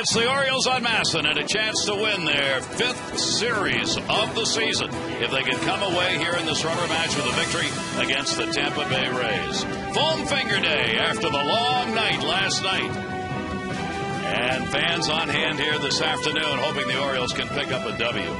It's the Orioles on Masson and a chance to win their 5th series of the season if they can come away here in this rubber match with a victory against the Tampa Bay Rays. Foam Finger Day after the long night last night. And fans on hand here this afternoon hoping the Orioles can pick up a W.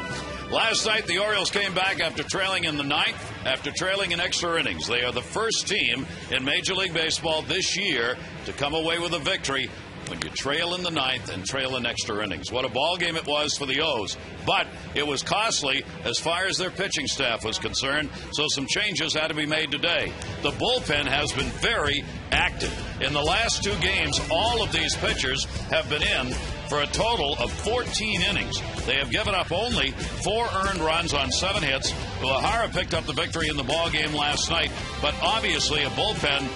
Last night, the Orioles came back after trailing in the 9th, after trailing in extra innings. They are the first team in Major League Baseball this year to come away with a victory when you trail in the 9th and trail in extra innings. What a ball game it was for the O's. But it was costly as far as their pitching staff was concerned, so some changes had to be made today. The bullpen has been very active. In the last 2 games, all of these pitchers have been in for a total of 14 innings. They have given up only 4 earned runs on 7 hits. Uehara picked up the victory in the ball game last night, but obviously a bullpen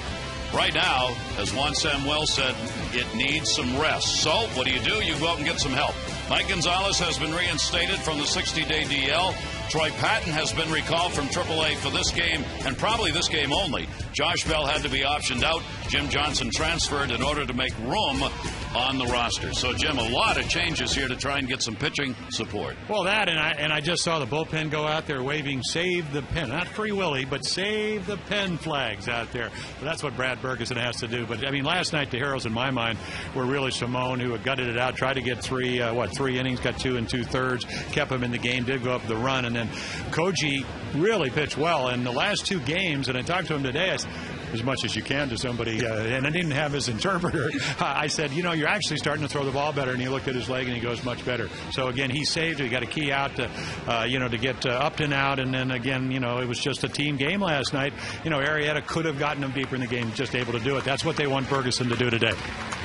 right now, as Juan Samuel said, it needs some rest. So what do? You go out and get some help. Mike Gonzalez has been reinstated from the 60-day DL. Troy Patton has been recalled from AAA for this game, and probably this game only. Josh Bell had to be optioned out. Jim Johnson transferred in order to make room on the roster. So, Jim, a lot of changes here to try and get some pitching support. Well, that, and I just saw the bullpen go out there waving "Save the Pen," not Free Willy, but "Save the Pen" flags out there. But that's what Brad Bergeson has to do. But I mean, last night the heroes in my mind were really Simone, who had gutted it out, tried to get 3 innings, got 2 2/3, kept him in the game, did go up the run, and then Koji really pitched well in the last 2 games. And I talked to him today. I said, as much as you can to somebody, and I didn't have his interpreter. I said, you're actually starting to throw the ball better, and he looked at his leg and he goes, much better. So again, he saved. He got a key out to, to get Upton out, and then again, it was just a team game last night. Arrieta could have gotten him deeper in the game, just able to do it. That's what they want Bergeson to do today.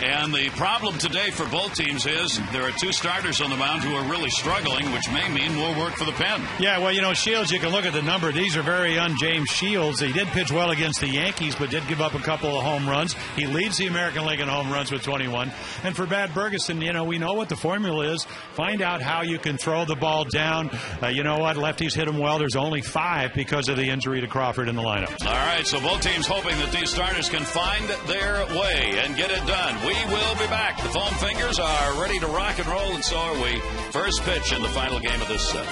And the problem today for both teams is there are 2 starters on the mound who are really struggling, which may mean more work for the pen. Yeah, well, Shields, you can look at the number. These are very young James Shields. He did pitch well against the Yankees, but did give up a couple of home runs. He leads the American League in home runs with 21. And for Brad Bergeson, we know what the formula is. Find out how you can throw the ball down. You know what? Lefties hit him well. There's only 5 because of the injury to Crawford in the lineup. All right, so both teams hoping that these starters can find their way and get it done. We will be back. The Foam Fingers are ready to rock and roll, and so are we. First pitch in the final game of this set.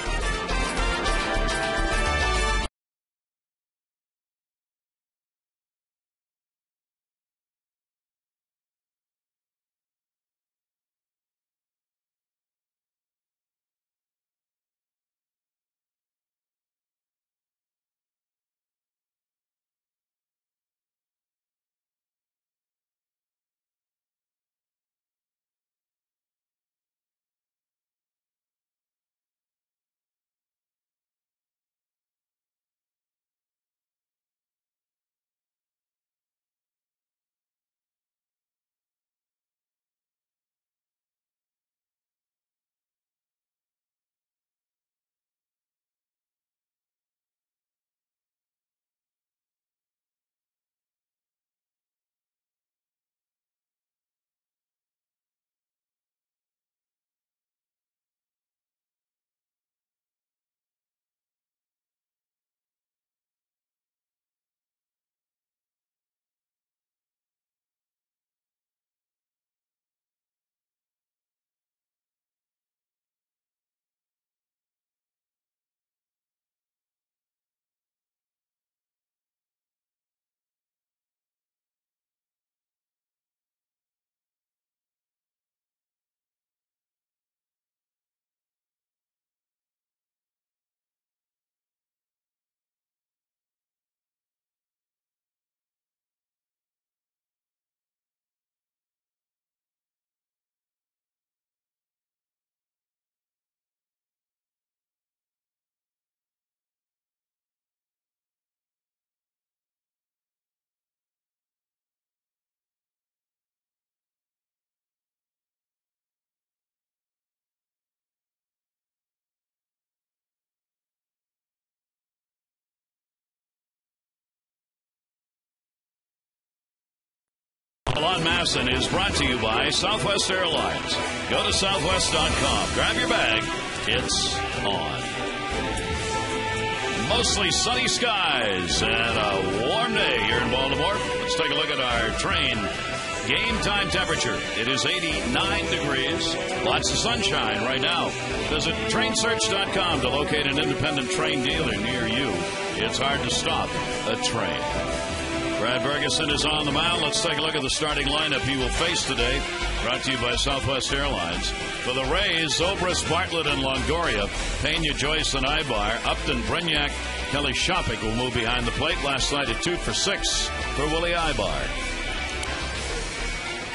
On Masson is brought to you by Southwest Airlines. Go to southwest.com. Grab your bag. It's on. Mostly sunny skies and a warm day here in Baltimore. Let's take a look at our train Game time temperature. It is 89 degrees. Lots of sunshine right now. Visit trainsearch.com to locate an independent train dealer near you. It's hard to stop a train. Brad Bergeson is on the mound. Let's take a look at the starting lineup he will face today. Brought to you by Southwest Airlines. For the Rays, Zobrist, Bartlett, and Longoria. Pena, Joyce, and Ibar. Upton, Brignac, Kelly Shopik will move behind the plate. Last night at 2 for 6 for Willie Ibar.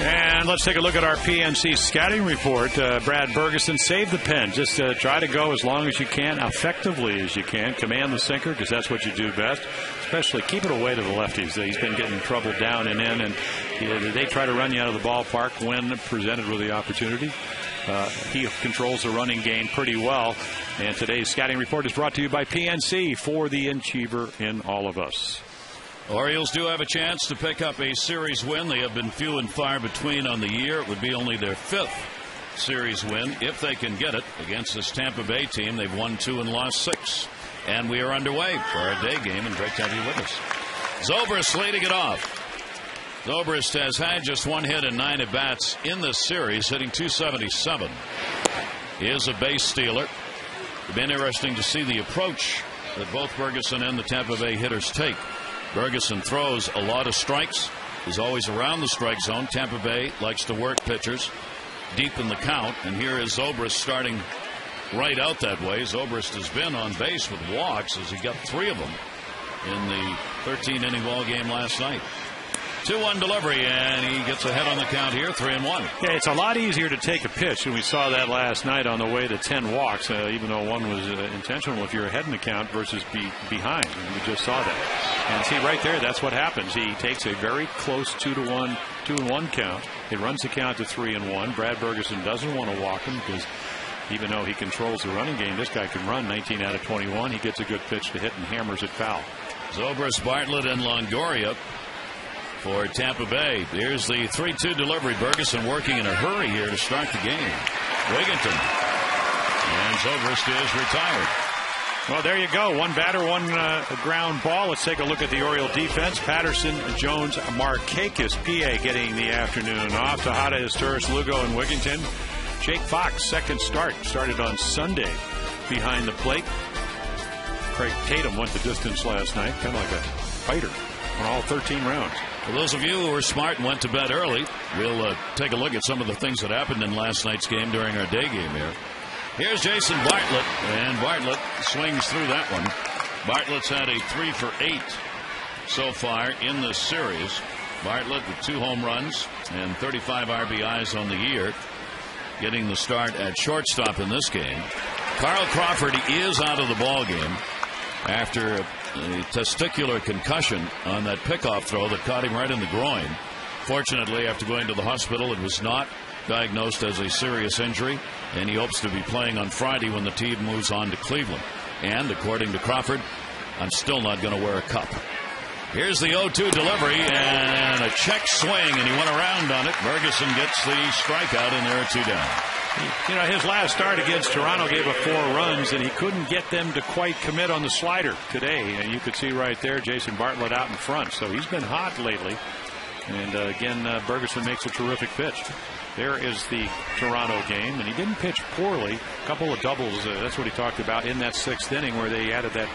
And let's take a look at our PNC scouting report. Brad Bergeson, save the pen. Just try to go as long as you can, effectively as you can. Command the sinker, because that's what you do best. Especially keep it away to the lefties. He's been getting in trouble down and in, and they try to run you out of the ballpark when presented with the opportunity. He controls the running game pretty well. And today's scouting report is brought to you by PNC, for the achiever in all of us. Orioles do have a chance to pick up a series win. They have been few and far between on the year. It would be only their 5th series win if they can get it against this Tampa Bay team. They've won 2 and lost 6. And we are underway for our day game, and great to have you with us. Zobrist leading it off. Zobrist has had just 1 hit and 9 at-bats in this series, hitting .277. He is a base stealer. It's been interesting to see the approach that both Bergeson and the Tampa Bay hitters take. Bergeson throws a lot of strikes. He's always around the strike zone. Tampa Bay likes to work pitchers deep in the count. And here is Zobrist starting right out that way. Zobrist has been on base with walks as he got 3 of them in the 13-inning ball game last night. 2-1 delivery, and he gets ahead on the count here, 3-1. Yeah, it's a lot easier to take a pitch, and we saw that last night on the way to 10 walks, even though one was intentional if you're ahead in the count versus behind. And we just saw that. And see right there, that's what happens. He takes a very close 2-1 count. It runs the count to 3-1. Brad Bergeson doesn't want to walk him because even though he controls the running game, this guy can run 19 out of 21. He gets a good pitch to hit and hammers it foul. Zobrist, Bartlett, and Longoria for Tampa Bay. Here's the 3-2 delivery. Bergeson working in a hurry here to start the game. Wigginton. And Zobrist is retired. Well, there you go. 1 batter, 1 ground ball. Let's take a look at the Oriole defense. Patterson, Jones, Markakis, PA getting the afternoon off. Tejada, Historis, Lugo, and Wigginton. Jake Fox, second start. Started on Sunday behind the plate. Craig Tatum went the distance last night. Kind of like a fighter on all 13 rounds. For those of you who were smart and went to bed early, we'll take a look at some of the things that happened in last night's game during our day game here. Here's Jason Bartlett, and Bartlett swings through that one. Bartlett's had a 3 for 8 so far in this series. Bartlett with 2 home runs and 35 RBIs on the year, getting the start at shortstop in this game. Carl Crawford is out of the ball game after a testicular concussion on that pickoff throw that caught him right in the groin. Fortunately, after going to the hospital, it was not diagnosed as a serious injury, and he hopes to be playing on Friday when the team moves on to Cleveland. And according to Crawford, I'm still not going to wear a cup. Here's the 0-2 delivery and a check swing, and he went around on it. Bergeson gets the strikeout, and there are 2 down. You know, his last start against Toronto gave up 4 runs, and he couldn't get them to quite commit on the slider today. And you could see right there Jason Bartlett out in front. So he's been hot lately. And again, Bergeson makes a terrific pitch. There is the Toronto game, and he didn't pitch poorly. A couple of doubles, that's what he talked about in that 6th inning where they added that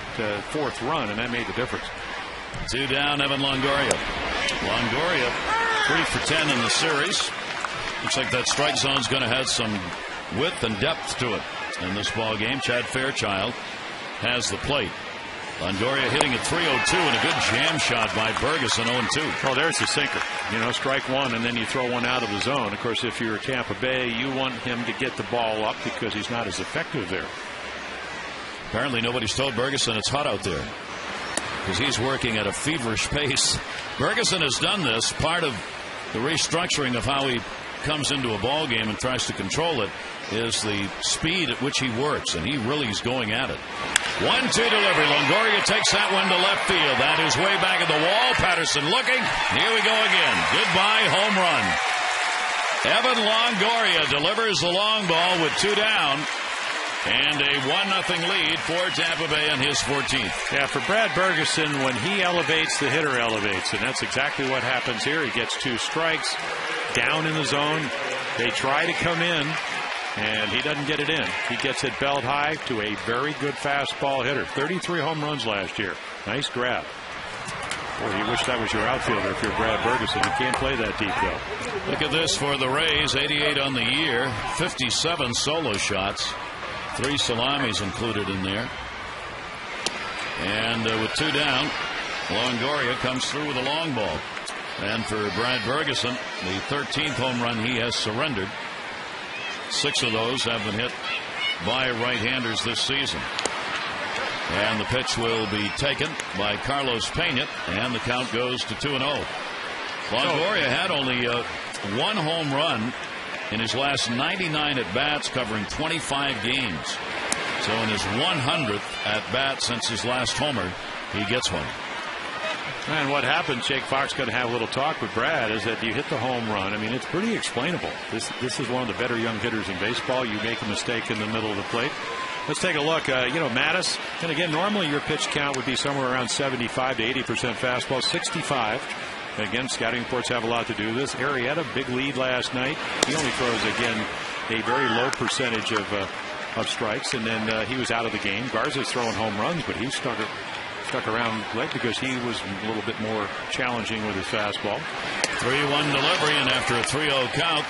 4th run, and that made the difference. 2 down, Evan Longoria. Longoria 3 for 10 in the series. Looks like that strike zone's going to have some width and depth to it in this ball game. Chad Fairchild has the plate. Longoria hitting at 302 and a good jam shot by Bergeson, 0-2. Oh, there's the sinker. You know, strike one, and then you throw one out of the zone. Of course, if you're Tampa Bay, you want him to get the ball up because he's not as effective there. Apparently, nobody's told Bergeson it's hot out there because he's working at a feverish pace. Bergeson has done this. Part of the restructuring of how he comes into a ball game and tries to control it is the speed at which he works, and he really is going at it. 1-2 delivery. Longoria takes that one to left field. That is way back at the wall. Patterson looking. Here we go again. Goodbye home run. Evan Longoria delivers the long ball with 2 down. And a 1-0 lead for Tampa Bay on his 14th. Yeah, for Brad Bergeson, when he elevates, the hitter elevates. And that's exactly what happens here. He gets 2 strikes down in the zone. They try to come in, and he doesn't get it in. He gets it belt high to a very good fastball hitter. 33 home runs last year. Nice grab. Boy, you wish that was your outfielder if you're Brad Bergeson. You can't play that deep, though. Look at this for the Rays. 88 on the year. 57 solo shots. 3 salamis included in there. And with 2 down, Longoria comes through with a long ball. And for Brad Bergeson, the 13th home run he has surrendered. 6 of those have been hit by right-handers this season. And the pitch will be taken by Carlos Pena, and the count goes to 2-0. Longoria had only 1 home run in his last 99 at-bats, covering 25 games. So in his 100th at-bat since his last homer, he gets one. And what happens, Jake Fox going to have a little talk with Brad, is that you hit the home run. I mean, it's pretty explainable. This is one of the better young hitters in baseball. You make a mistake in the middle of the plate. Let's take a look. Mattis, and again, normally your pitch count would be somewhere around 75 to 80% fastball, 65. Again, scouting reports have a lot to do with this. Arrieta, big lead last night. He only throws, again, a very low percentage of strikes, and then he was out of the game. Garza's throwing home runs, but he stuck around late because he was a little bit more challenging with his fastball. 3-1 delivery, and after a 3-0 count,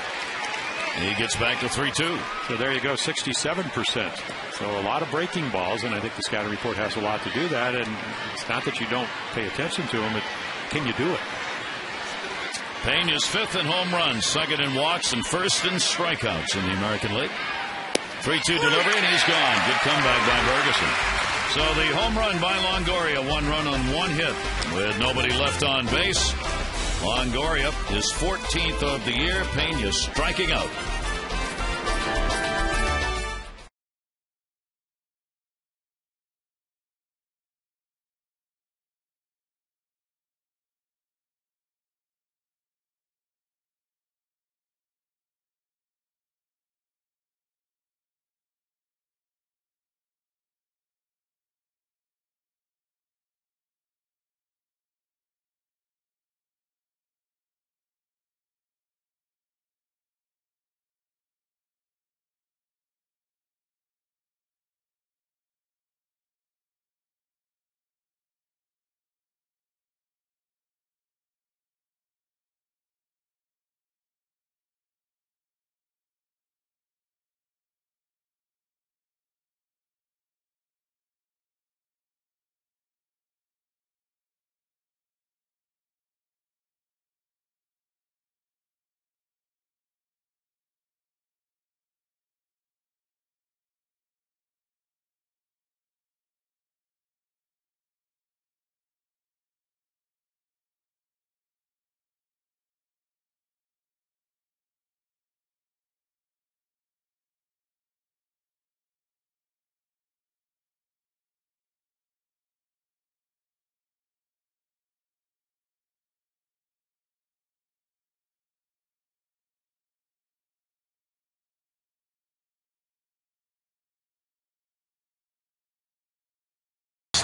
he gets back to 3-2. So there you go, 67%. So a lot of breaking balls, and I think the scouting report has a lot to do that. And it's not that you don't pay attention to them, but can you do it? Pena's 5th in home runs, 2nd in walks, and 1st in strikeouts in the American League. 3-2 delivery, and he's gone. Good comeback by Bergeson. So the home run by Longoria, 1 run on 1 hit with nobody left on base. Longoria, his 14th of the year. Pena striking out.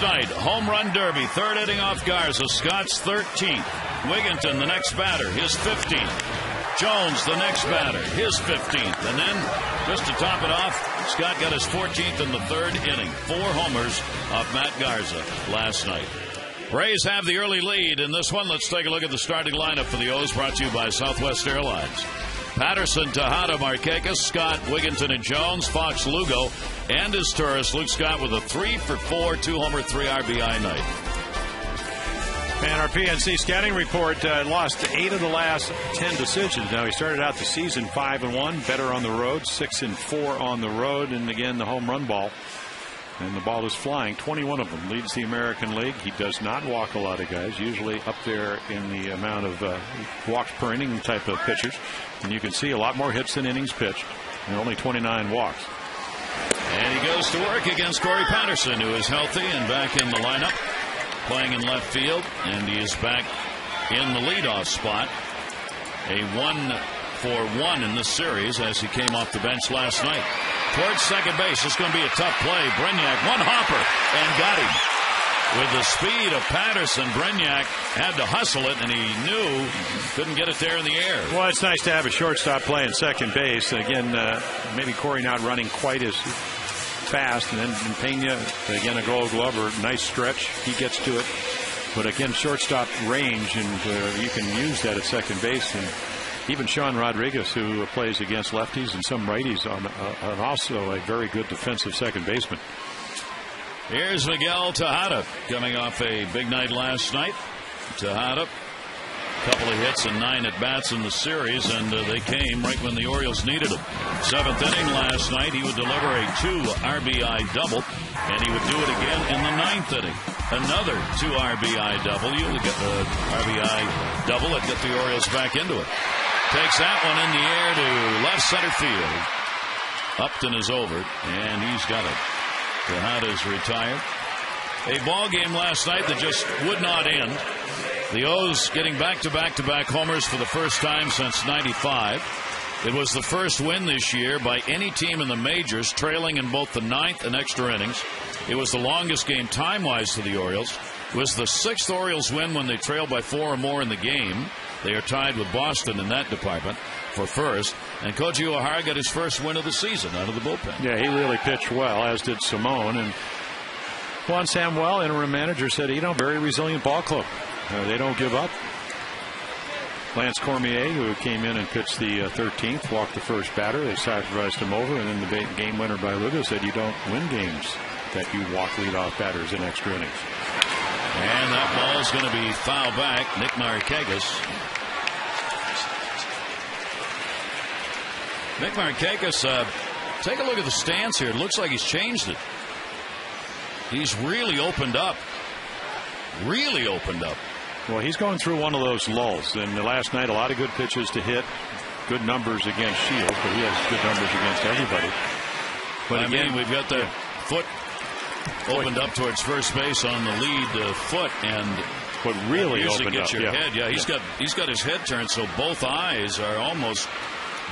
Night, home run derby, 3rd inning off Garza, Scott's 13th. Wigginton, the next batter, his 15th. Jones, the next batter, his 15th. And then, just to top it off, Scott got his 14th in the 3rd inning. 4 homers off Matt Garza last night. Rays have the early lead in this one. Let's take a look at the starting lineup for the O's, brought to you by Southwest Airlines. Patterson, Tejada, Markakis, Scott, Wigginton, and Jones, Fox, Lugo, and his tourist, Luke Scott, with a 3-for-4, 2-homer, 3 RBI night. And our PNC scouting report lost 8 of the last 10 decisions. Now, he started out the season 5-1, better on the road, 6-4 on the road, and again, the home run ball. And the ball is flying. 21 of them, leads the American League. He does not walk a lot of guys, usually up there in the amount of walks per inning type of pitchers. And you can see a lot more hits than innings pitched, and only 29 walks. And he goes to work against Corey Patterson, who is healthy and back in the lineup, playing in left field, and he is back in the leadoff spot. A 1-for-1 in this series as he came off the bench last night. towards second base. It's going to be a tough play. Brignac, one hopper, and got him. With the speed of Patterson, Brignac had to hustle it, and he knew couldn't get it there in the air. Well, it's nice to have a shortstop playing second base. Again, maybe Corey not running quite as fast, and then Pena, again, a Gold Glover, nice stretch. He gets to it. But again, shortstop range, and you can use that at second base. And even Sean Rodriguez, who plays against lefties and some righties, on also a very good defensive second baseman. Here's Miguel Tejada coming off a big night last night. Tejada, a couple of hits and 9 at-bats in the series, and they came right when the Orioles needed them. 7th inning last night, he would deliver a 2 RBI double, and he would do it again in the 9th inning. Another 2 RBI double. You get the RBI double and get the Orioles back into it. Takes that one in the air to left center field. Upton is over, and he's got it. Tejada's retired. A ball game last night that just would not end. The O's getting back-to-back homers for the first time since '95. It was the first win this year by any team in the majors, trailing in both the 9th and extra innings. It was the longest game time-wise for the Orioles. It was the 6th Orioles win when they trailed by 4 or more in the game. They are tied with Boston in that department for first. And Koji Uehara got his first win of the season out of the bullpen. Yeah, he really pitched well, as did Simone. And Juan Samuel, interim manager, said, very resilient ball club. They don't give up. Lance Cormier, who came in and pitched the 13th, walked the first batter. They sacrificed him over, and then the game winner by Lugo said, you don't win games that you walk leadoff batters in extra innings. And that ball is going to be fouled back. Nick Markakis. Nick Markakis, take a look at the stance here. It looks like he's changed it. He's really opened up. Really opened up. Well, he's going through one of those lulls. And last night, a lot of good pitches to hit. Good numbers against Shields, but he has good numbers against everybody. But again, we've got the foot opened up towards first base on the lead foot, and but really opened up. Your head. Yeah, he's got his head turned, so both eyes are almost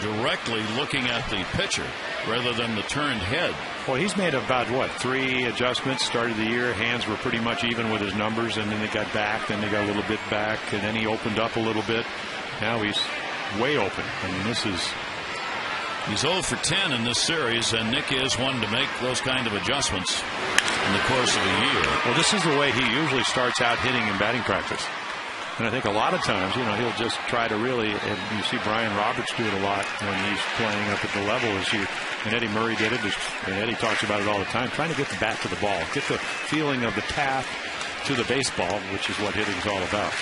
directly looking at the pitcher rather than the turned head. Well, he's made about 3 adjustments. Started the year, hands were pretty much even with his numbers, and then they got back, then they got a little bit back, and then he opened up a little bit. Now he's way open. I mean, he's 0 for 10 in this series, and Nick is one to make those kind of adjustments in the course of a year. Well, this is the way he usually starts out hitting in batting practice. And I think a lot of times, he'll just try to really, and you see Brian Roberts do it a lot when he's playing up at the level as you, and Eddie Murray did it, and Eddie talks about it all the time, trying to get the bat to the ball, get the feeling of the path to the baseball, which is what hitting's all about.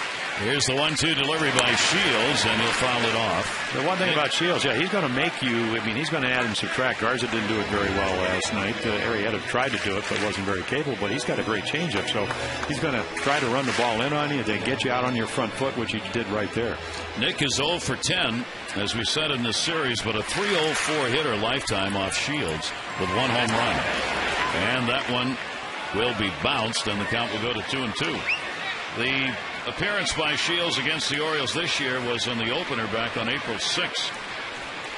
Here's the 1-2 delivery by Shields, and he'll foul it off. The one thing about Shields, he's going to make you, he's going to add and subtract. Garza didn't do it very well last night. Arrieta tried to do it, but wasn't very capable, but he's got a great changeup, so he's going to try to run the ball in on you, then get you out on your front foot, which he did right there. Nick is 0 for 10, as we said in this series, but a .304 hitter lifetime off Shields with 1 home run. And that one will be bounced, and the count will go to 2-2. The appearance by Shields against the Orioles this year was in the opener back on April 6th,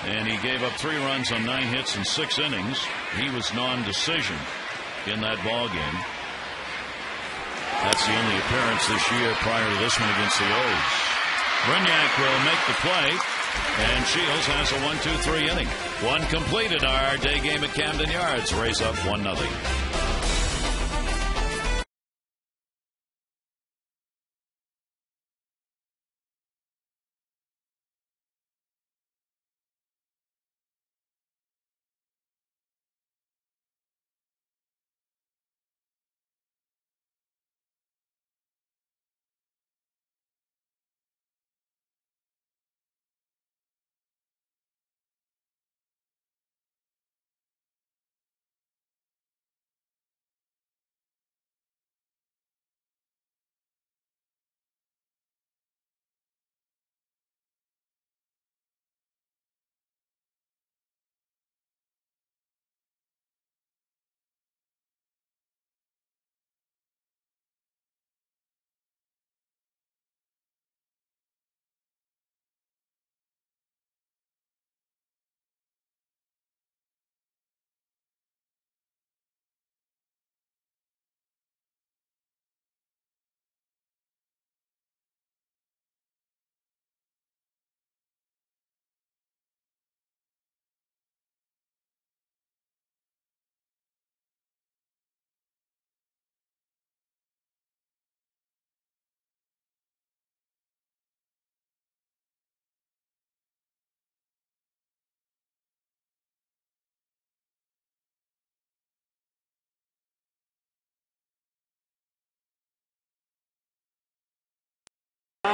and he gave up 3 runs on 9 hits in 6 innings. He was non-decision in that ball game. That's the only appearance this year prior to this one against the O's. Brignac will make the play, and Shields has a 1-2-3 inning. 1 completed. Our day game at Camden Yards. Rays up 1-0.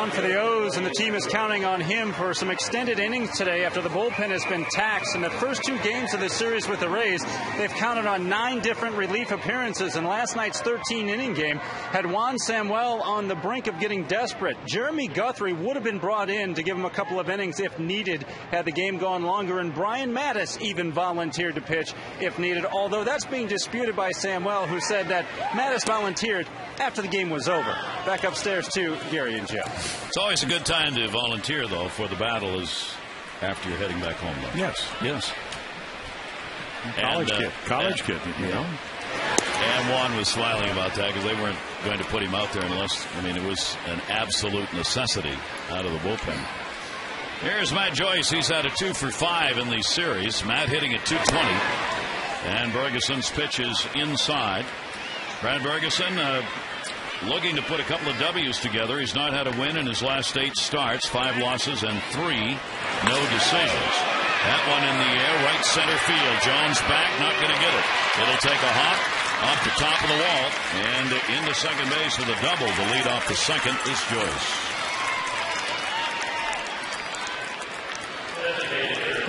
mound for the O's, and the team is counting on him for some extended innings today after the bullpen has been taxed. In the first 2 games of this series with the Rays, they've counted on 9 different relief appearances, and last night's 13-inning game had Juan Samuel on the brink of getting desperate. Jeremy Guthrie would have been brought in to give him a couple of innings if needed had the game gone longer, and Brian Mattis even volunteered to pitch if needed, although that's being disputed by Samuel, who said that Mattis volunteered after the game was over. Back upstairs to Gary and Joe. It's always a good time to volunteer, though, for the battle is after you're heading back home, though. Yes. College kid, you know. And Juan was smiling about that because they weren't going to put him out there unless, it was an absolute necessity out of the bullpen. Here's Matt Joyce. He's had a 2 for 5 in these series. Matt hitting at 220. And Bergeson's pitch is inside. Brad Bergeson looking to put a couple of W's together. He's not had a win in his last 8 starts, 5 losses and 3 no decisions. That one in the air, right center field. Jones back, not going to get it. It'll take a hop off the top of the wall and into second base with a double. The lead off the second is Joyce.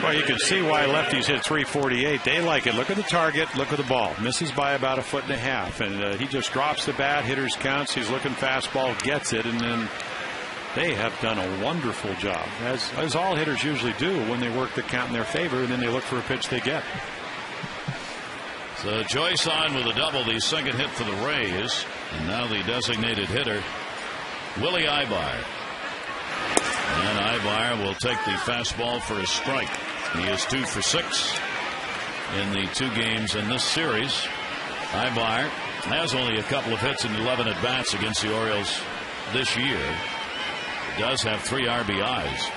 Well, you can see why lefties hit 348. They like it. Look at the target. Look at the ball. Misses by about 1.5 feet. And he just drops the bat. Hitters counts. He's looking fastball. Gets it. And then they have done a wonderful job, as all hitters usually do when they work the count in their favor. And then they look for a pitch they get. So Joyce on with a double. The second hit for the Rays. And now the designated hitter, Willie Ibar. And Ibar will take the fastball for a strike. He is 2 for 6 in the 2 games in this series. Ibar has only a couple of hits and 11 at-bats against the Orioles this year. Does have 3 RBIs.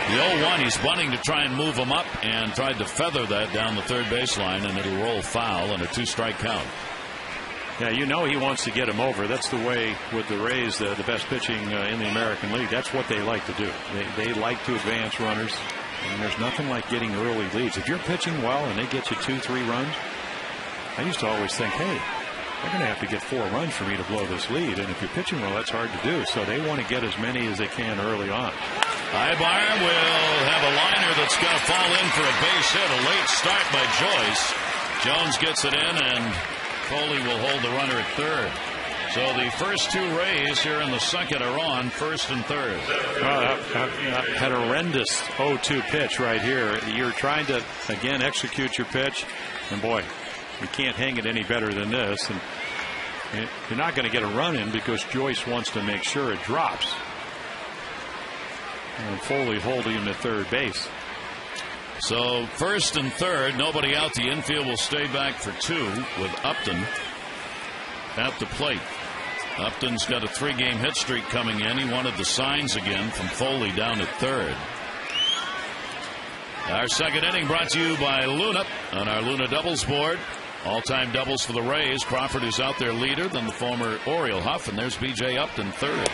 The 0-1, he's bunting to try and move him up and tried to feather that down the third baseline, and it'll roll foul and a 2-strike count. Yeah, you know he wants to get him over. That's the way with the Rays, the best pitching in the American League. That's what they like to do. They like to advance runners. And there's nothing like getting early leads. If you're pitching well and they get you 2-3 runs, I used to always think, hey, they're going to have to get 4 runs for me to blow this lead. And if you're pitching well, that's hard to do. So they want to get as many as they can early on. Ibar will have a liner that's going to fall in for a base hit. A late start by Joyce. Jones gets it in, and Foley will hold the runner at third. So the first 2 Rays here in the second are on first and third. Had a horrendous 0-2 pitch right here. You're trying to, again, execute your pitch. And, boy, you can't hang it any better than this. And you're not going to get a run in because Joyce wants to make sure it drops. And Foley holding him at third base. So first and third, nobody out. The infield will stay back for 2 with Upton at the plate. Upton's got a 3-game hit streak coming in. He wanted the signs again from Foley down at third. Our second inning brought to you by Luna on our Luna doubles board. All-time doubles for the Rays. Crawford is out there leader, then the former Oriole Huff, and there's B.J. Upton third.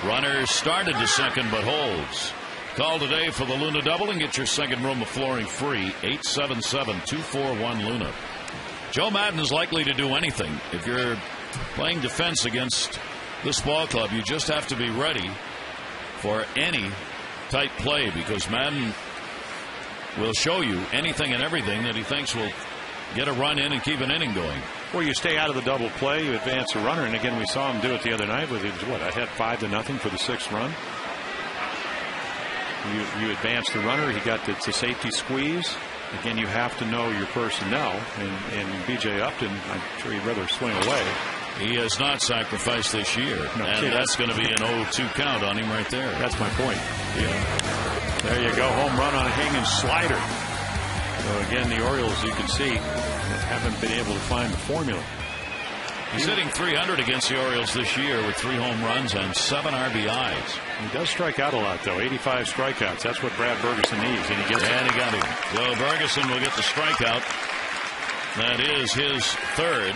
Runner started to second but holds. Call today for the Luna double and get your second room of flooring free. 877-241-LUNA. Joe Madden is likely to do anything. If you're playing defense against this ball club, you just have to be ready for any type play, because Madden will show you anything and everything that he thinks will get a run in and keep an inning going. Well, you stay out of the double play, you advance a runner, and again we saw him do it the other night with I had 5-0 for the 6th run. You advance the runner. He got the safety squeeze. Again, you have to know your personnel. And B.J. Upton, I'm sure he'd rather swing away. He has not sacrificed this year. No, and that's going to be an 0-2 count on him right there. That's my point. Yeah. There you go. Home run on a hanging slider. So again, the Orioles, you can see, haven't been able to find the formula. He's hitting 300 against the Orioles this year with 3 home runs and 7 RBIs. He does strike out a lot, though. 85 strikeouts. That's what Brad Bergeson needs, and he gets it. And he got him. So Bergeson will get the strikeout. That is his 3rd.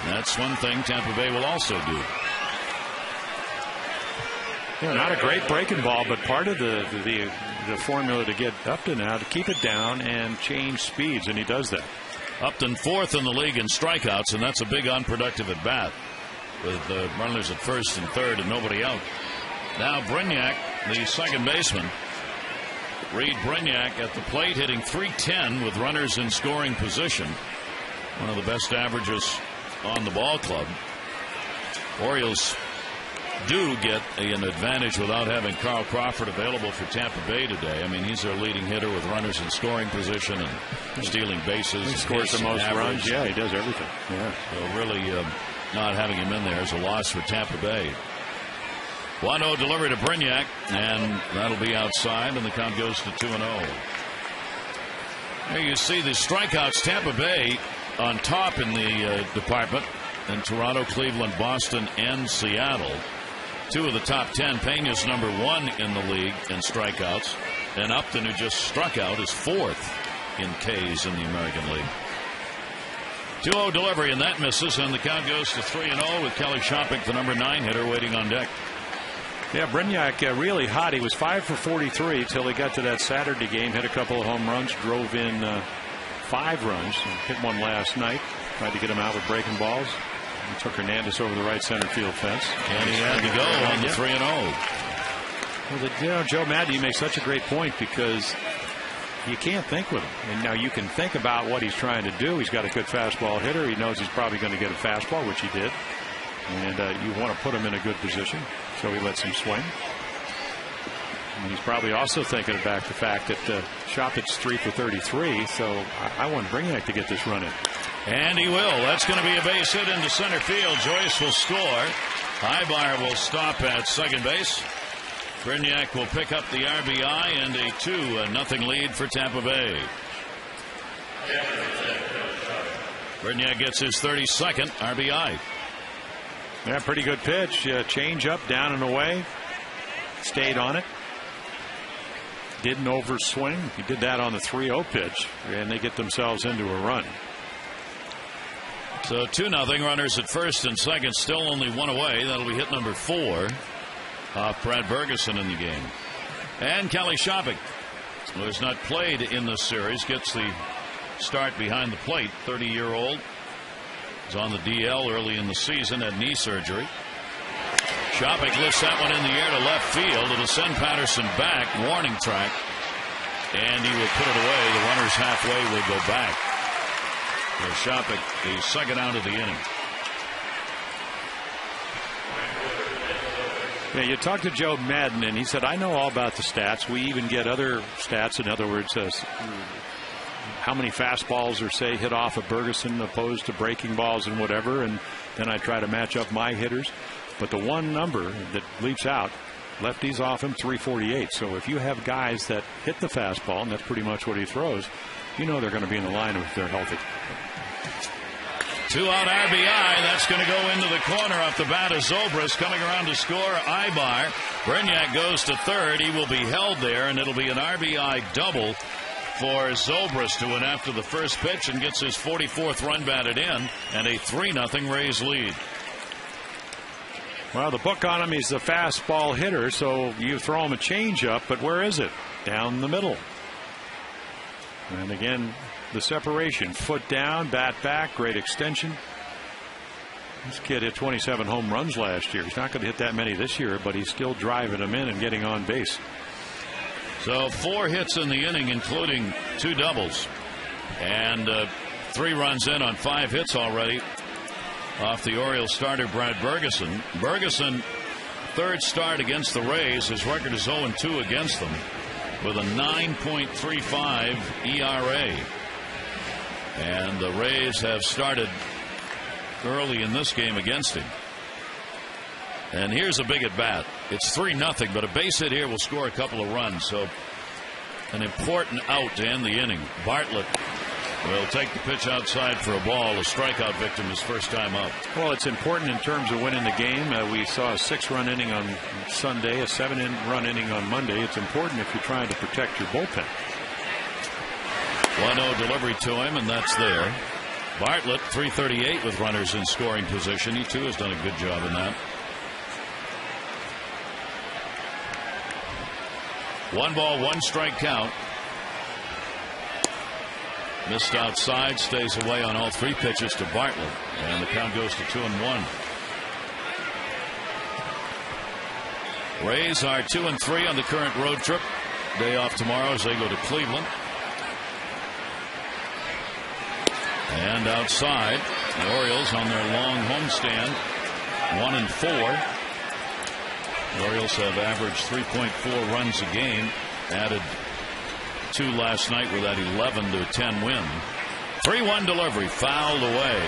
That's one thing Tampa Bay will also do. Yeah, not a great breaking ball, but part of the formula to get Upton out, to keep it down and change speeds, and he does that. Upton 4th in the league in strikeouts, and that's a big unproductive at bat with the runners at first and third and nobody out. Now Brignac, the second baseman. Reed Brignac at the plate, hitting .310 with runners in scoring position. One of the best averages on the ball club. Orioles do get an advantage without having Carl Crawford available for Tampa Bay today. I mean, he's their leading hitter with runners in scoring position and stealing bases. He scores the most runs. Yeah, he does everything. Yeah. So really not having him in there is a loss for Tampa Bay. 1-0 delivery to Brignac, and that'll be outside, and the count goes to 2-0. There you see the strikeouts. Tampa Bay on top in the department, and Toronto, Cleveland, Boston, and Seattle. 2 of the top 10. Pena's number 1 in the league in strikeouts, and Upton, who just struck out, is 4th in Ks in the American League. 2-0 delivery, and that misses, and the count goes to 3-0 with Kelly Shopping, the number 9 hitter, waiting on deck. Yeah, Brignac really hot. He was 5 for 43 till he got to that Saturday game. Hit a couple of home runs, drove in 5 runs. Hit one last night. Tried to get him out with breaking balls. He took Hernandez over the right center field fence. And he had to go on the 3-0. Well, Joe Madden, you make such a great point because you can't think with him. And now you can think about what he's trying to do. He's got a good fastball hitter. He knows he's probably going to get a fastball, which he did. And you want to put him in a good position, so he lets him swing. And he's probably also thinking about the fact that Shopping's 3 for 33, so I want Brignac to get this run in. And he will. That's going to be a base hit into center field. Joyce will score. Ibar will stop at second base. Brignac will pick up the RBI and a 2-0 lead for Tampa Bay. Brignac gets his 32nd RBI. Yeah, pretty good pitch. Change up, down and away. Stayed on it. Didn't overswing. He did that on the 3-0 pitch, and they get themselves into a run. So 2-0. Runners at first and second, still only 1 away. That'll be hit number 4 off Brad Bergeson in the game. And Kelly Shopping, who has not played in this series, gets the start behind the plate. 30-year-old. Was on the DL early in the season, had knee surgery. Shopping lifts that one in the air to left field. It'll send Patterson back, warning track, and he will put it away. The runners halfway will go back. So Shopping, the second out of the inning. Yeah, you talked to Joe Madden, and he said, I know all about the stats. We even get other stats. In other words, how many fastballs are, say, hit off of Bergeson opposed to breaking balls and whatever, and then I try to match up my hitters. But the one number that leaps out, lefties off him, 348. So if you have guys that hit the fastball, and that's pretty much what he throws, you know they're going to be in the line if they're healthy. 2-out RBI. That's going to go into the corner off the bat of Zobrist. Coming around to score, Ibar. Brignac goes to third. He will be held there, and it'll be an RBI double for Zobrist, who went after the first pitch and gets his 44th run batted in, and a 3-0 Rays lead. Well, the book on him, he's a fastball hitter, so you throw him a changeup, but where is it? Down the middle. And again, the separation, foot down, bat back, great extension. This kid hit 27 home runs last year. He's not going to hit that many this year, but he's still driving them in and getting on base. So 4 hits in the inning, including 2 doubles, and 3 runs in on 5 hits already off the Orioles starter Brad Bergeson. Bergeson, third start against the Rays. His record is 0-2 against them with a 9.35 ERA. And the Rays have started early in this game against him. And here's a big at bat. It's 3-0, but a base hit here will score a couple of runs. So an important out to end the inning. Bartlett will take the pitch outside for a ball. A strikeout victim his first time up. Well, it's important in terms of winning the game. We saw a 6-run inning on Sunday, a 7-run inning on Monday. It's important if you're trying to protect your bullpen. 1-0 delivery to him, and that's there. Bartlett, 338 with runners in scoring position. He too has done a good job in that. 1 ball, 1 strike count. Missed outside, stays away on all 3 pitches to Bartlett, and the count goes to 2-1. Rays are 2-3 on the current road trip. Day off tomorrow as they go to Cleveland. And outside, the Orioles on their long homestand, 1-4. The Orioles have averaged 3.4 runs a game, added 2 last night with that 11-10 win. 3-1 delivery, fouled away.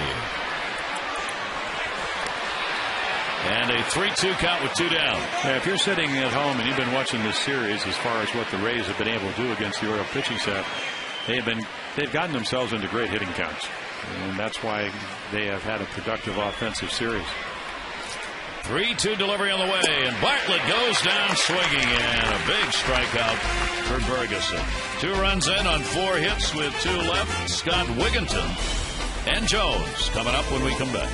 And a 3-2 count with 2 down. Yeah, if you're sitting at home and you've been watching this series, as far as what the Rays have been able to do against the Oriole pitching staff, they've gotten themselves into great hitting counts, and that's why they have had a productive offensive series. 3-2 delivery on the way, and Bartlett goes down swinging, and a big strikeout for Bergeson. 2 runs in on 4 hits with 2 left. Scott Wigginton and Jones coming up when we come back.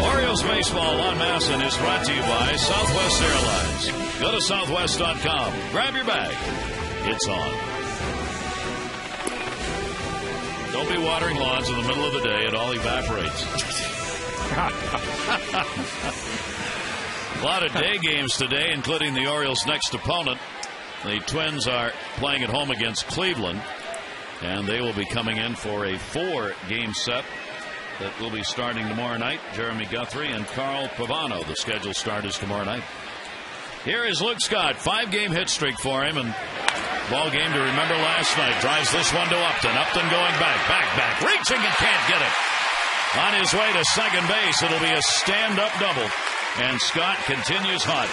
Orioles baseball on Masson is brought to you by Southwest Airlines. Go to southwest.com. Grab your bag. It's on. Don't be watering lawns in the middle of the day. It all evaporates. A lot of day games today, including the Orioles' next opponent. The Twins are playing at home against Cleveland, and they will be coming in for a 4-game set that will be starting tomorrow night. Jeremy Guthrie and Carl Pavano. The scheduled start is tomorrow night. Here is Luke Scott. 5-game hit streak for him, and ball game to remember last night. Drives this one to Upton. Upton going back, reaching and can't get it. On his way to second base, it'll be a stand-up double, and Scott continues hot.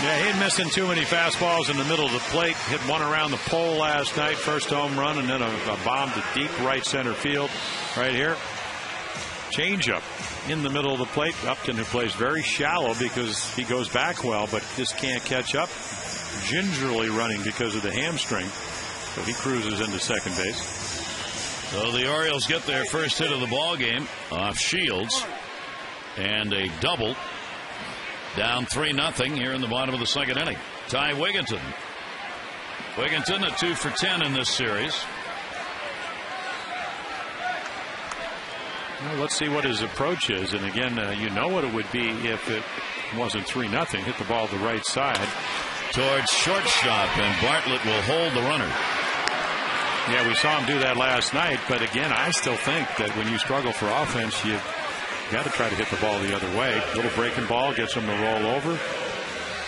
Yeah, he ain't missing too many fastballs in the middle of the plate. Hit one around the pole last night, first home run, and then a bomb to deep right center field right here. Changeup in the middle of the plate. Upton, who plays very shallow because he goes back well, but just can't catch up. Gingerly running because of the hamstring, so he cruises into second base. So the Orioles get their first hit of the ball game off Shields, and a double. Down 3-0 here in the bottom of the second inning. Ty Wigginton. Wigginton at 2 for 10 in this series. Well, let's see what his approach is. And again, you know what it would be if it wasn't 3-0. Hit the ball to the right side. Towards shortstop, and Bartlett will hold the runner. Yeah, we saw him do that last night. But again, I still think that when you struggle for offense, you got to try to hit the ball the other way. Little breaking ball gets him to roll over.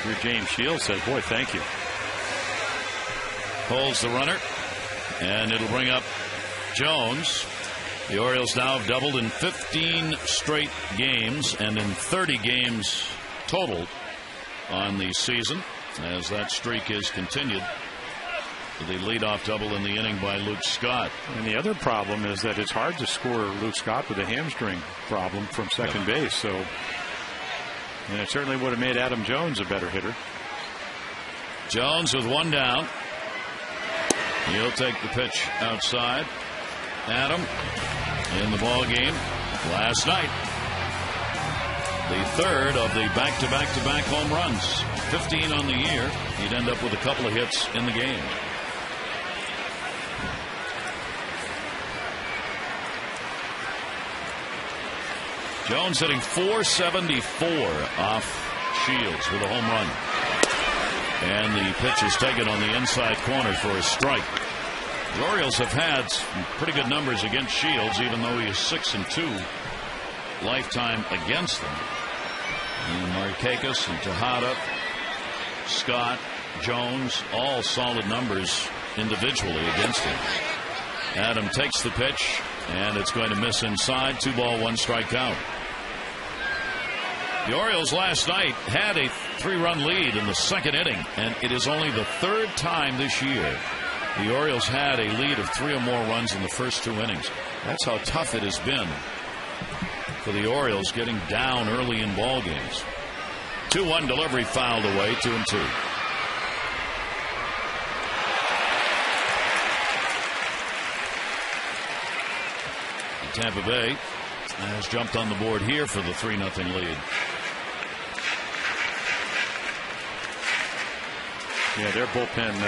Here James Shields said, boy, thank you. Holds the runner, and it'll bring up Jones. The Orioles now have doubled in 15 straight games and in 30 games total on the season, as that streak is continued. The leadoff double in the inning by Luke Scott. And the other problem is that it's hard to score Luke Scott with a hamstring problem from second base. So, and it certainly would have made Adam Jones a better hitter. Jones with one down. He'll take the pitch outside. Adam in the ball game last night. The third of the back-to-back-to-back home runs. 15 on the year. He'd end up with a couple of hits in the game. Jones hitting .474 off Shields with a home run. And the pitch is taken on the inside corner for a strike. The Orioles have had some pretty good numbers against Shields, even though he is 6-2 lifetime against them. And Markakis and Tejada, Scott, Jones, all solid numbers individually against him. Adam takes the pitch, and it's going to miss inside. 2 ball, 1 strike count. The Orioles last night had a 3-run lead in the second inning, and it is only the 3rd time this year the Orioles had a lead of 3 or more runs in the first 2 innings. That's how tough it has been for the Orioles getting down early in ball games. 2-1 delivery fouled away, 2-2. Tampa Bay has jumped on the board here for the 3-0 lead. Yeah, their bullpen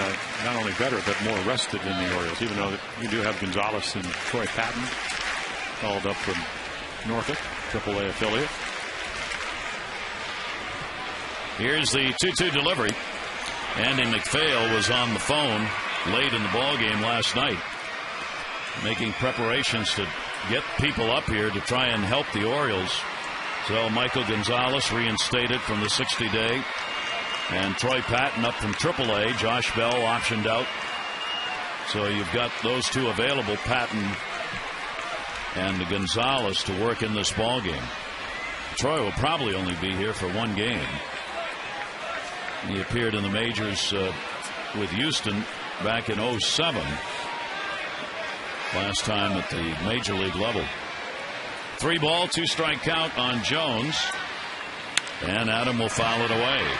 not only better but more rested than the Orioles, even though you do have Gonzalez and Troy Patton called up from Norfolk, AAA affiliate. Here's the 2-2 delivery. Andy McPhail was on the phone late in the ball game last night, making preparations to get people up here to try and help the Orioles. So Michael Gonzalez reinstated from the 60-day, and Troy Patton up from AAA. Josh Bell optioned out. So you've got those two available, Patton and Gonzalez, to work in this ball game. Troy will probably only be here for 1 game. He appeared in the majors with Houston back in '07. Last time at the major league level. 3 ball, 2 strike count on Jones, and Adam will foul it away.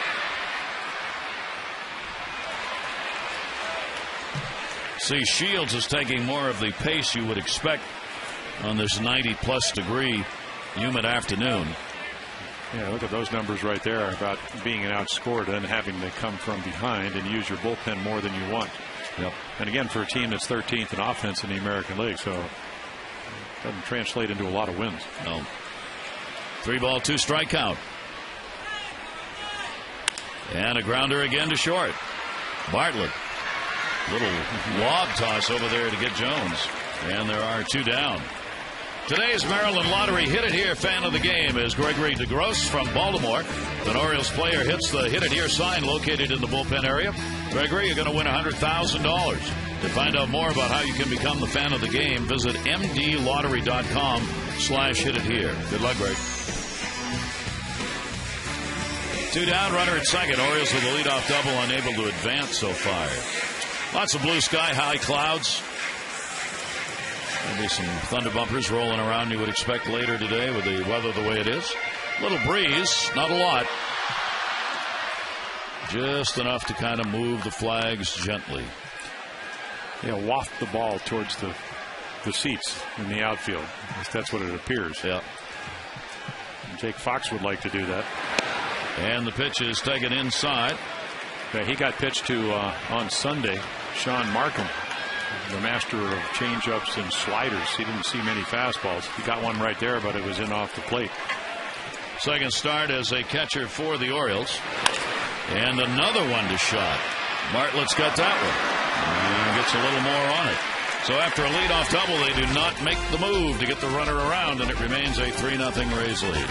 See, Shields is taking more of the pace you would expect on this 90+ degree humid afternoon. Yeah, look at those numbers right there about being outscored and having to come from behind and use your bullpen more than you want. Yep. And again, for a team that's 13th in offense in the American League, so it doesn't translate into a lot of wins. No. 3 ball, 2 strike count. And a grounder again to short. Bartlett. Little lob toss over there to get Jones. And there are 2 down. Today's Maryland Lottery Hit It Here fan of the game is Gregory DeGrosse from Baltimore. If an Orioles player hits the Hit It Here sign located in the bullpen area, Gregory, you're going to win $100,000. To find out more about how you can become the fan of the game, visit mdlottery.com/hitithere. Good luck, Greg. 2 down, runner at second. Orioles with a leadoff double, unable to advance so far. Lots of blue sky, high clouds. Maybe some thunder bumpers rolling around you would expect later today with the weather the way it is. Little breeze, not a lot. Just enough to kind of move the flags gently. Yeah, waft the ball towards the seats in the outfield. At least that's what it appears. Yeah. And Jake Fox would like to do that. And the pitch is taken inside. Yeah, he got pitched to on Sunday. Sean Markham, the master of changeups and sliders. He didn't see many fastballs. He got one right there, but it was in off the plate. Second start as a catcher for the Orioles. And another one to shot. Bartlett's got that one. And gets a little more on it. So after a leadoff double, they do not make the move to get the runner around, and it remains a 3-0 Rays lead.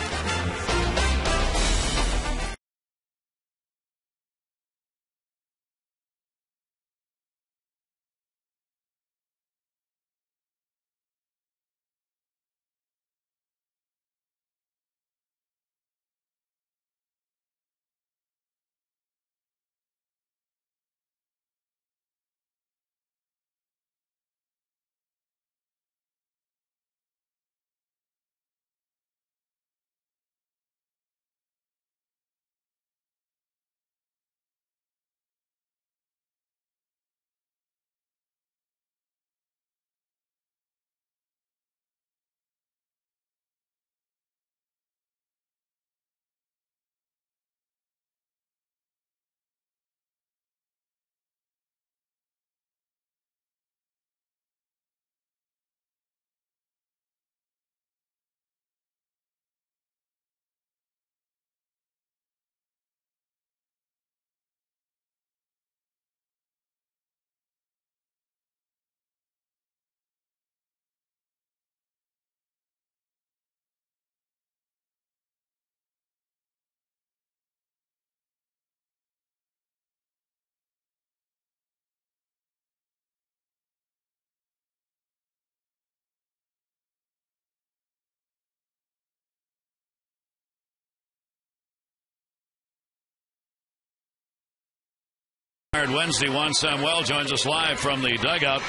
Wednesday, Juan Samuel joins us live from the dugout.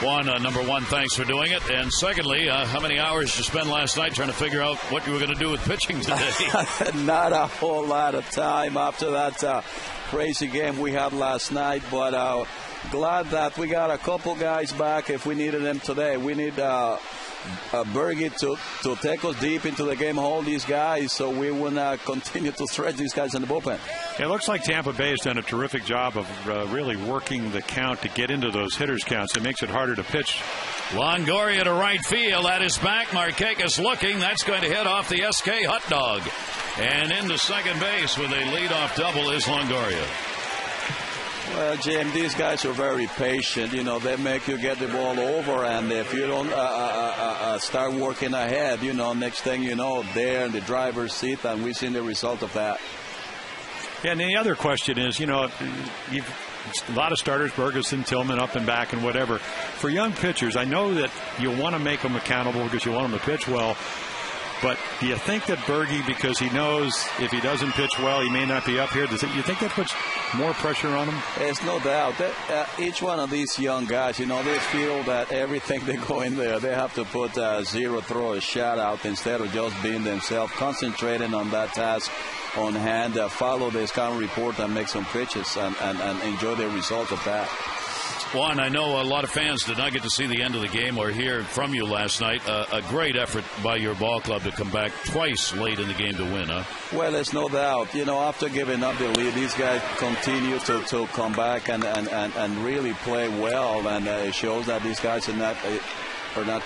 Juan, number one, thanks for doing it. And secondly, how many hours did you spend last night trying to figure out what you were going to do with pitching today? Not a whole lot of time after that crazy game we had last night, but glad that we got a couple guys back if we needed them today. We need Berge to take us deep into the game, hold these guys, so we will continue to stretch these guys in the bullpen. It looks like Tampa Bay has done a terrific job of really working the count to get into those hitters' counts. It makes it harder to pitch. Longoria to right field. At his back, Markakis looking. That's going to hit off the SK hot dog. And into second base with a leadoff double is Longoria. Well, Jim, these guys are very patient. You know, they make you get the ball over, and if you don't start working ahead, you know, next thing you know, they're in the driver's seat, and we've seen the result of that. Yeah, and the other question is, you know, you've a lot of starters, Bergeson, Tillman, up and back and whatever. For young pitchers, I know that you want to make them accountable because you want them to pitch well. But do you think that Berge, because he knows if he doesn't pitch well, he may not be up here, you think that puts more pressure on him? There's no doubt. Each one of these young guys, you know, they feel that everything they go in there, they have to put zero throw a shot out instead of just being themselves, concentrating on that task on hand, follow the scout report and make some pitches and enjoy the result of that. Juan, I know a lot of fans did not get to see the end of the game or hear from you last night. A great effort by your ball club to come back twice late in the game to win, huh? Well, there's no doubt. You know, after giving up the lead, these guys continue to come back and really play well, and it shows that these guys are not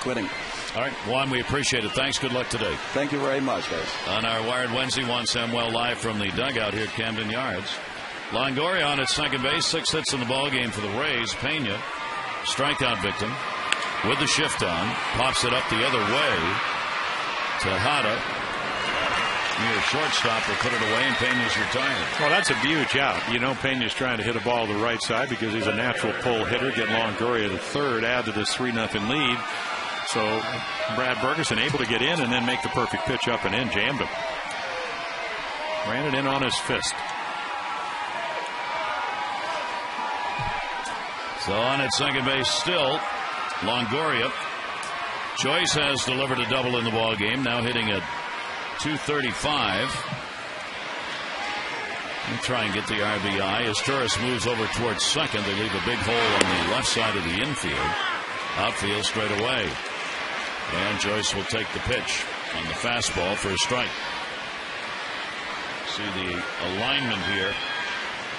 quitting. All right, Juan, we appreciate it. Thanks. Good luck today. Thank you very much, guys. On our Wired Wednesday, Juan Samuel live from the dugout here at Camden Yards. Longoria on at second base, 6 hits in the ball game for the Rays. Pena, strikeout victim, with the shift on, pops it up the other way. Tejada, near shortstop, will put it away, and Pena's retired. Well, that's a huge out. You know, Pena's trying to hit a ball to the right side because he's a natural pull hitter. Get Longoria to third, add to this 3-0 lead. So Brad Bergeson able to get in and then make the perfect pitch up and in, jammed him. Ran it in on his fist. So on at second base still, Longoria. Joyce has delivered a double in the ball game, now hitting at .235. He'll try and get the RBI. As Torres moves over towards second, they leave a big hole on the left side of the infield. Outfield straight away. And Joyce will take the pitch on the fastball for a strike. See the alignment here.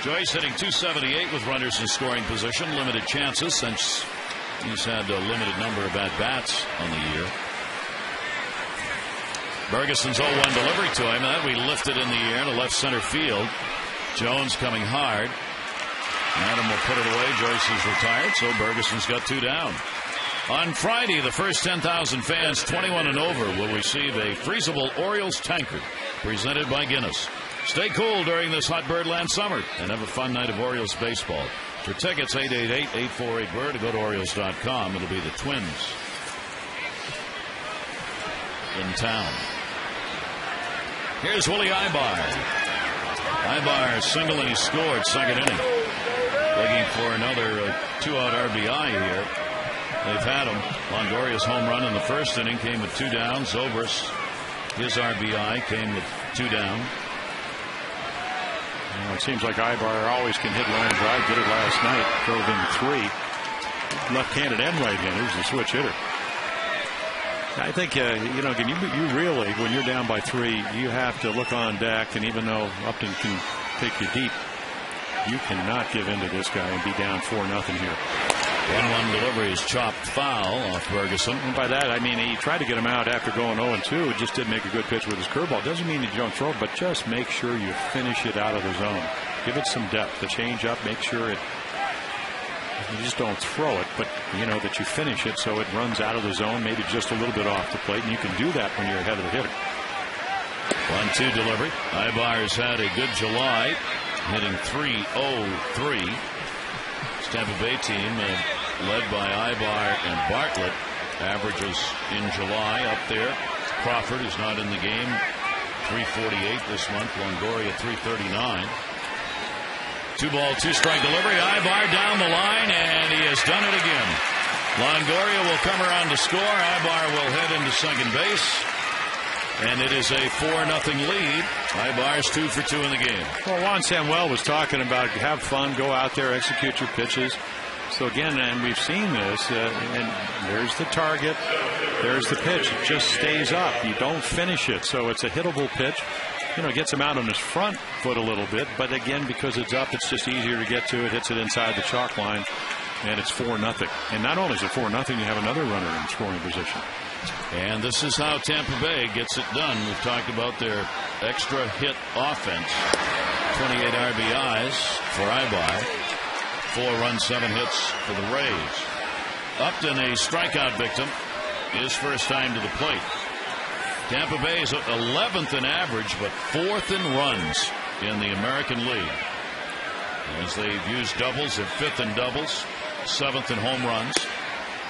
Joyce hitting .278 with runners in scoring position. Limited chances since he's had a limited number of at-bats on the year. Bergeson's 0-1 delivery to him. That we lifted in the air to left center field. Jones coming hard. Adam will put it away. Joyce is retired, so Bergeson's got 2 down. On Friday, the first 10,000 fans 21 and over will receive a freezable Orioles tankard presented by Guinness. Stay cool during this hot Birdland summer and have a fun night of Orioles baseball. For tickets, 888-848-BIRD, or go to Orioles.com. It'll be the Twins in town. Here's Willie Ibar. Ibar single and he scored second inning. Looking for another 2-out RBI here. They've had him. Longoria's home run in the first inning came with 2 down. Zobrist, his RBI came with 2 down. Well, it seems like Ibar always can hit line drive. Did it last night. Drove in 3. Left-handed and right-handed. He's a switch hitter. I think, you know, you really, when you're down by 3, you have to look on deck. And even though Upton can take you deep, you cannot give in to this guy and be down 4-0 here. 1-1 delivery is chopped foul off Bergeson. And by that, I mean, he tried to get him out after going 0-2. It just didn't make a good pitch with his curveball. Doesn't mean you don't throw it, but just make sure you finish it out of the zone. Give it some depth. The change up, make sure you just don't throw it, but you know that you finish it so it runs out of the zone, maybe just a little bit off the plate, and you can do that when you're ahead of the hitter. 1-2 delivery. Ibar's had a good July, hitting .303. Tampa Bay team led by Ibar and Bartlett, averages in July up there. Crawford is not in the game, .348 this month. Longoria .339. 2-ball, 2-strike delivery. Ibar down the line, and he has done it again. Longoria will come around to score. Ibar will head into second base. And it is a 4-0 lead. Ibar's 2 for 2 in the game. Well, Juan Samuel was talking about have fun, go out there, execute your pitches. So again, and we've seen this, and there's the target, there's the pitch. It just stays up. You don't finish it, so it's a hittable pitch. You know, it gets him out on his front foot a little bit, but again, because it's up, it's just easier to get to it. Hits it inside the chalk line, and it's 4-0. And not only is it 4-0, you have another runner in scoring position. And this is how Tampa Bay gets it done. We've talked about their extra hit offense. 28 RBIs for Ibar. 4 runs, 7 hits for the Rays. Upton, a strikeout victim, his first time to the plate. Tampa Bay is 11th in average, but 4th in runs in the American League. As they've used doubles, they're 5th in doubles, 7th in home runs.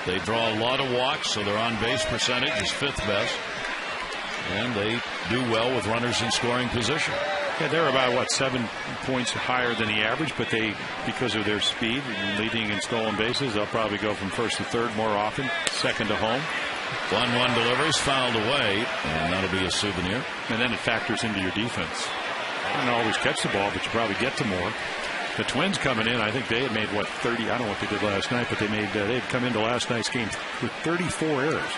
They draw a lot of walks, so their on-base percentage is 5th best. And they do well with runners in scoring position. Yeah, they're about, 7 points higher than the average, but they, because of their speed, leading in stolen bases, they'll probably go from first to third more often, second to home. 1-1 delivers, fouled away, and that'll be a souvenir. And then it factors into your defense. You don't always catch the ball, but you probably get to more. The Twins coming in, I think they had made 30. I don't know what they did last night, but they had come into last night's game with 34 errors,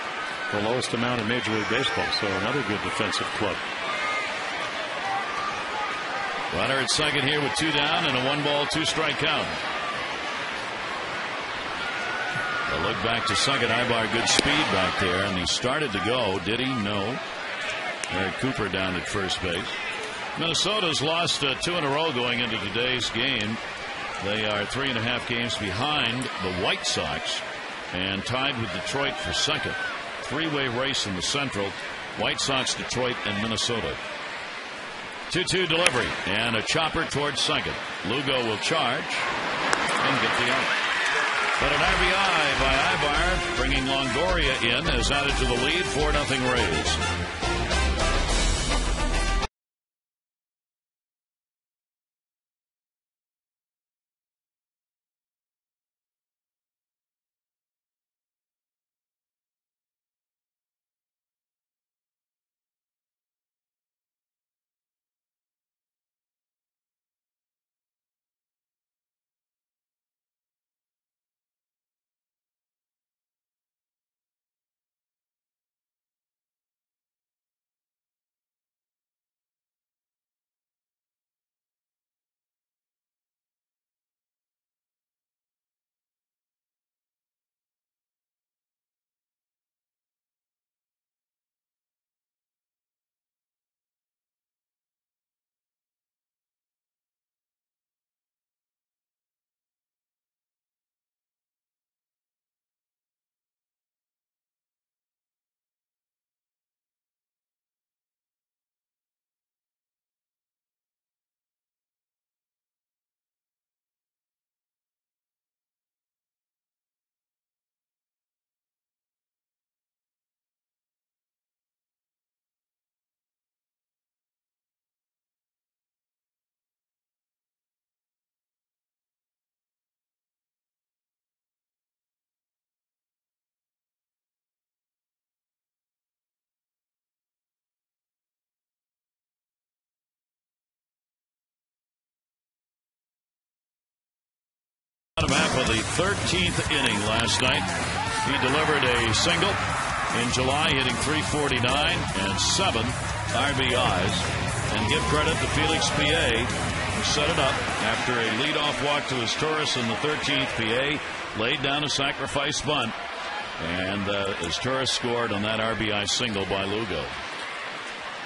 the lowest amount in Major League Baseball. So another good defensive club. Runner at second here with 2 down and a 1-ball, 2-strike count. A look back to second. Ibar, good speed back there, and he started to go. Did he? No. Eric Cooper down at first base. Minnesota's lost 2 in a row going into today's game. They are 3.5 games behind the White Sox and tied with Detroit for second. 3-way race in the Central. White Sox, Detroit, and Minnesota. 2-2 delivery and a chopper towards second. Lugo will charge and get the out. But an RBI by Ibar, bringing Longoria in, has added to the lead. 4-0 Rays. Bottom half of the 13th inning last night. He delivered a single in July, hitting .349 and 7 RBIs. And give credit to Felix P.A., who set it up after a leadoff walk to his Torres in the 13th. P.A. laid down a sacrifice bunt, and his Torres scored on that RBI single by Lugo.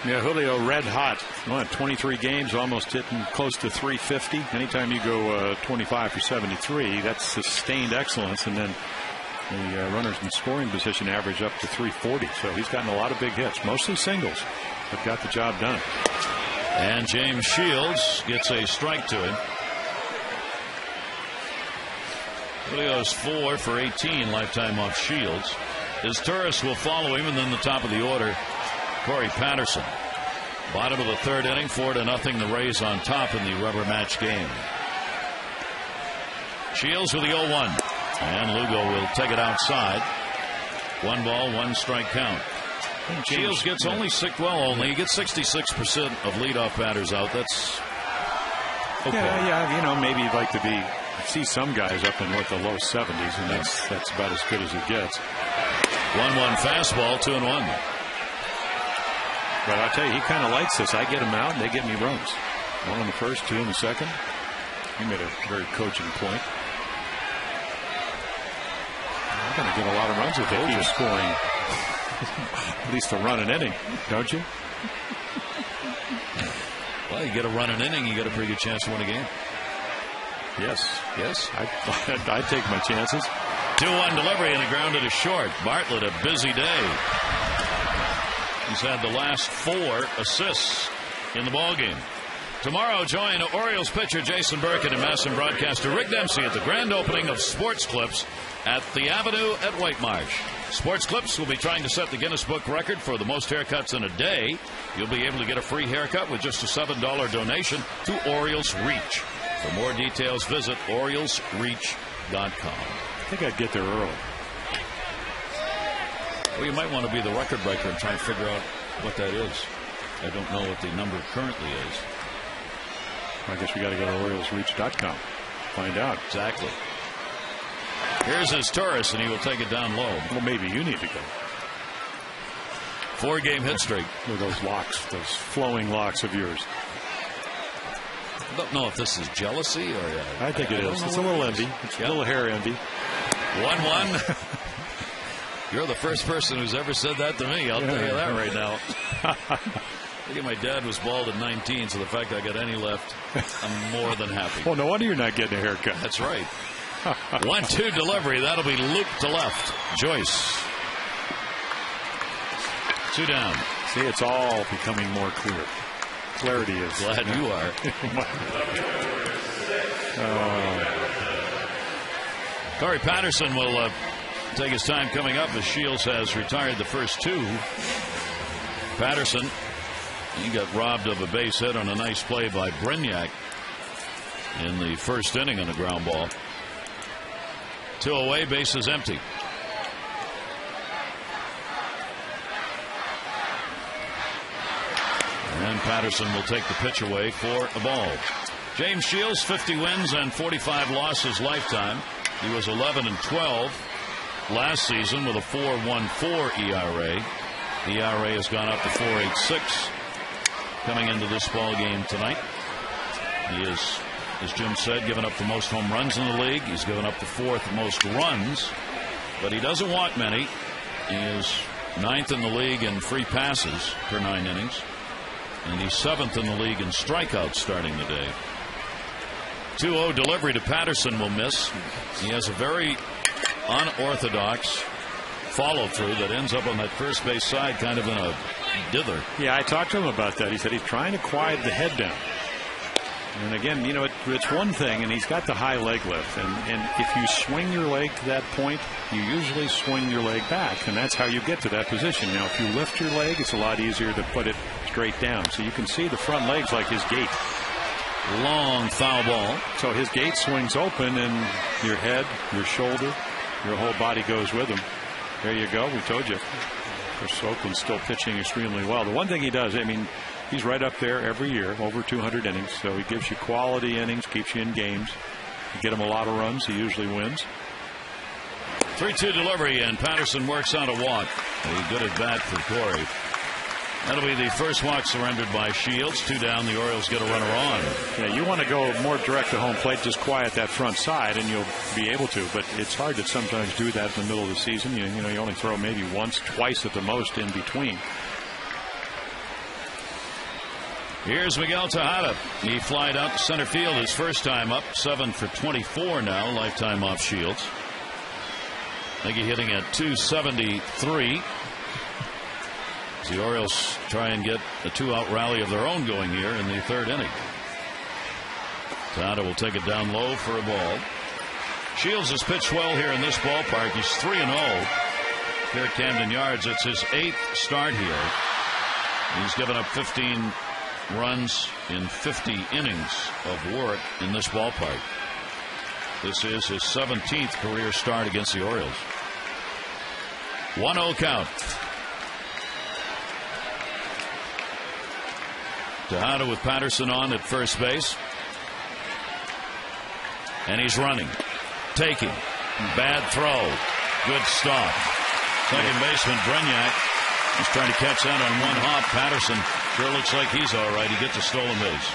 Yeah, Julio red hot. 23 games, almost hitting close to 350. Anytime you go 25 for 73, that's sustained excellence. And then the runners in scoring position average up to 340. So he's gotten a lot of big hits, mostly singles, but got the job done. And James Shields gets a strike to him. Julio's 4 for 18 lifetime off Shields. His Torres will follow him, and then the top of the order, Corey Patterson. Bottom of the 3rd inning, 4-0. The Rays on top in the rubber match game. Shields with the 0-1. And Lugo will take it outside. 1 ball, 1 strike count. Shields gets only he gets 66% of leadoff batters out. That's okay. Yeah, maybe you'd like to see some guys up in the low 70s, and that's about as good as it gets. 1-1 fastball, 2-1. But I'll tell you, he kind of likes this. I get him out, and they get me runs. 1 on the first, 2 in the second. He made a very coaching point. I'm going to get a lot of runs if they keep scoring. At least a run an inning, don't you? Well, you get a run an inning, you got a pretty good chance to win a game. Yes. I take my chances. 2-1 delivery and a grounded to short. Bartlett, a busy day. He's had the last 4 assists in the ballgame. Tomorrow, join Orioles pitcher Jason Burkett and Masson broadcaster Rick Dempsey at the grand opening of Sports Clips at the Avenue at White Marsh. Sports Clips will be trying to set the Guinness Book record for the most haircuts in a day. You'll be able to get a free haircut with just a $7 donation to Orioles Reach. For more details, visit OriolesReach.com. I think I'd get there early. Well, you might want to be the record breaker and try and figure out what that is. I don't know what the number currently is. I guess we got to go to OriolesReach.com. Find out. Exactly. Here's his Taurus, and he will take it down low. Well, maybe you need to go. 4-game hit streak. With those locks, those flowing locks of yours. I don't know if this is jealousy or... I think it is. It's a little envy. It's a little hair envy. 1-1. You're the first person who's ever said that to me. I'll tell you that right now. I think my dad was bald at 19, so the fact I got any left, I'm more than happy. Well, no wonder you're not getting a haircut. That's right. 1-2 delivery. That'll be looped to left. Joyce. 2 down. See, it's all becoming more clear. Clarity is. Glad you are. Corey Patterson will take his time coming up as Shields has retired the first 2. Patterson, he got robbed of a base hit on a nice play by Brignac in the first inning on a ground ball. 2 away, bases empty. And Patterson will take the pitch away for a ball. James Shields, 50 wins and 45 losses lifetime. He was 11-12 last season with a 4.14 ERA. The ERA has gone up to 4.86 coming into this ball game tonight. He is, as Jim said, given up the most home runs in the league. He's given up the 4th most runs, but he doesn't walk many. He is 9th in the league in free passes per 9 innings, and he's 7th in the league in strikeouts starting the day. 2-0 delivery to Patterson will miss. He has a very unorthodox follow through that ends up on that first base side, kind of in a dither. Yeah, I talked to him about that. He said he's trying to quiet the head down. And again, you know, it's one thing, and he's got the high leg lift. And if you swing your leg to that point, you usually swing your leg back, and that's how you get to that position. Now, if you lift your leg, it's a lot easier to put it straight down. So you can see the front legs like his gait. Long foul ball. So his gait swings open, and your head, your shoulder, your whole body goes with him. There you go. We told you. Of course, Oakland's still pitching extremely well. The one thing he does, I mean, he's right up there every year, over 200 innings. So he gives you quality innings, keeps you in games. You get him a lot of runs, he usually wins. 3-2 delivery, and Patterson works out a walk. A good at bat for Corey. That'll be the first walk surrendered by Shields. 2 down, the Orioles get a runner on. Yeah, you want to go more direct to home plate, just quiet that front side, and you'll be able to. But it's hard to sometimes do that in the middle of the season. You know, you only throw maybe once, twice at the most in between. Here's Miguel Tejada. He flied out to center field his first time up. 7 for 24 now, lifetime off Shields. Miggy hitting at 273. The Orioles try and get a 2-out rally of their own going here in the 3rd inning. Tejada will take it down low for a ball. Shields has pitched well here in this ballpark. He's 3-0 here at Camden Yards. It's his 8th start here. He's given up 15 runs in 50 innings of work in this ballpark. This is his 17th career start against the Orioles. 1-0 count. Tejada with Patterson on at first base. And he's running. Taking. Bad throw. Good stop. Second baseman Brignac is trying to catch that on one hop. Patterson sure looks like he's all right. He gets a stolen base.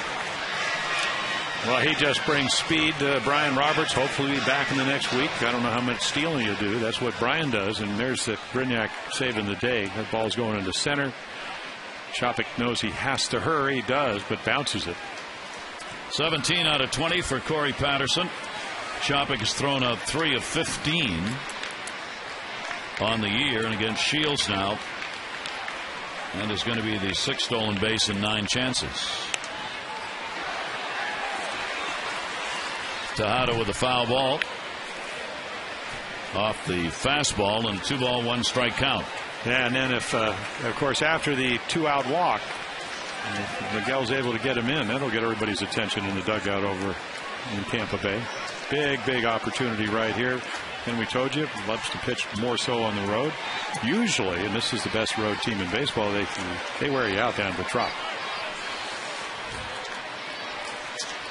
Well, he just brings speed to Brian Roberts. Hopefully be back in the next week. I don't know how much stealing you do. That's what Brian does. And there's the Brignac saving the day. That ball's going into center. Chopik knows he has to hurry. He does, but bounces it. 17 out of 20 for Corey Patterson. Chopik has thrown out 3 of 15 on the year, and against Shields now. And is going to be the 6th stolen base in 9 chances. Tejada with a foul ball off the fastball, and 2-ball 1-strike count. Yeah, and then if of course after the 2-out walk, Miguel's able to get him in, that'll get everybody's attention in the dugout over in Tampa Bay. Big opportunity right here. And we told you, loves to pitch more so on the road. Usually, and this is the best road team in baseball, they wear you out down to the Trop.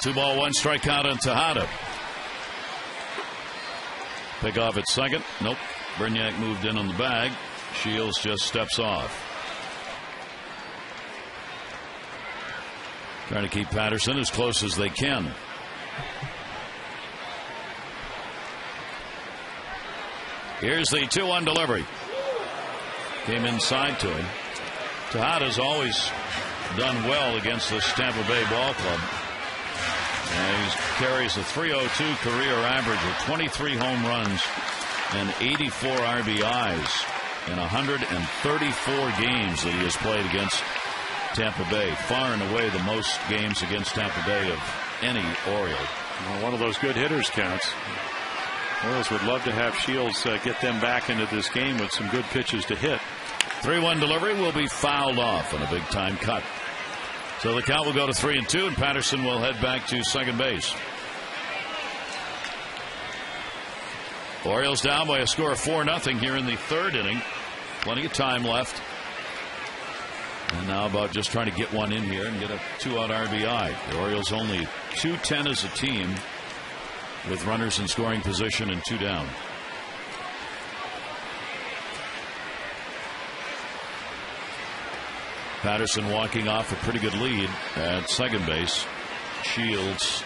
2-ball 1-strike count on Tejada. Pick off at second. Nope. Brignac moved in on the bag. Shields just steps off. Trying to keep Patterson as close as they can. Here's the 2-1 delivery. Came inside to him. Tejada's always done well against this Tampa Bay ball club. And he carries a .302 career average with 23 home runs and 84 RBIs in 134 games that he has played against Tampa Bay. Far and away the most games against Tampa Bay of any Oriole. Well, one of those good hitters counts. Orioles would love to have Shields get them back into this game with some good pitches to hit. 3-1 delivery will be fouled off on a big time cut. So the count will go to 3-2, and Patterson will head back to second base. Orioles down by a score of 4-0 here in the 3rd inning. Plenty of time left. And now about just trying to get one in here and get a 2-out RBI. The Orioles only 2-10 as a team with runners in scoring position and 2 down. Patterson walking off a pretty good lead at second base. Shields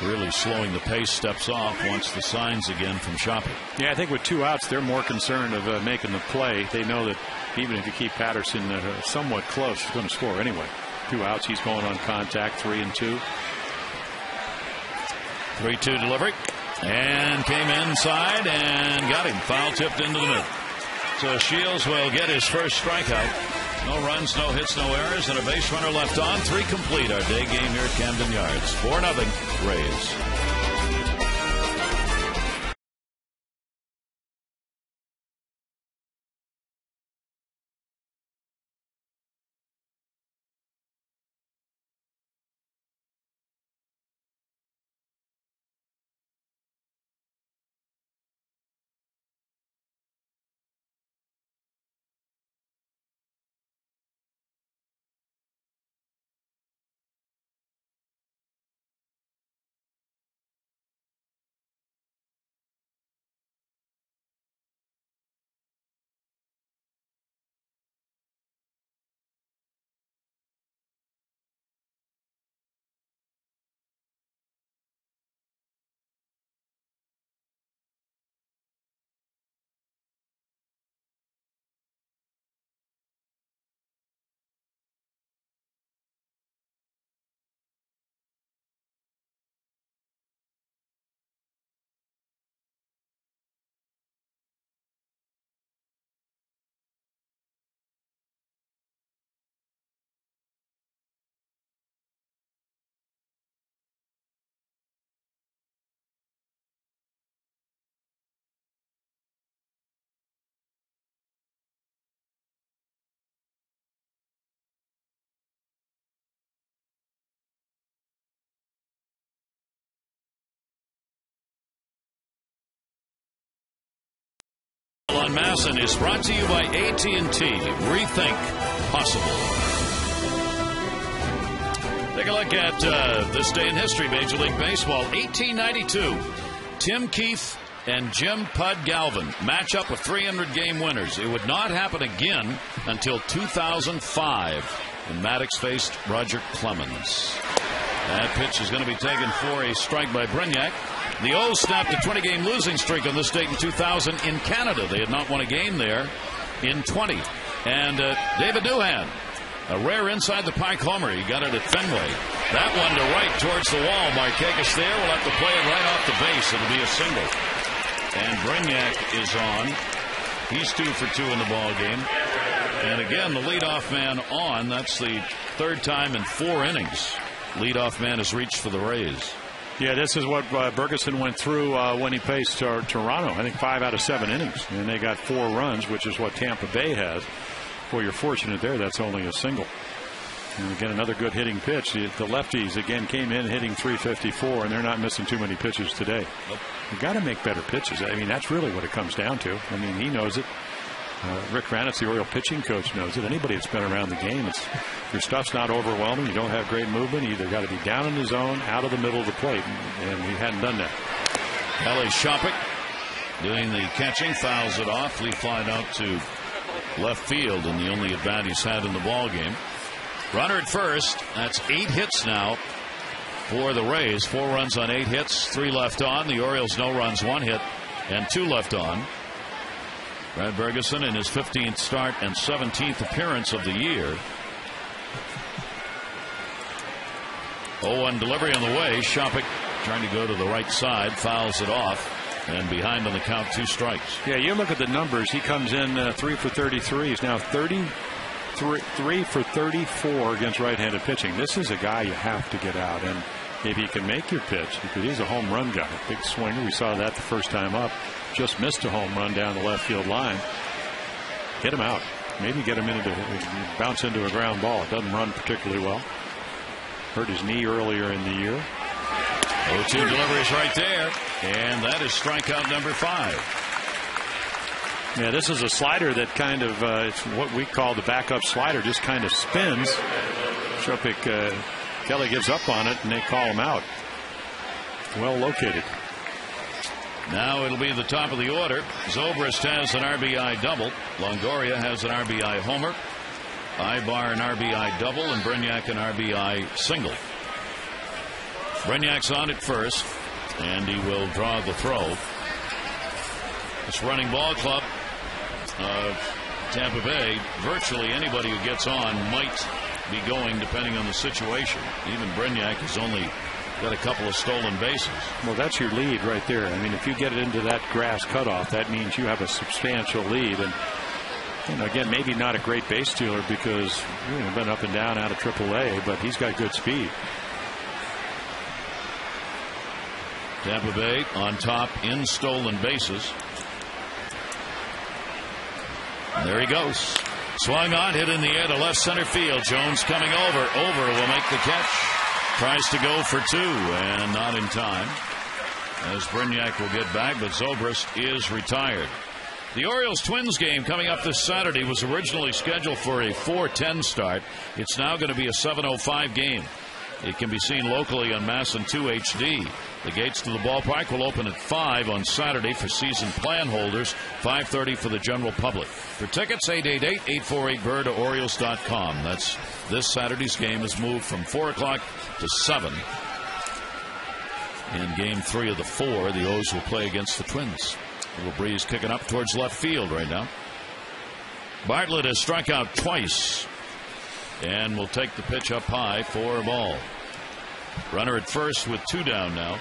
really slowing the pace, steps off, wants the signs again from Chopik. Yeah, I think with 2 outs, they're more concerned of making the play. They know that even if you keep Patterson somewhat close, he's going to score anyway. 2 outs, he's going on contact, 3-2. 3-2 delivery, and came inside and got him. Foul tipped into the middle. So Shields will get his first strikeout. No runs, no hits, no errors, and a base runner left on. 3 complete. Our day game here at Camden Yards. 4-0 Rays. on Masson is brought to you by AT&T. Rethink possible. Take a look at this day in history, Major League Baseball. 1892, Tim Keith and Jim Pud Galvin match up of 300-game winners. It would not happen again until 2005 when Maddox faced Roger Clemens. That pitch is going to be taken for a strike by Brignac. The O's snapped a 20-game losing streak on this date in 2000 in Canada. They had not won a game there in 20. And David Newhan, a rare inside the Pike homer. He got it at Fenway. That one to right towards the wall. Markakis there will have to play it right off the base. It'll be a single. And Brignac is on. He's 2 for 2 in the ball game. And again, the leadoff man on. That's the third time in 4 innings leadoff man has reached for the Rays. Yeah, this is what Bergeson went through when he faced Toronto. I think 5 out of 7 innings. And they got 4 runs, which is what Tampa Bay has. Well, you're fortunate there. That's only a single. And again, another good hitting pitch. The lefties again came in hitting .354, and they're not missing too many pitches today. Nope. You got to make better pitches. I mean, that's really what it comes down to. I mean, he knows it. Rick Ranitz, the Oriole pitching coach, knows it. Anybody that's been around the game, your stuff's not overwhelming. You don't have great movement. You either got to be down in the zone, out of the middle of the plate, and he hadn't done that. Ellie Shopik doing the catching, fouls it off. Lee flying out to left field, and the only at bat he's had in the ball game. Runner at first. That's 8 hits now for the Rays. 4 runs on 8 hits, 3 left on. The Orioles no runs, 1 hit, and 2 left on. Brad Bergeson in his 15th start and 17th appearance of the year. 0-1 delivery on the way. Shopik trying to go to the right side, fouls it off, and behind on the count, 2 strikes. Yeah, you look at the numbers. He comes in 3 for 33. He's now 3 for 34 against right-handed pitching. This is a guy you have to get out, and if he can make your pitch, because he's a home run guy, big swinger. We saw that the first time up. Just missed a home run down the left field line. Get him out. Maybe get him bounce into a ground ball. It doesn't run particularly well. Hurt his knee earlier in the year. 0-2 deliveries right there, and that is strikeout number 5. Yeah, this is a slider that kind of it's what we call the backup slider. Just kind of spins. Shopik, Kelly gives up on it, and they call him out. Well located. Now it'll be the top of the order. Zobrist has an RBI double. Longoria has an RBI homer. Ibar an RBI double, and Brignac an RBI single. Brignac's on at first, and he will draw the throw. This running ball club of Tampa Bay, virtually anybody who gets on might be going depending on the situation. Even Brignac has only got a couple of stolen bases. Well, that's your lead right there. I mean, if you get it into that grass cutoff, that means you have a substantial lead. And again, maybe not a great base stealer because been up and down out of AAA, but he's got good speed. Tampa Bay on top in stolen bases. There he goes. Swung on, hit in the air to left center field. Jones coming over. Over will make the catch. Tries to go for 2 and not in time. As Brignac will get back, but Zobrist is retired. The Orioles-Twins game coming up this Saturday was originally scheduled for a 4:10 start. It's now going to be a 7:05 game. It can be seen locally on Masson 2 HD. The gates to the ballpark will open at 5 on Saturday for season plan holders, 5:30 for the general public. For tickets, 888-848-BIRD or Orioles.com. That's this Saturday's game is moved from 4 o'clock to 7. In game 3 of the 4, the O's will play against the Twins. A little breeze kicking up towards left field right now. Bartlett has struck out twice and will take the pitch up high for a ball. Runner at first with 2 down now.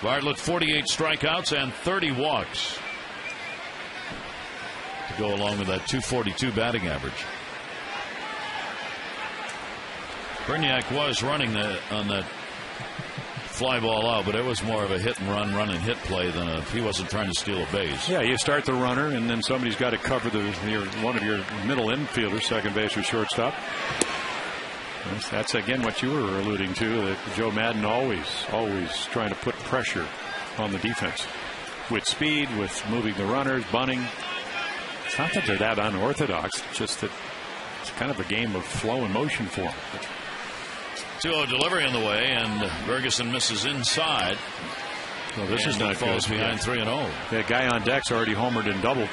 Bartlett 48 strikeouts and 30 walks to go along with that .242 batting average. Brignac was running on that fly ball out, but it was more of a hit and run and hit play than he wasn't trying to steal a base. Yeah, you start the runner, and then somebody's got to cover one of your middle infielders, second base or shortstop. That's again what you were alluding to, that Joe Madden always trying to put pressure on the defense. with speed, with moving the runners, bunting. It's not that they're that unorthodox, it's just that it's kind of a game of flow and motion for them. 2-0 delivery on the way, and Bergeson misses inside. Well, this is not falls good. behind 3-0. That guy on deck's already homered and doubled.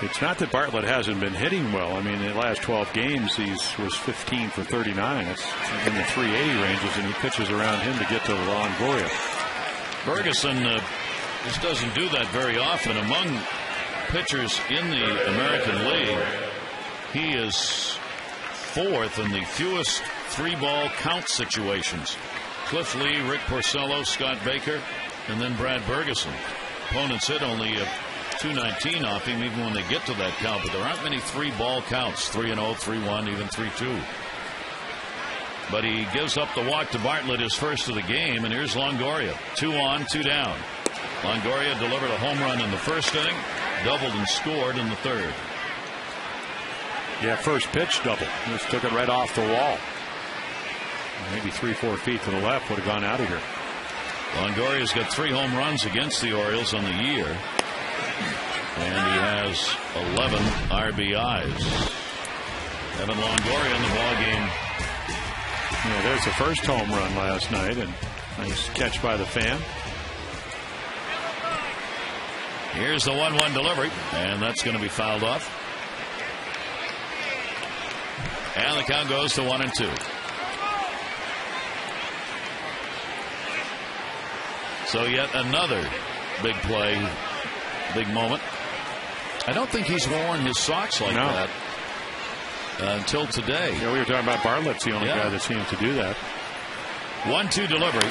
It's not that Bartlett hasn't been hitting well. I mean, in the last 12 games, was 15 for 39. It's in the 380 ranges, and he pitches around him to get to Longoria. Ferguson just doesn't do that very often. Among pitchers in the American League, he is fourth in the fewest 3-ball count situations. Cliff Lee, Rick Porcello, Scott Baker, and then Brad Bergeson. Opponents hit only 219 off him even when they get to that count, but there aren't many 3-ball counts, 3-0, 3-1, even 3-2. But he gives up the walk to Bartlett, his first of the game, and here's Longoria. 2 on, 2 down. Longoria delivered a home run in the first inning, doubled and scored in the third. Yeah, first pitch double. Just took it right off the wall. Maybe 3-4 feet to the left, would have gone out of here. Longoria's got 3 home runs against the Orioles on the year, and he has 11 RBIs. Evan Longoria in the ball game. You know, there's the first home run last night, and nice catch by the fan. Here's the 1-1 delivery, and that's going to be fouled off. And the count goes to 1-2. So yet another big play, big moment. I don't think he's worn his socks like that until today. Yeah, we were talking about Bartlett's the only guy that seems to do that. 1-2 delivery,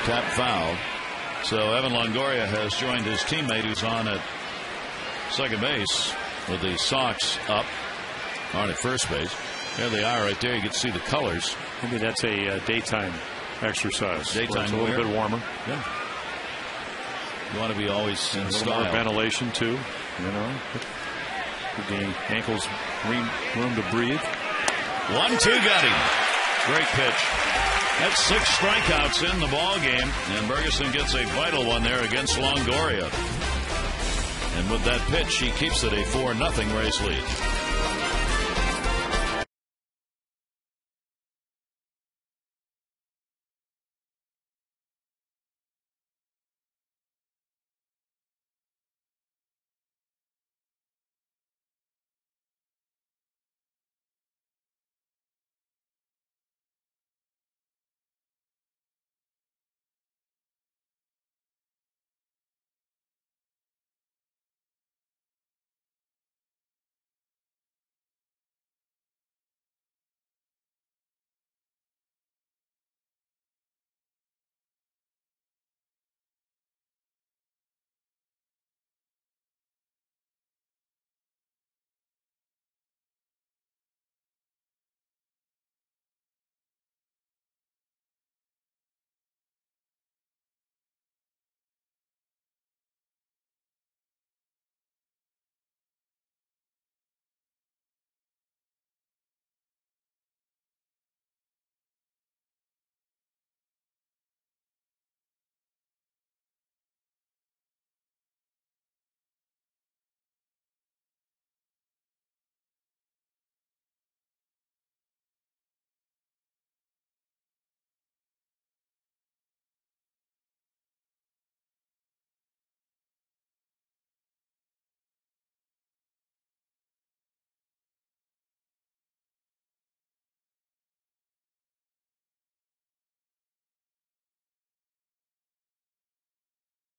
tap foul. So Evan Longoria has joined his teammate who's on at second base with the socks up, on at first base. There they are right there. You can see the colors. Maybe that's a daytime exercise. Daytime it's a little bit warmer. Yeah. You want to be always in style. More ventilation too. You know, give the ankles room to breathe. 1-2 got him. Great pitch. That's 6 strikeouts in the ball game, and Bergeson gets a vital one there against Longoria. And with that pitch, he keeps it a 4-0 Rays lead.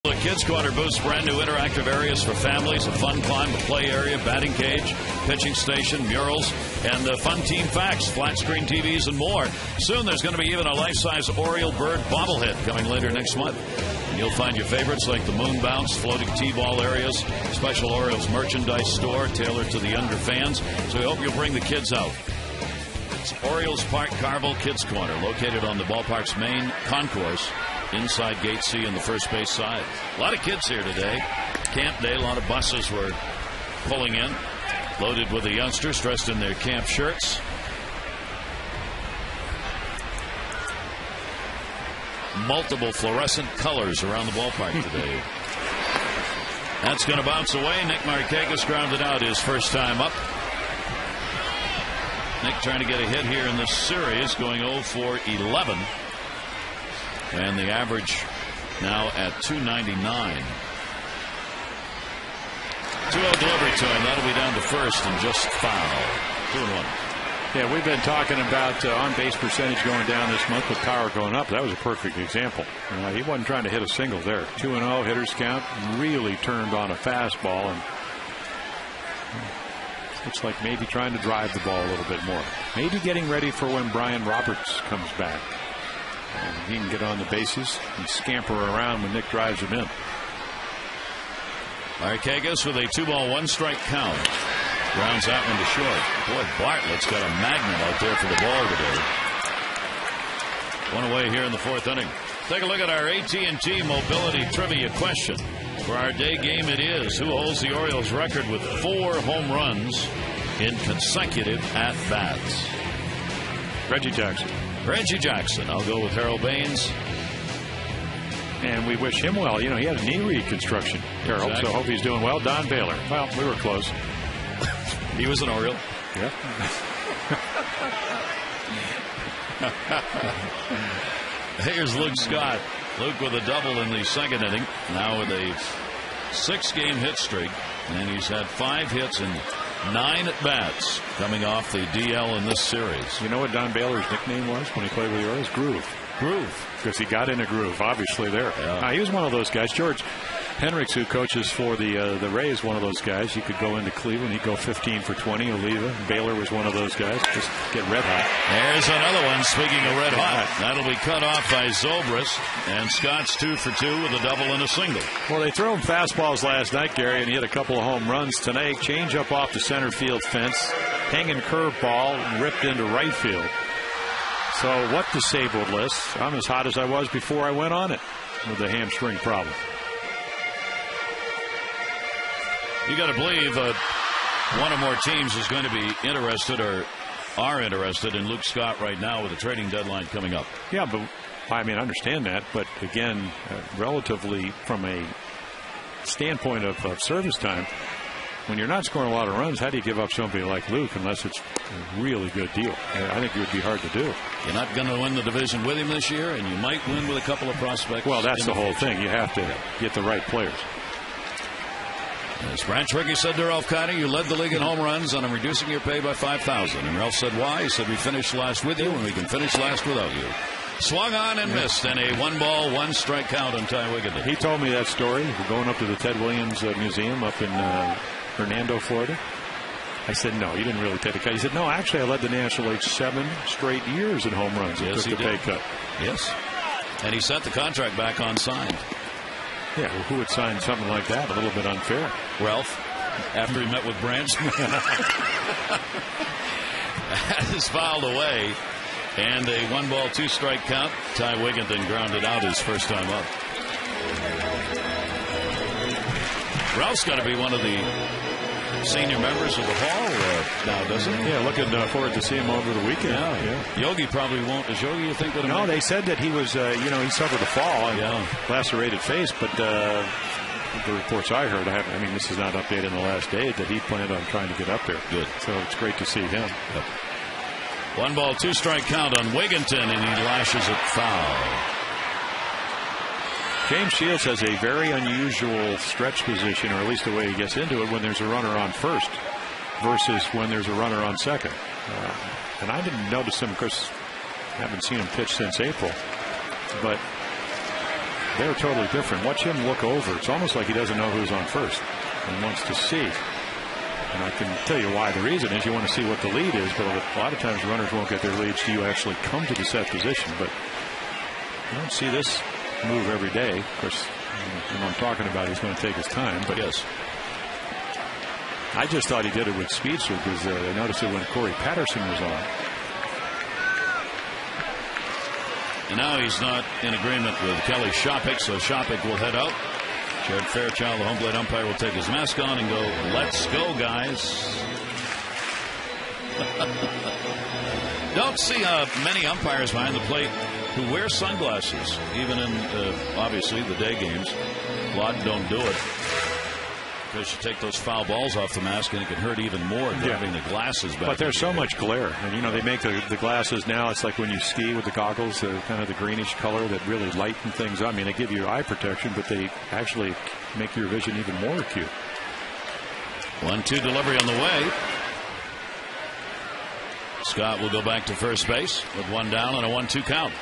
The Kids Corner boasts brand new interactive areas for families, a fun climb, a play area, batting cage, pitching station, murals, and fun team facts, flat screen TVs, and more. Soon there's going to be even a life-size Oriole bird bobblehead coming later next month. And you'll find your favorites like the moon bounce, floating T-ball areas, special Orioles merchandise store tailored to the younger fans. So we hope you'll bring the kids out. It's Orioles Park Carvel Kids Corner, located on the ballpark's main concourse, inside Gate C on the first base side. A lot of kids here today. Camp day, a lot of buses were pulling in, loaded with the youngsters dressed in their camp shirts. multiple fluorescent colors around the ballpark today. That's going to bounce away. Nick Markakis grounded out his first time up. Nick trying to get a hit here in this series, going 0 for 11. And the average now at 299. 2-0 delivery to him. That'll be down to first and just foul. 2-1. Yeah, we've been talking about on-base percentage going down this month with power going up. That was a perfect example. He wasn't trying to hit a single there. 2-0 hitters count. Really turned on a fastball, and looks like maybe trying to drive the ball a little bit more. Maybe getting ready for when Brian Roberts comes back. And he can get on the bases and scamper around when Nick drives him in. Markakis with a 2-ball 1-strike count. Grounds that one to short. Boy, Bartlett's got a magnet out there for the ball today. One away here in the 4th inning. Take a look at our AT&T Mobility Trivia question. For our day game, it is: who holds the Orioles record with 4 home runs in consecutive at-bats? Reggie Jackson. Reggie Jackson. I'll go with Harold Baines. And we wish him well. He had a knee reconstruction, Harold, exactly. So hope he's doing well. Don Baylor. Well, we were close. He was an Oriole. Yeah. Here's Luke Scott. Luke with a double in the 2nd inning. Now with a 6-game hit streak. And he's had 5 hits and 9 at-bats coming off the DL in this series. You know what Don Baylor's nickname was when he played with the Orioles? Groove. Because he got in a groove, obviously, there. Yeah. He was one of those guys. George Henricks, who coaches for the Rays, one of those guys. He could go into Cleveland. He'd go 15 for 20, Oliva. Baylor was one of those guys. Just get red hot. There's another one, speaking of red hot. That'll be cut off by Zobrist. And Scott's 2 for 2 with a double and a single. Well, they threw him fastballs last night, Gary, and he hit a couple of home runs. Tonight, change up off the center field fence. Hanging curveball, ripped into right field. So what the Sable list? I'm as hot as I was before I went on it with the hamstring problem. You got to believe one or more teams is going to be interested or are interested in Luke Scott right now with the trading deadline coming up. Yeah, but I understand that. But again, relatively from a standpoint of service time, when you're not scoring a lot of runs, how do you give up somebody like Luke unless it's a really good deal? I think it would be hard to do. You're not going to win the division with him this year, and you might win with a couple of prospects. Well, that's the whole thing. You have to get the right players. As Branch Rickey said to Ralph Kiner, you led the league in home runs, and I'm reducing your pay by $5,000. And Ralph said, why? He said, we finished last with you, and we can finish last without you. Swung on and missed, and a 1-ball, 1-strike count on Ty Wigginton. He told me that story. We're going up to the Ted Williams Museum up in Hernando, Florida. I said, no, you didn't really take the cut. He said, no, actually, I led the National League 7 straight years in home runs. Yes, took the pay cut. Yes. And he sent the contract back unsigned. Yeah, well, who would sign something like that? A little bit unfair. Ralph, after he met with Branch. That is fouled away. And a 1-ball, 2-strike count. Ty Wigginton grounded out his first time up. Ralph's got to be one of the senior members of the Hall now, doesn't he? Yeah, looking forward to seeing him over the weekend. Yeah. Yogi probably won't. Does Yogi, you think, would have? No, they said that he was, he suffered a fall and lacerated face, but the reports I heard, this is not updated in the last day, that he planned on trying to get up there. Good. So it's great to see him. Yep. 1-ball, 2-strike count on Wigginton, and he lashes it foul. James Shields has a very unusual stretch position, or at least the way he gets into it, when there's a runner on first versus when there's a runner on second. And I didn't notice him, of course, I haven't seen him pitch since April. But they're totally different. Watch him look over. It's almost like he doesn't know who's on first and wants to see. And I can tell you why. The reason is you want to see what the lead is, but a lot of times runners won't get their leads till you actually come to the set position. But you don't see this move every day. Of course, when I'm talking about he's going to take his time. But yes, I just thought he did it with speedster because I noticed it when Corey Patterson was on. And now he's not in agreement with Kelly Shopik, so Shopik will head out. Jared Fairchild, the home plate umpire, will take his mask on and go, let's go, guys. Don't see many umpires behind the plate who wear sunglasses, even in, obviously, the day games. A lot don't do it because you take those foul balls off the mask and it can hurt even more than having the glasses back. But there's so much glare. And, they make the glasses now. It's like when you ski with the goggles, kind of the greenish color that really lighten things up. I mean, they give you eye protection, but they actually make your vision even more acute. 1-2 delivery on the way. Scott will go back to first base with one down and a 1-2 count.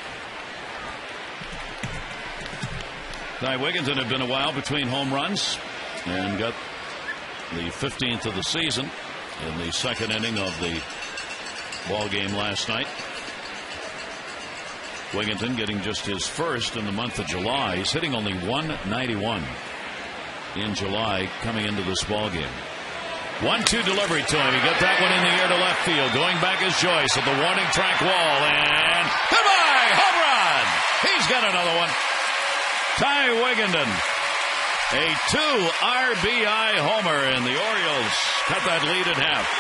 Ty Wigginton had been a while between home runs and got the 15th of the season in the second inning of the ball game last night. Wigginton getting just his first in the month of July. He's hitting only .191 in July coming into this ball game. 1-2 delivery to him. He got that one in the air to left field. Going back is Joyce at the warning track wall, and goodbye, home run. He's got another one. Ty Wigginton, a 2 RBI homer, and the Orioles cut that lead in half.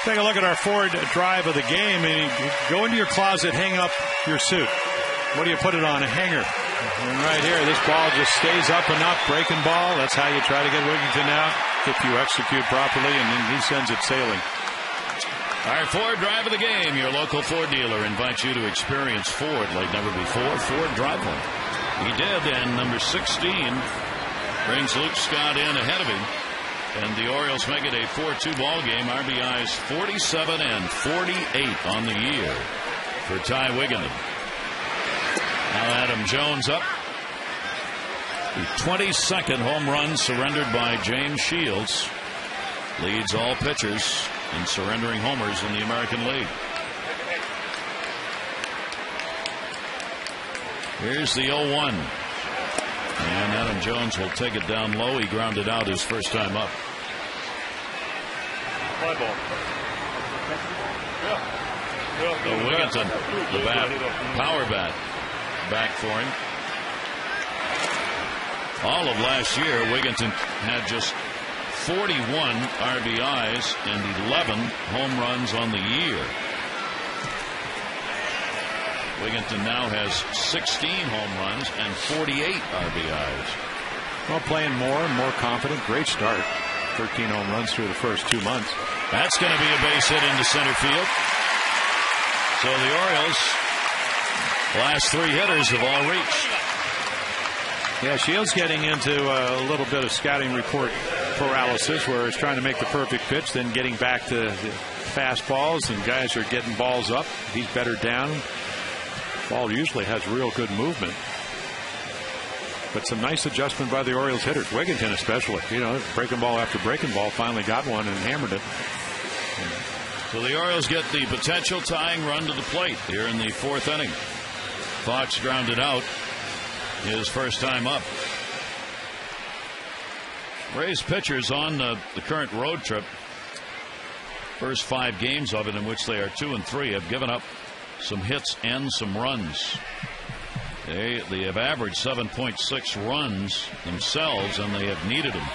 Take a look at our forward drive of the game. And go into your closet, hang up your suit. What do you put it on? A hanger. And right here, this ball just stays up and up, breaking ball. That's how you try to get Wigginton out if you execute properly, and then he sends it sailing. Our Ford drive of the game. Your local Ford dealer invites you to experience Ford like never before. Ford Drive One. He did, and number 16 brings Luke Scott in ahead of him. And the Orioles make it a 4-2 ball game. RBIs 47 and 48 on the year for Ty Wigginton. Now Adam Jones up. The 22nd home run surrendered by James Shields. Leads all pitchers in surrendering homers in the American League. Here's the 0-1. And Adam Jones will take it down low. He grounded out his first time up. Fly ball. Wigginton, the bat, power bat, back for him. All of last year, Wigginton had just 41 RBIs and 11 home runs on the year. Wigginton now has 16 home runs and 48 RBIs. Well, playing more and more confident. Great start. 13 home runs through the first 2 months. That's going to be a base hit into center field. So the Orioles, last 3 hitters have all reached. Yeah, Shields getting into a little bit of scouting report paralysis, where he's trying to make the perfect pitch, then getting back to the fastballs, and guys are getting balls up. He's better down. Ball usually has real good movement. But some nice adjustment by the Orioles hitters. Wigginton especially. Breaking ball after breaking ball, finally got one and hammered it. So the Orioles get the potential tying run to the plate here in the 4th inning. Fox grounded out his first time up. Rays pitchers on the current road trip, first 5 games of it, in which they are 2-3, have given up some hits and some runs. They have averaged 7.6 runs themselves, and they have needed them,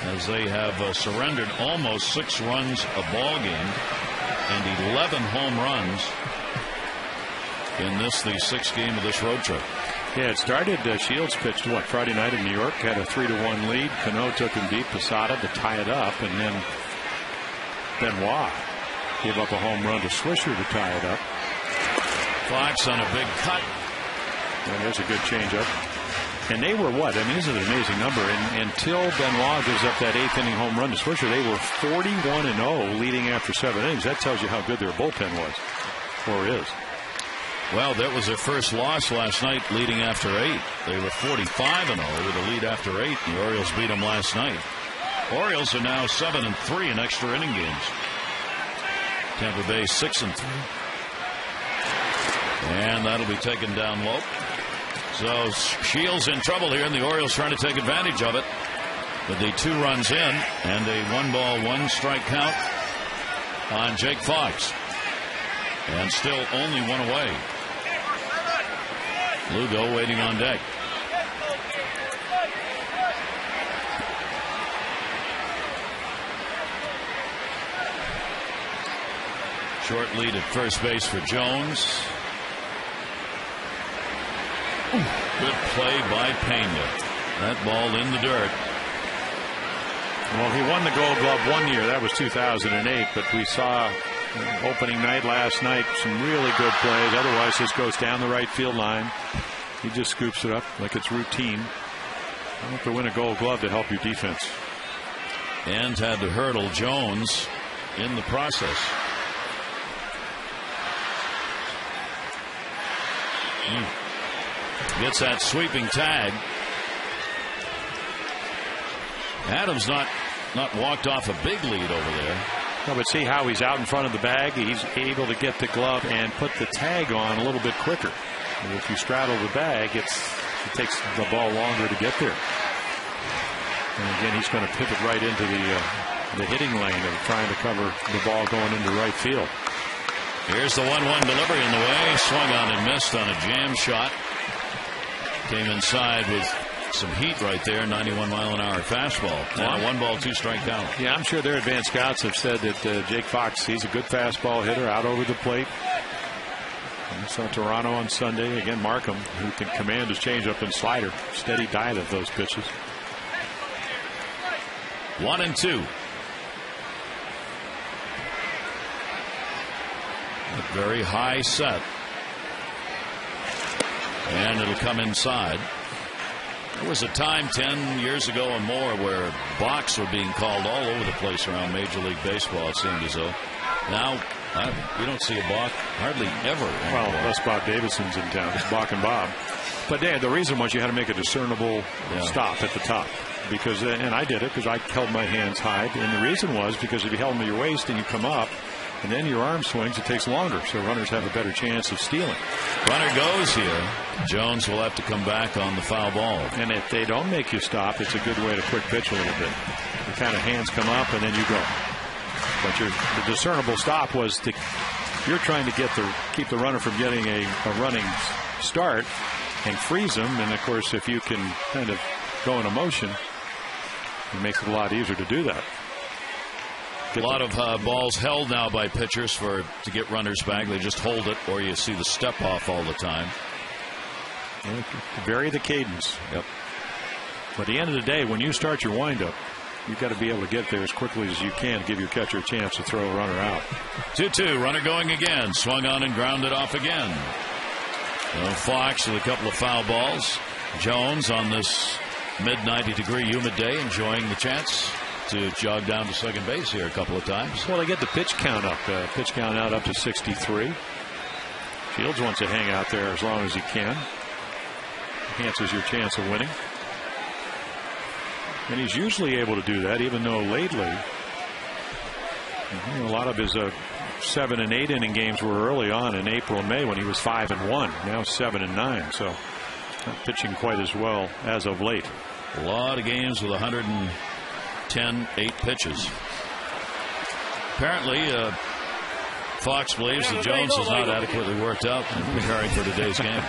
as they have surrendered almost 6 runs a ball game and 11 home runs in this, the 6th game of this road trip. Yeah, it started, Shields pitched, Friday night in New York, had a 3-1 lead. Cano took and beat Posada to tie it up, and then Benoit gave up a home run to Swisher to tie it up. Fox on a big cut. And there's a good changeup. And they were what? I mean, this is an amazing number. And until Benoit gives up that 8th inning home run to Swisher, they were 41-0 leading after 7 innings. That tells you how good their bullpen was, or is. Well, that was their first loss last night, leading after 8. They were 45-0 with a lead after 8. The Orioles beat them last night. Orioles are now 7-3 in extra inning games. Tampa Bay 6-3. And that'll be taken down low. So Shields in trouble here, and the Orioles trying to take advantage of it with the 2 runs in and a 1-ball, 1-strike count on Jake Fox. And still only 1 away. Lugo waiting on deck. Short lead at first base for Jones. Good play by Pena. That ball in the dirt. Well, he won the Gold Glove one year. That was 2008. But we saw opening night last night some really good plays. Otherwise, this goes down the right field line. He just scoops it up like it's routine. You have to win a Gold Glove to help your defense. And had to hurdle Jones in the process. Gets that sweeping tag. Adams not walked off a big lead over there. No, but see how he's out in front of the bag. He's able to get the glove and put the tag on a little bit quicker. And if you straddle the bag, it takes the ball longer to get there. And again, he's going to pivot right into the hitting lane of trying to cover the ball going into right field. Here's the 1-1 delivery in the way. Swung on and missed on a jam shot. Came inside with some heat right there. 91-mile-an-hour fastball. And a 1-ball, 2-strike count. Yeah, I'm sure their advanced scouts have said that Jake Fox, he's a good fastball hitter out over the plate. We saw Toronto on Sunday. Again, Markham, who can command his changeup and slider. Steady diet of those pitches. 1-2. A very high set. And it'll come inside. There was a time 10 years ago and more where balks were being called all over the place around Major League Baseball, it seemed as though. Now, we don't see a balk hardly ever. Well, unless Bob Davidson's in town. It's Balk and Bob. But the reason was you had to make a discernible stop at the top. Because, and I did it because I held my hands high. And the reason was because if you held them to your waist and you come up, and then your arm swings, it takes longer. So runners have a better chance of stealing. Runner goes here. Jones will have to come back on the foul ball. And if they don't make you stop, it's a good way to quick pitch a little bit. The kind of hands come up and then you go. But the discernible stop was you're trying to keep the runner from getting a running start and freeze them. And of course, if you can kind of go into motion, it makes it a lot easier to do that. A lot of balls held now by pitchers to get runners back. They just hold it, or you see the step off all the time. Vary the cadence. Yep. But at the end of the day, when you start your windup, you've got to be able to get there as quickly as you can to give your catcher a chance to throw a runner out. 2-2. Runner going again. Swung on and grounded off again. Fox with a couple of foul balls. Jones on this mid-90-degree humid day enjoying the chance to jog down to second base here a couple of times. Well, they get the pitch count up. Pitch count out up to 63. Fields wants to hang out there as long as he can. Enhances your chance of winning. And he's usually able to do that, even though lately a lot of his 7 and 8 inning games were early on in April and May when he was 5 and 1. Now 7 and 9. So not pitching quite as well as of late. A lot of games with 110 8 pitches. Apparently, Fox believes that Jones is not adequately worked out in preparing for today's game.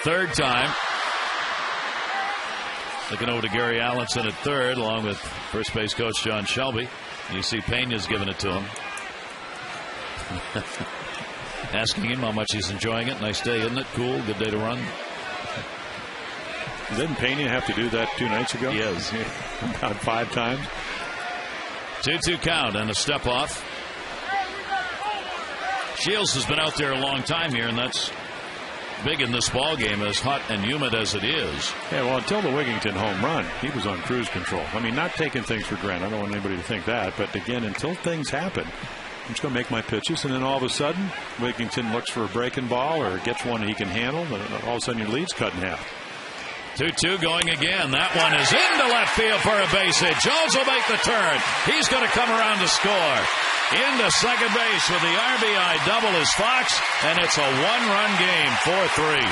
Third time. Looking over to Gary Allenson at third, along with first base coach John Shelby. You see Pena's giving it to him. Asking him how much he's enjoying it. Nice day, isn't it? Cool. Good day to run. Didn't Pena have to do that 2 nights ago? Yes. About 5 times. 2-2 count and a step off. Shields has been out there a long time here, and that's big in this ball game, as hot and humid as it is. Yeah, well, until the Wigington home run, he was on cruise control. I mean, not taking things for granted. I don't want anybody to think that. But again, until things happen, I'm just going to make my pitches, and then all of a sudden, Wigington looks for a breaking ball or gets one that he can handle, and all of a sudden your lead's cut in half. 2-2 going again. That one is into left field for a base hit. Jones will make the turn. He's going to come around to score. Into second base with the RBI double is Fox, and it's a 1-run game, 4-3.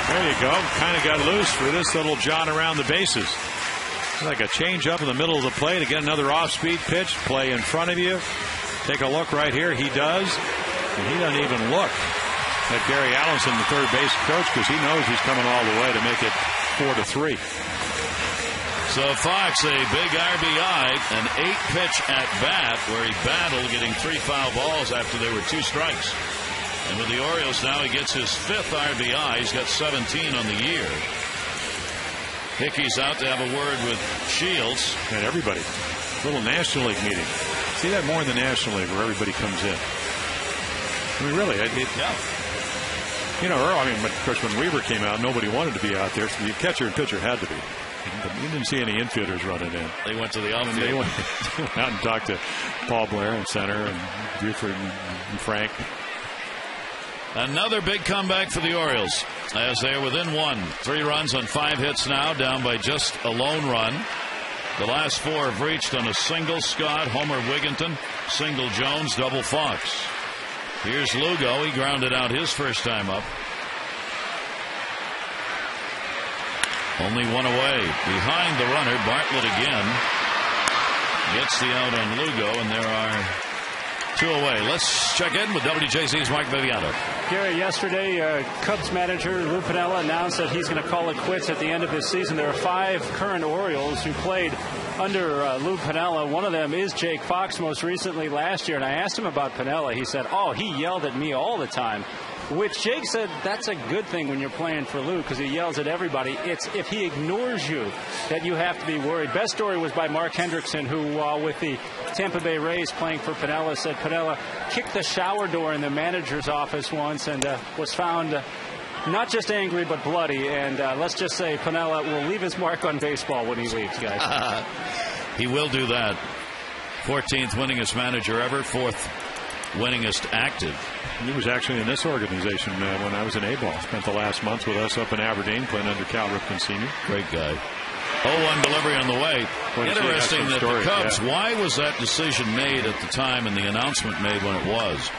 There you go. Kind of got loose for this little John around the bases. Like a change up in the middle of the plate. Again, another off-speed pitch. Play in front of you. Take a look right here. He does. And he doesn't even look at Gary Allenson, the third base coach, because he knows he's coming all the way to make it 4-3. So Fox, a big RBI, an 8-pitch at bat where he battled getting 3 foul balls after there were 2 strikes. And with the Orioles now, he gets his 5th RBI. He's got 17 on the year. Hickey's out to have a word with Shields. And everybody. Little National League meeting. See that more in the National League where everybody comes in. I mean, really. Yeah. You know, Earl, I mean, of course, when Weaver came out, nobody wanted to be out there. So the catcher and pitcher had to be. You didn't see any infielders running in. They went to the outfield. They went out and talked to Paul Blair in center and Buford and Frank. Another big comeback for the Orioles as they're within 1. 3 runs on 5 hits now, down by just a lone run. The last 4 have reached on a single Scott, homer Wigginton, single Jones, double Fox. Here's Lugo. He grounded out his first time up. Only 1 away. Behind the runner, Bartlett again gets the out on Lugo, and there are 2 away. Let's check in with WJZ's Mark Viviano. Gary, yesterday, Cubs manager Lou Piniella announced that he's going to call it quits at the end of his season. There are 5 current Orioles who played under Lou Piniella. One of them is Jake Fox, most recently last year. And I asked him about Piniella. He said, he yelled at me all the time. Which Jake said that's a good thing when you're playing for Lou because he yells at everybody. It's if he ignores you that you have to be worried. Best story was by Mark Hendrickson, who with the Tampa Bay Rays playing for Piniella, said Piniella kicked the shower door in the manager's office once and was found not just angry but bloody. And let's just say Piniella will leave his mark on baseball when he leaves, guys. He will do that. 14th winningest manager ever, 4th winningest active. He was actually in this organization when I was in A-ball. Spent the last month with us up in Aberdeen playing under Cal Ripken Sr. Great guy. 0-1 delivery on the way. Interesting that the Cubs, why was that decision made at the time and the announcement made when it was?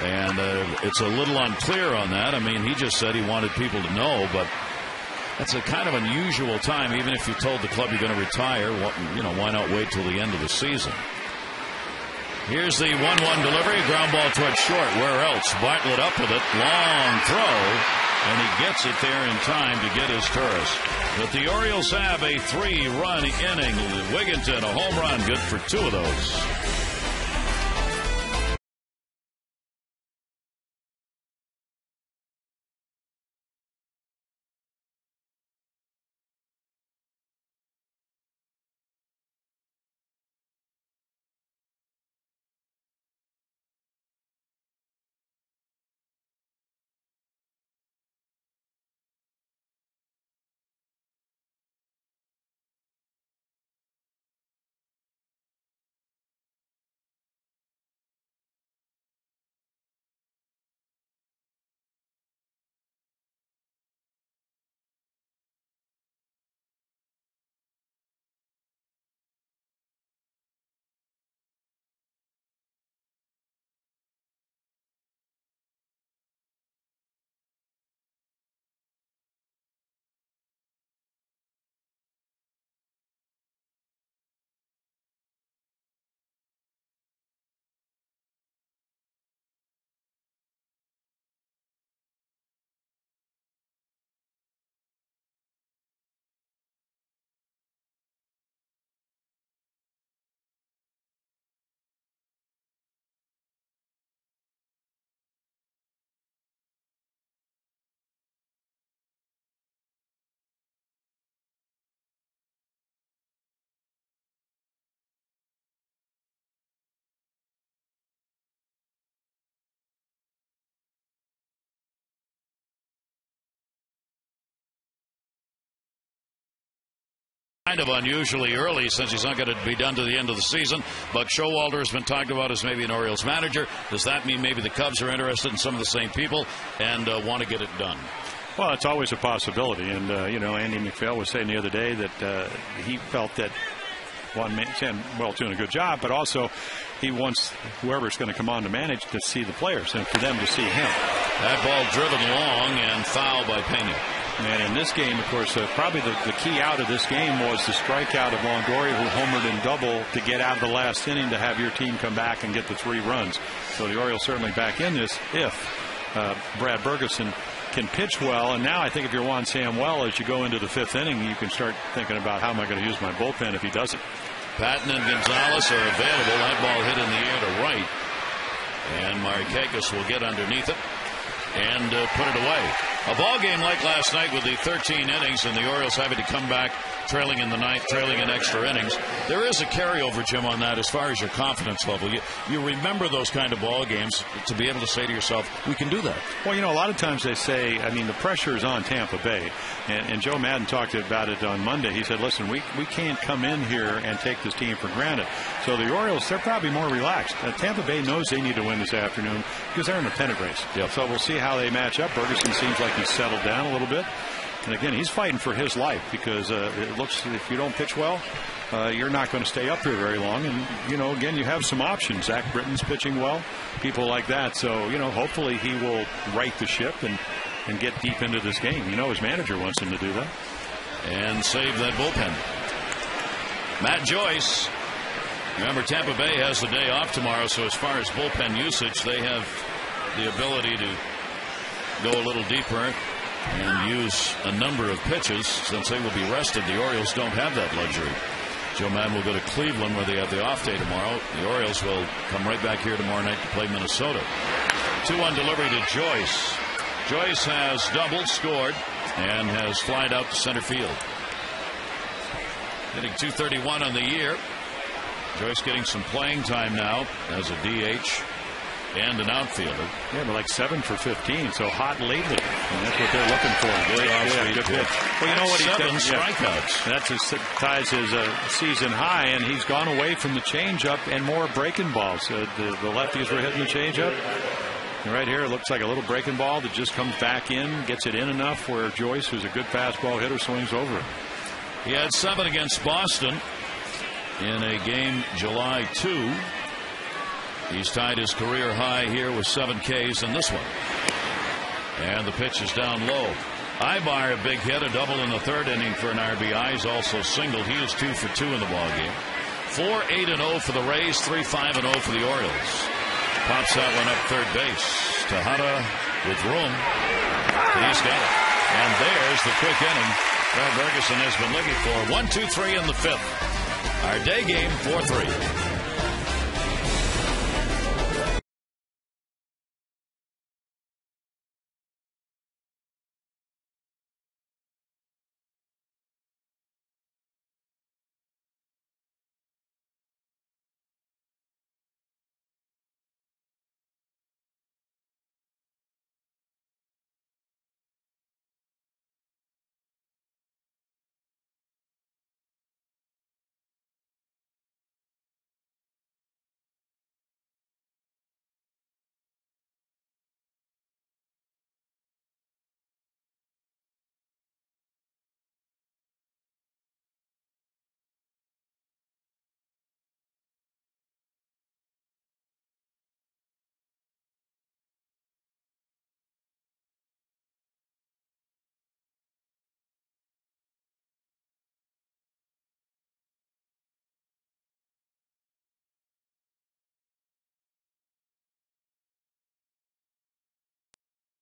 And it's a little unclear on that. I mean, he just said he wanted people to know, but that's a kind of unusual time. Even if you told the club you're going to retire, why not wait till the end of the season? Here's the 1-1 delivery, ground ball towards short. Where else? Bartlett up with it, long throw, and he gets it there in time to get his tourist. But the Orioles have a 3-run inning. Wigginton, a home run, good for 2 of those. Kind of unusually early since he's not going to be done to the end of the season. Buck Showalter has been talked about as maybe an Orioles manager. Does that mean maybe the Cubs are interested in some of the same people and want to get it done? Well, it's always a possibility. And, Andy McPhail was saying the other day that he felt that Juan Manuel's doing a good job, but also he wants whoever's going to come on to manage to see the players and for them to see him. That ball driven long and foul by Pena. And in this game, of course, probably the key out of this game was the strikeout of Longoria, who homered in double to get out of the last inning to have your team come back and get the 3 runs. So the Orioles certainly back in this if Brad Bergeson can pitch well. And now I think if you're Juan Samuel, as you go into the 5th inning, you can start thinking about how am I going to use my bullpen if he doesn't. Patton and Gonzalez are available. That ball hit in the air to right. And Markakis will get underneath it and put it away. A ball game like last night with the 13 innings and the Orioles having to come back trailing in the 9th, trailing in extra innings. There is a carryover, Jim, on that as far as your confidence level. You remember those kind of ball games to be able to say to yourself, we can do that. Well, you know, a lot of times they say, I mean, the pressure is on Tampa Bay. And Joe Madden talked about it on Monday. He said, listen, we can't come in here and take this team for granted. So the Orioles, they're probably more relaxed. Tampa Bay knows they need to win this afternoon because they're in a pennant race. Yep. So we'll see how they match up. Bergeson seems like he's settled down a little bit. And again, he's fighting for his life because it looks if you don't pitch well, you're not going to stay up here very long. And, you know, again, you have some options. Zach Britton's pitching well, people like that. So, you know, hopefully he will right the ship and get deep into this game. You know, his manager wants him to do that. And save that bullpen. Matt Joyce. Remember, Tampa Bay has the day off tomorrow, so as far as bullpen usage, they have the ability to go a little deeper and use a number of pitches since they will be rested. The Orioles don't have that luxury. Joe Madden will go to Cleveland where they have the off day tomorrow. The Orioles will come right back here tomorrow night to play Minnesota. 2-1 delivery to Joyce. Joyce has doubled, scored, and has flied out to center field. Hitting .231 on the year. Joyce getting some playing time now as a DH and an outfielder. Yeah, but like 7 for 15, so hot lately. And that's what they're looking for. Good pitch. Well, you know what he's 7 strikeouts. That's ties his season high, and he's gone away from the changeup and more breaking balls. The lefties were hitting the changeup. And right here, it looks like a little breaking ball that just comes back in, gets it in enough where Joyce, who's a good fastball hitter, swings over it. He had 7 against Boston in a game July 2. He's tied his career high here with 7 Ks in this one. And the pitch is down low. Ibar, a big hit, a double in the 3rd inning for an RBI. He's also singled. He is 2 for 2 in the ballgame. 4-8-0 for the Rays, 3-5-0 for the Orioles. Pops that one up third base. Tejada with room. He's got it. And there's the quick inning Brad Bergeson has been looking for. 1-2-3 in the 5th. Our day game, 4-3.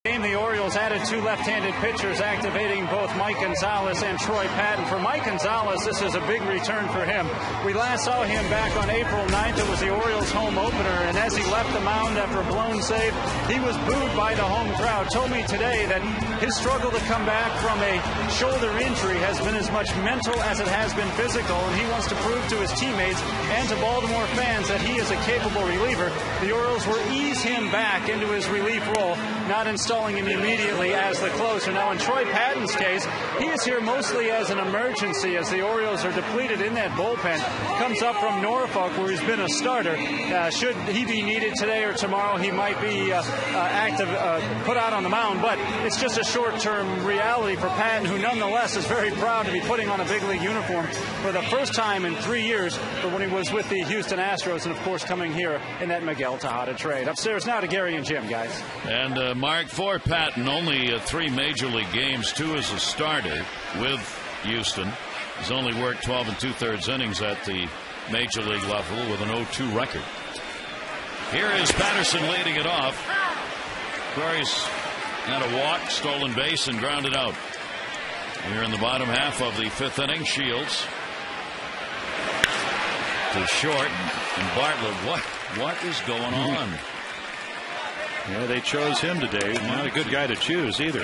The Orioles added 2 left-handed pitchers, activating both Mike Gonzalez and Troy Patton. For Mike Gonzalez, this is a big return for him. We last saw him back on April 9th. It was the Orioles' home opener, and as he left the mound after a blown save, he was booed by the home crowd. Told me today that his struggle to come back from a shoulder injury has been as much mental as it has been physical, and he wants to prove to his teammates and to Baltimore fans that he is a capable reliever. The Orioles will ease him back into his relief role, not installing him immediately as the closer. Now, in Troy Patton's case, he is here mostly as an emergency as the Orioles are depleted in that bullpen. Comes up from Norfolk, where he's been a starter. Should he be needed today or tomorrow, he might be put out on the mound, but it's just a short-term reality for Patton, who nonetheless is very proud to be putting on a big league uniform for the first time in 3 years, for when he was with the Houston Astros, and of course coming here in that Miguel Tejada trade. Upstairs now to Gary and Jim, guys. And Mark, for Patton, in only 3 major league games, 2 as a starter with Houston. He's only worked 12 2/3 innings at the major league level with an 0-2 record. Here is Patterson leading it off. Corey's had a walk, stolen base, and grounded out. Here in the bottom half of the 5th inning, Shields to short, and Bartlett, what is going on? Yeah, they chose him today. Not a good guy to choose either.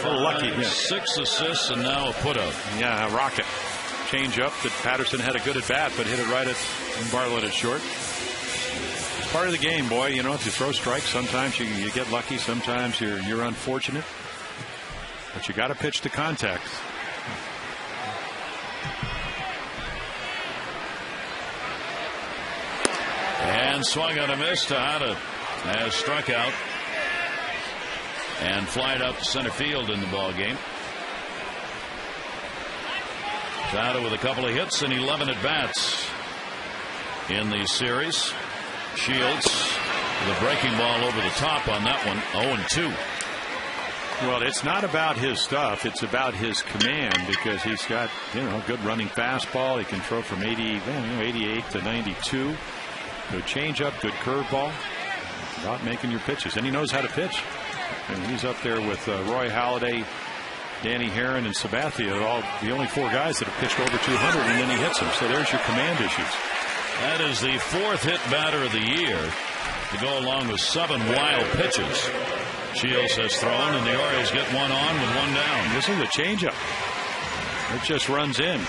So lucky. Yeah. 6 assists and now a put-out. Yeah, a rocket. Change up that Patterson had a good at bat, but hit it right at Bartlett at short. It's part of the game, boy. You know, if you throw strikes, sometimes you get lucky. Sometimes you're unfortunate. But you got to pitch to contact. And swung on a miss. Tejada has struck out and flied out to center field in the ball game. Tejada with a couple of hits and 11 at bats in the series. Shields with a breaking ball over the top on that one. 0-2. Well, it's not about his stuff. It's about his command, because he's got, you know, good running fastball. He can throw from 88 to 92. Good changeup, good curveball. It's about making your pitches, and he knows how to pitch. And he's up there with Roy Halladay, Danny Herron, and Sabathia, all the only 4 guys that have pitched over 200, and then he hits them. So there's your command issues. That is the 4th hit batter of the year to go along with 7 wild pitches. Shields has thrown, and the Orioles get 1 on with 1 down. This is a changeup. It just runs in.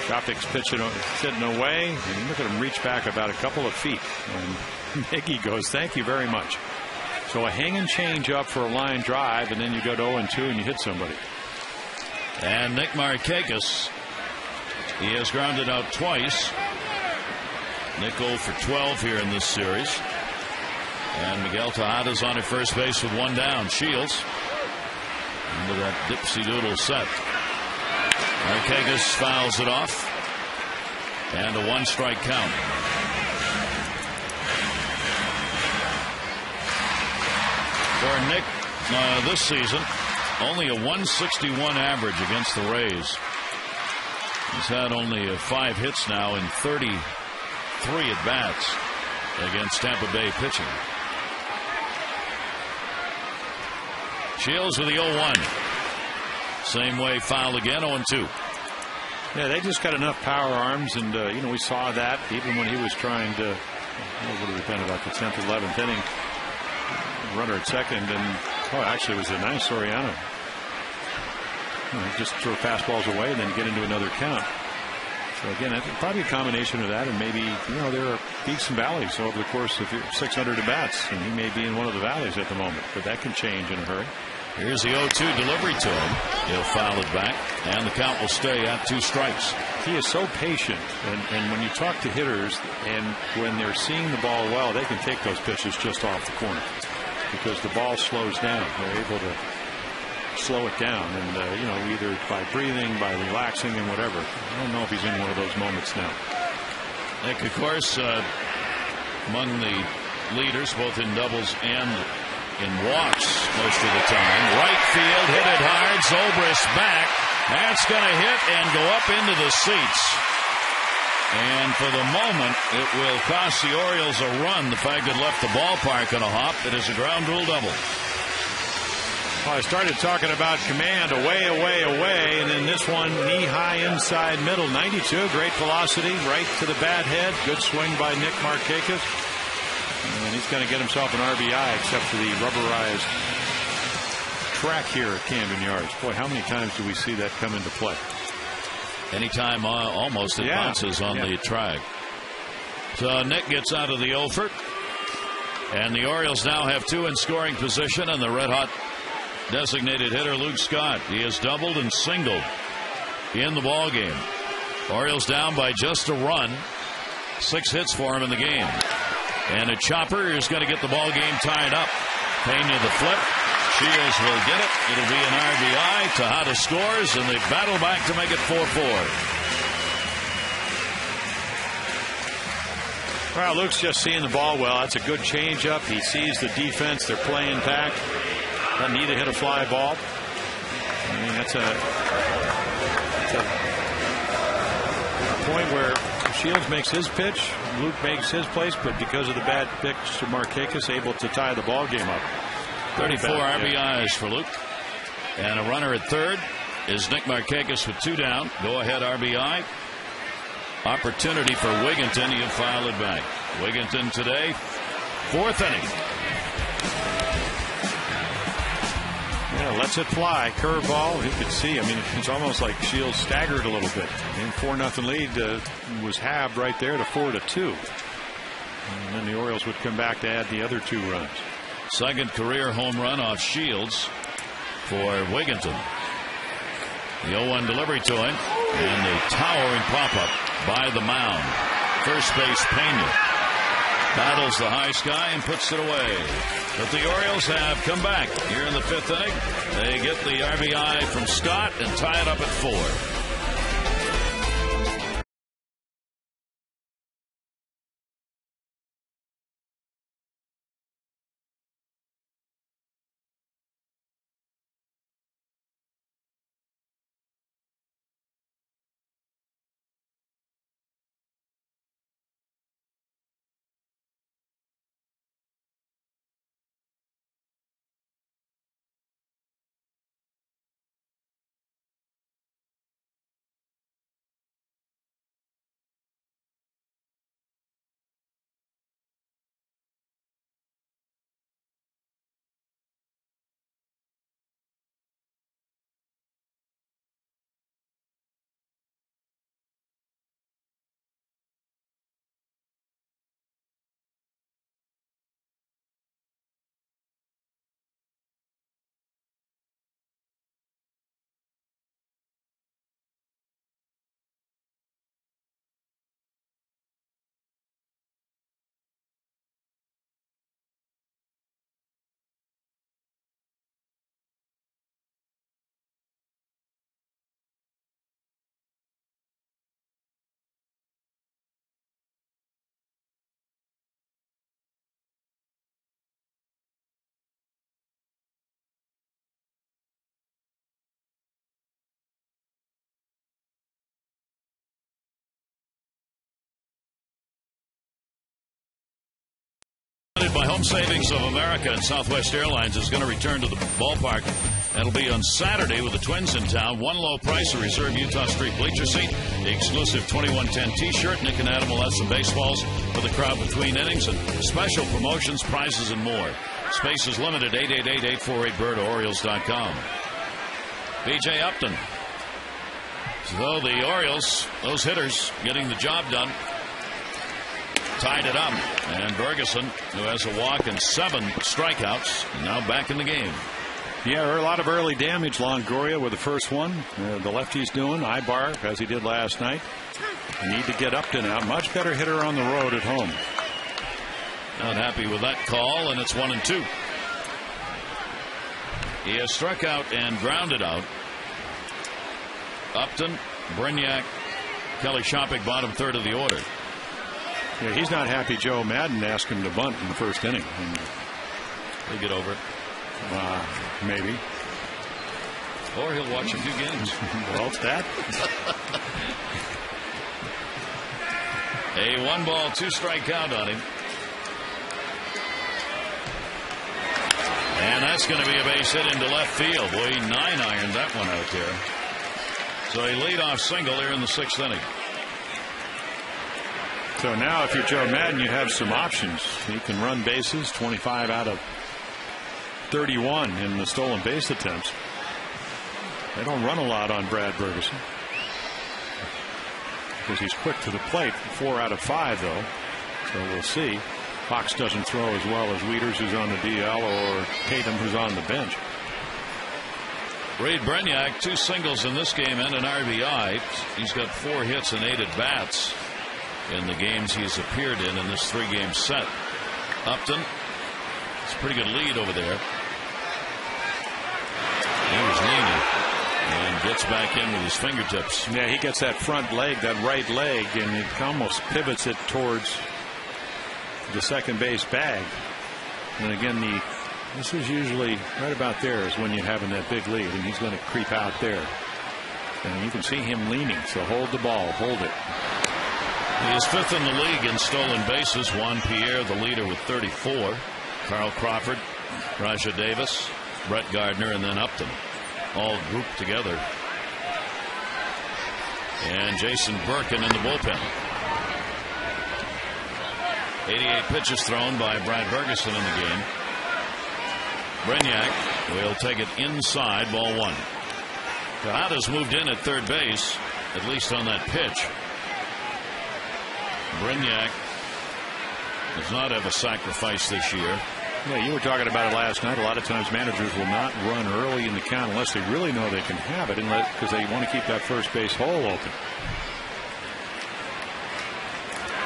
Chopik's sitting away, and look at him reach back about a couple of feet. And Mickey goes, "Thank you very much." So a hanging changeup for a line drive, and then you go to 0-2 and you hit somebody. And Nick Markakis, he has grounded out twice. Nick 0 for 12 here in this series. And Miguel Tejada's on at first base with 1 down. Shields into that dipsy doodle set. Markakis fouls it off. And a 1-strike count. For Nick this season, only a 161 average against the Rays. He's had only 5 hits now in 33 at bats against Tampa Bay pitching. Shields with the 0-1. Same way, fouled again, 0-2. Yeah, they just got enough power arms, and you know, we saw that even when he was trying to, what would have been about the 10th, 11th inning, runner at second, and actually it was a nice Soriano. You know, just throw fastballs away and then get into another count. So again, probably a combination of that, and maybe, you know, there are peaks and valleys over the course of 600 at bats, and he may be in one of the valleys at the moment, but that can change in a hurry. Here's the 0-2 delivery to him. He'll foul it back, and the count will stay at 2 strikes. He is so patient, and when you talk to hitters, and when they're seeing the ball well, they can take those pitches just off the corner because the ball slows down. They're able to slow it down, and you know, either by breathing, by relaxing, and whatever. I don't know if he's in one of those moments now. Nick, of course, among the leaders, both in doubles and in walks most of the time. Right field, hit it hard. Zobrist back. That's going to hit and go up into the seats. And for the moment, it will cost the Orioles a run. The fact it left the ballpark on a hop. It is a ground rule double. Well, I started talking about command, away, away, away, and then this one knee-high inside middle, 92, great velocity, right to the bat head. Good swing by Nick Markakis. And he's going to get himself an RBI, except for the rubberized track here at Camden Yards. Boy, how many times do we see that come into play? Anytime almost it bounces on the track. So Nick gets out of the over. And the Orioles now have 2 in scoring position, and the red-hot designated hitter Luke Scott. He has doubled and singled in the ball game. Orioles down by just a run. 6 hits for him in the game. And a chopper is going to get the ball game tied up. Pena the flip. Shields will get it. It'll be an RBI. Tejada scores, and they battle back to make it 4-4. Well, Luke's just seeing the ball well. That's a good changeup. He sees the defense. They're playing back. Doesn't need to hit a fly ball. I mean, that's a point where Shields makes his pitch, Luke makes his place, but because of the bad pitch to Markakis, able to tie the ball game up. 34 RBIs for Luke. And a runner at third is Nick Markakis with 2 down. Go ahead RBI. Opportunity for Wigginton. He filed it back. Wigginton today, 4th inning. Yeah, lets it fly. Curveball. You could see. I mean, it's almost like Shields staggered a little bit. And 4-0 lead was halved right there to 4-2. And then the Orioles would come back to add the other 2 runs. Second career home run off Shields for Wigginton. The 0-1 delivery to him. And the towering pop-up by the mound. First base Pena battles the high sky and puts it away. But the Orioles have come back here in the 5th inning. They get the RBI from Scott and tie it up at 4. By Home Savings of America and Southwest Airlines is going to return to the ballpark. That'll be on Saturday with the Twins in town. One low price, a reserve Utah Street bleacher seat, the exclusive 2110 t-shirt. Nick and Adam will have some baseballs for the crowd between innings and special promotions, prizes, and more. Space is limited. 888-848-BIRD, Orioles.com. B.J. Upton. So the Orioles, those hitters, getting the job done. Tied it up, and Bergeson, who has a walk and 7 strikeouts, now back in the game. Yeah, a lot of early damage. Longoria with the first one. The lefty's doing. Ibar, as he did last night. You need to get Upton out. Much better hitter on the road at home. Not happy with that call, and it's 1-2. He has struck out and grounded out. Upton, Brignac, Kelly Shopping, bottom third of the order. Yeah, he's not happy Joe Madden asked him to bunt in the first inning. He'll get over it. Maybe. Or he'll watch a few games. Well, it's that. A 1-ball, 2-strike count on him. And that's going to be a base hit into left field. Boy, he 9-ironed that one out there. So a leadoff single here in the 6th inning. So now if you're Joe Madden, you have some options. He can run bases, 25 out of 31 in the stolen base attempts. They don't run a lot on Brad Bergeson because he's quick to the plate. 4 out of 5, though. So we'll see. Fox doesn't throw as well as Wieters, who's on the DL, or Tatum, who's on the bench. Reed Brignac, 2 singles in this game and an RBI. He's got 4 hits and 8 at-bats in the games he's appeared in this 3-game set. Upton, it's a pretty good lead over there. He was leaning and gets back in with his fingertips. Yeah, he gets that front leg, that right leg, and it almost pivots it towards the second base bag. And again, the This is usually right about there is when you're having that big lead, and he's going to creep out there. And you can see him leaning, so hold the ball, hold it. He is 5th in the league in stolen bases. Juan Pierre, the leader, with 34. Carl Crawford, Rajah Davis, Brett Gardner, and then Upton, all grouped together. And Jason Birkin in the bullpen. 88 pitches thrown by Brad Bergeson in the game. Brignac will take it inside, ball 1. Tejada's moved in at third base, at least on that pitch. Brignac does not have a sacrifice this year. Yeah, you were talking about it last night. A lot of times managers will not run early in the count unless they really know they can have it, because they want to keep that first base hole open.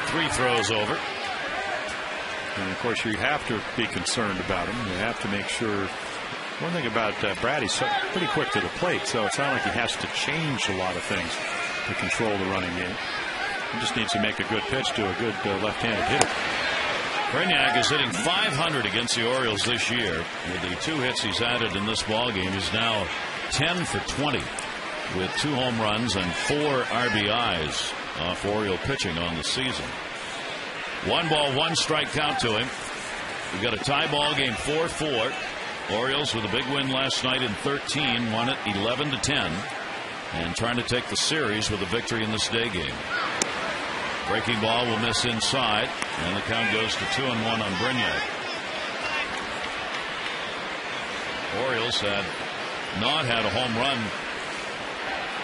3 throws over. And of course, you have to be concerned about him. You have to make sure. One thing about Brad, he's pretty quick to the plate, so it's not like he has to change a lot of things to control the running game. He just needs to make a good pitch to a good left-handed hitter. Brignac is hitting .500 against the Orioles this year. With the 2 hits he's added in this ballgame, he's now 10 for 20 with 2 home runs and 4 RBIs off Oriole pitching on the season. 1 ball, 1 strike count to him. We've got a tie ball game, 4-4. Orioles with a big win last night in 13, won it 11-10, and trying to take the series with a victory in this day game. Breaking ball will miss inside, and the count goes to 2-1 on Brignac. Orioles had not had a home run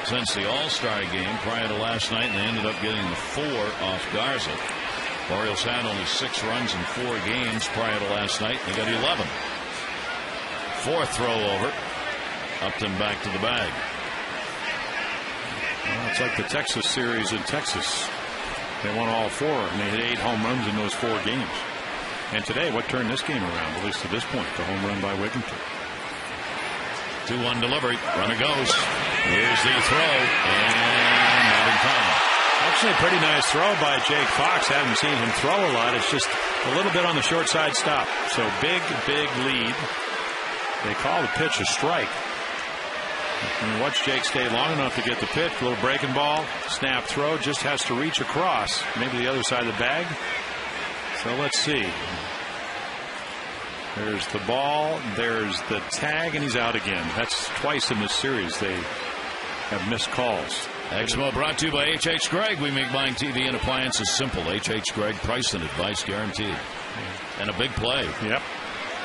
since the All-Star game prior to last night, and they ended up getting the 4 off Garza. Orioles had only 6 runs in 4 games prior to last night. They got 11. 4th throw over. Upton back to the bag. Well, it's like the Texas series in Texas. They won all 4, and they hit 8 home runs in those 4 games. And today, what turned this game around, at least to this point? The home run by Wigginton. 2-1 delivery. Runner goes. Here's the throw, and not in time. Actually, a pretty nice throw by Jake Fox. Haven't seen him throw a lot. It's just a little bit on the short side stop. So big lead. They call the pitch a strike. And watch Jake stay long enough to get the pitch. A little breaking ball. Snap throw. Just has to reach across. Maybe the other side of the bag. So let's see. There's the ball. There's the tag. And he's out again. That's twice in this series they have missed calls. Exmo brought to you by H.H. Gregg. We make buying TV and appliances simple. H.H. Gregg, price and advice guaranteed. And a big play. Yep.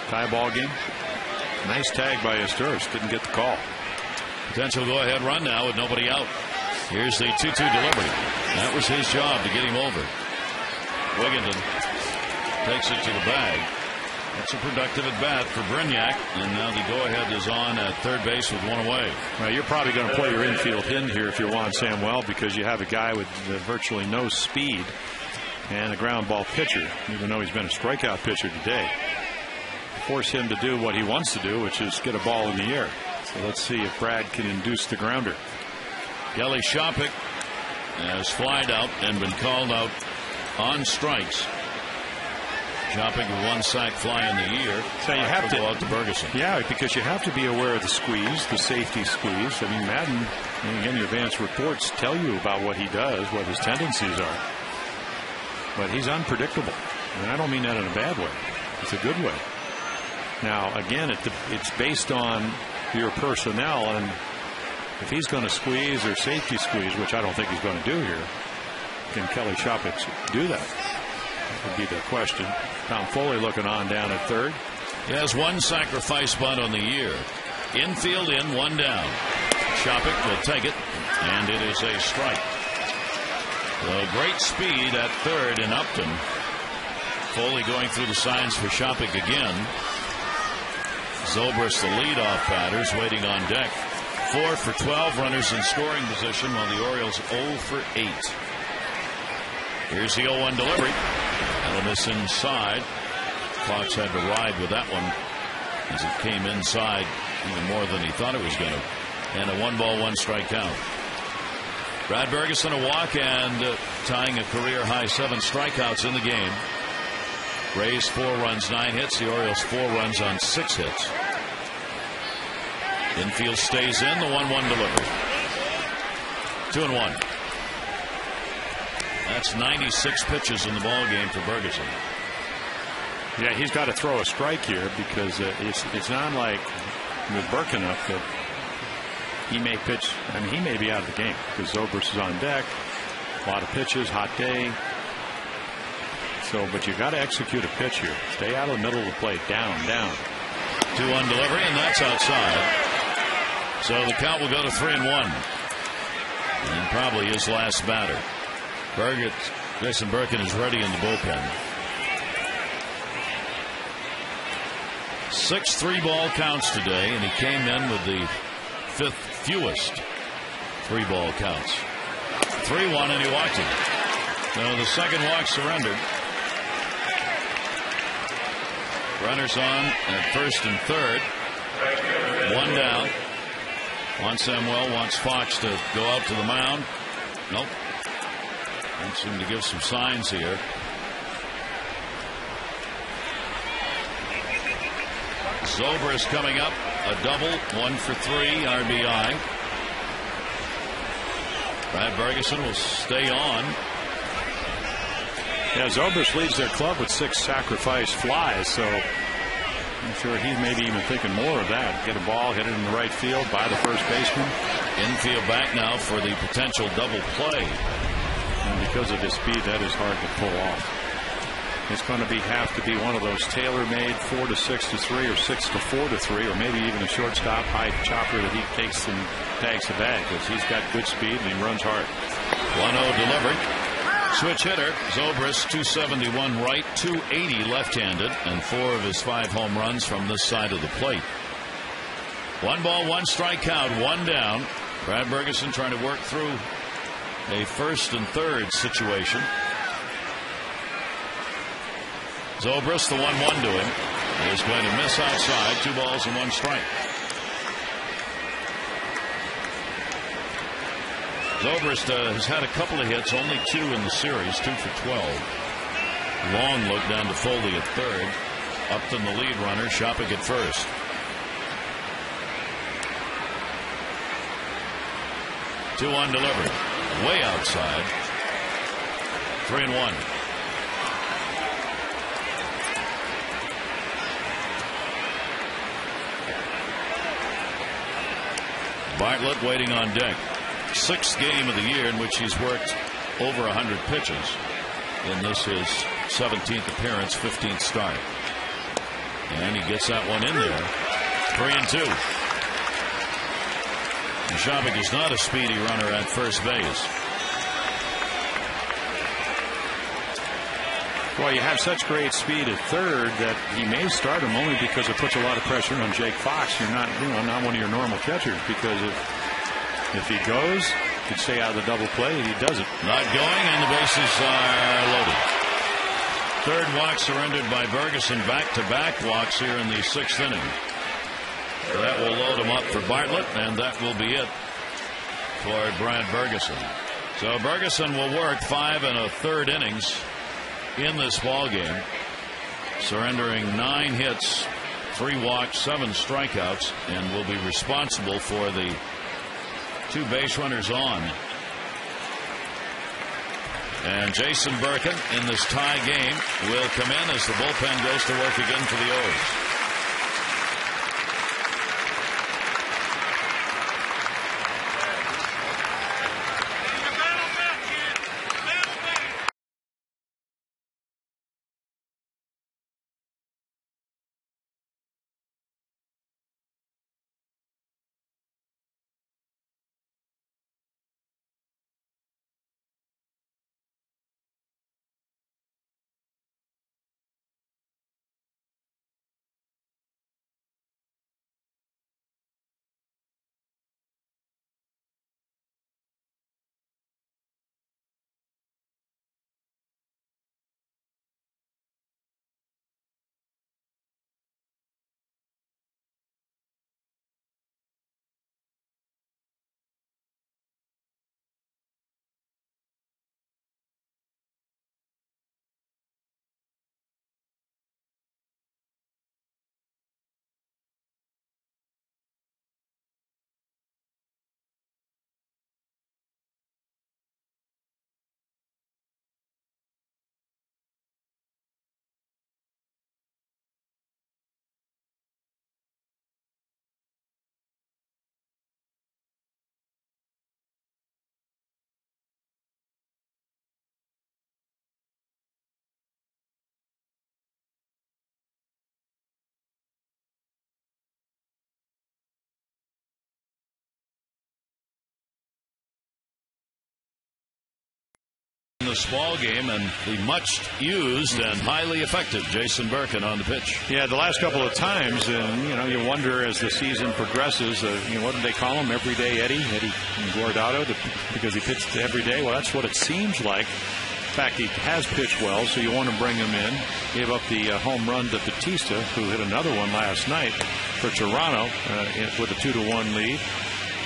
Tie ball game. Nice tag by Astures. Didn't get the call. Potential go-ahead run now with nobody out. Here's the 2-2 delivery. That was his job to get him over. Wigginton takes it to the bag. That's a productive at bat for Brignac, and now the go-ahead is on at third base with 1 away. Well, you're probably going to play your infield in here if you're Juan Samuel, because you have a guy with virtually no speed and a ground ball pitcher, even though he's been a strikeout pitcher today. Force him to do what he wants to do, which is get a ball in the air. So let's see if Brad can induce the grounder. Kelly Shopik has flied out and been called out on strikes. Shopik with 1 sack fly in the year. So you have to go out to Bergeson. Yeah, because you have to be aware of the squeeze, the safety squeeze. I mean, Madden, and again, your advanced reports tell you about what he does, what his tendencies are. But he's unpredictable. And I don't mean that in a bad way. It's a good way. Now, again, it's based on your personnel, and if he's going to squeeze or safety squeeze, which I don't think he's going to do here, can Kelly Shopik do that? That would be the question. Tom Foley looking on down at third. He has 1 sacrifice bunt on the year. Infield in, 1 down. Shopik will take it, and it is a strike. So great speed at third in Upton. Foley going through the signs for Shopik again. Zobrist, the leadoff batters, waiting on deck. 4 for 12 runners in scoring position, while the Orioles 0 for 8. Here's the 0-1 delivery. That'll miss inside. Fox had to ride with that one as it came inside even more than he thought it was going to. And a 1 ball, 1 strike count. Brad Bergeson a walk and tying a career high 7 strikeouts in the game. Rays 4 runs, 9 hits. The Orioles 4 runs on 6 hits. Infield stays in. The 1-1 delivery. 2-1. That's 96 pitches in the ball game for Bergeson. Yeah, he's got to throw a strike here because it's not like with Birkenup that he may pitch. I mean, he may be out of the game because Zobrist is on deck. A lot of pitches, hot day. So, but you got to execute a pitch here. Stay out of the middle of the plate. Down. 2-1 delivery, and that's outside. So the count will go to 3-1. And probably his last batter. Jason Birkin is ready in the bullpen. 6 3-ball counts today, and he came in with the 5th fewest 3-ball counts. 3-1, and he walked him. So the second walk surrendered. Runners on at first and third. 1 down. Juan Samuel wants Fox to go out to the mound. Nope. Don't seem to give some signs here. Zobrist coming up. A double. 1 for 3 RBI. Brad Bergeson will stay on. Yeah, Zobrist leads their club with 6 sacrifice flies, so I'm sure he's maybe even thinking more of that. Get a ball, hit it in the right field, by the first baseman. Infield back now for the potential double play. And because of his speed, that is hard to pull off. It's going to have to be one of those tailor-made 4 to 6 to 3 or 6 to 4 to 3, or maybe even a shortstop high chopper that he takes and tags the bag, because he's got good speed and he runs hard. 1-0 delivered. Switch hitter, Zobrist, 271 right, 280 left-handed, and 4 of his 5 home runs from this side of the plate. 1 ball, 1 strike count, 1 down. Brad Bergeson trying to work through a first and third situation. Zobrist, the 1-1 to him, is going to miss outside. 2 balls and 1 strike. Zobrist has had a couple of hits, only 2 in the series, 2 for 12. Long look down to Foley at third. Upton, the lead runner, Shopping at first. Two undelivered, way outside. 3-1. Bartlett waiting on deck. 6th game of the year in which he's worked over 100 pitches. In this his 17th appearance, 15th start. And he gets that one in there. 3-2. Shopping is not a speedy runner at first base. Well, you have such great speed at third that he may start him only because it puts a lot of pressure on Jake Fox. You're not, not one of your normal catchers, because if he goes, he could stay out of the double play, and he doesn't. Not going, and the bases are loaded. Third walk surrendered by Bergeson. Back-to-back walks here in the 6th inning. That will load him up for Bartlett, and that will be it for Brad Bergeson. So Bergeson will work 5 1/3 innings in this ball game, surrendering 9 hits, 3 walks, 7 strikeouts, and will be responsible for the 2 base runners on. And Jason Birkin in this tie game will come in as the bullpen goes to work again for the O's. this ball game, and the much used and highly effective Jason Birkin on the pitch. Yeah, the last couple of times, and you wonder as the season progresses, what did they call him? Everyday Eddie Guardado, because he pitched every day. Well, that's what it seems like. In fact, he has pitched well, so you want to bring him in. Gave up the home run to Batista, who hit another one last night for Toronto with a 2-1 lead.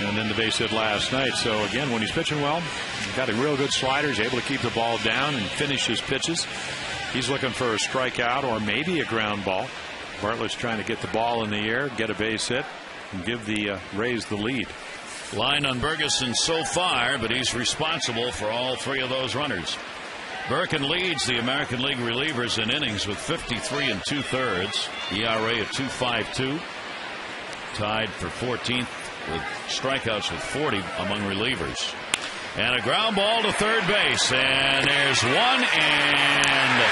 And then the base hit last night. So again, when he's pitching well, he's got a real good slider. He's able to keep the ball down and finish his pitches. He's looking for a strikeout or maybe a ground ball. Bartlett's trying to get the ball in the air, get a base hit, and give the Rays the lead. Line on Bergeson so far, but he's responsible for all three of those runners. Birkin leads the American League relievers in innings with 53 2/3, ERA of 2.52, tied for 14th with strikeouts with 40 among relievers. And a ground ball to third base, and there's one, and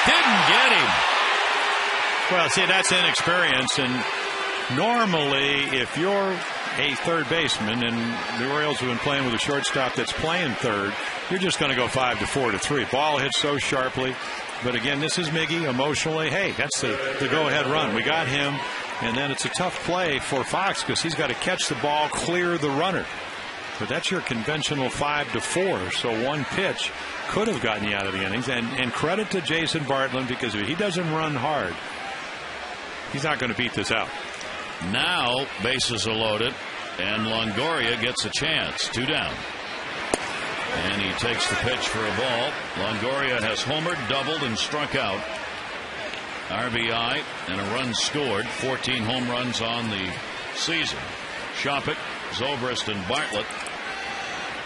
didn't get him. Well, see, that's inexperience, and normally if you're a third baseman, and the Orioles have been playing with a shortstop that's playing third, you're just going to go 5-4 to 3. Ball hits so sharply. But again, this is Miggy emotionally. Hey, that's the go-ahead run. We got him. And then it's a tough play for Fox because he's got to catch the ball, clear the runner. But that's your conventional 5-4. So one pitch could have gotten you out of the innings. And credit to Jason Bartlett, because if he doesn't run hard, he's not going to beat this out. Now bases are loaded, and Longoria gets a chance. 2 down. And he takes the pitch for a ball. Longoria has homered, doubled, and struck out. RBI and a run scored. 14 home runs on the season. Shoppett, Zobrist, and Bartlett,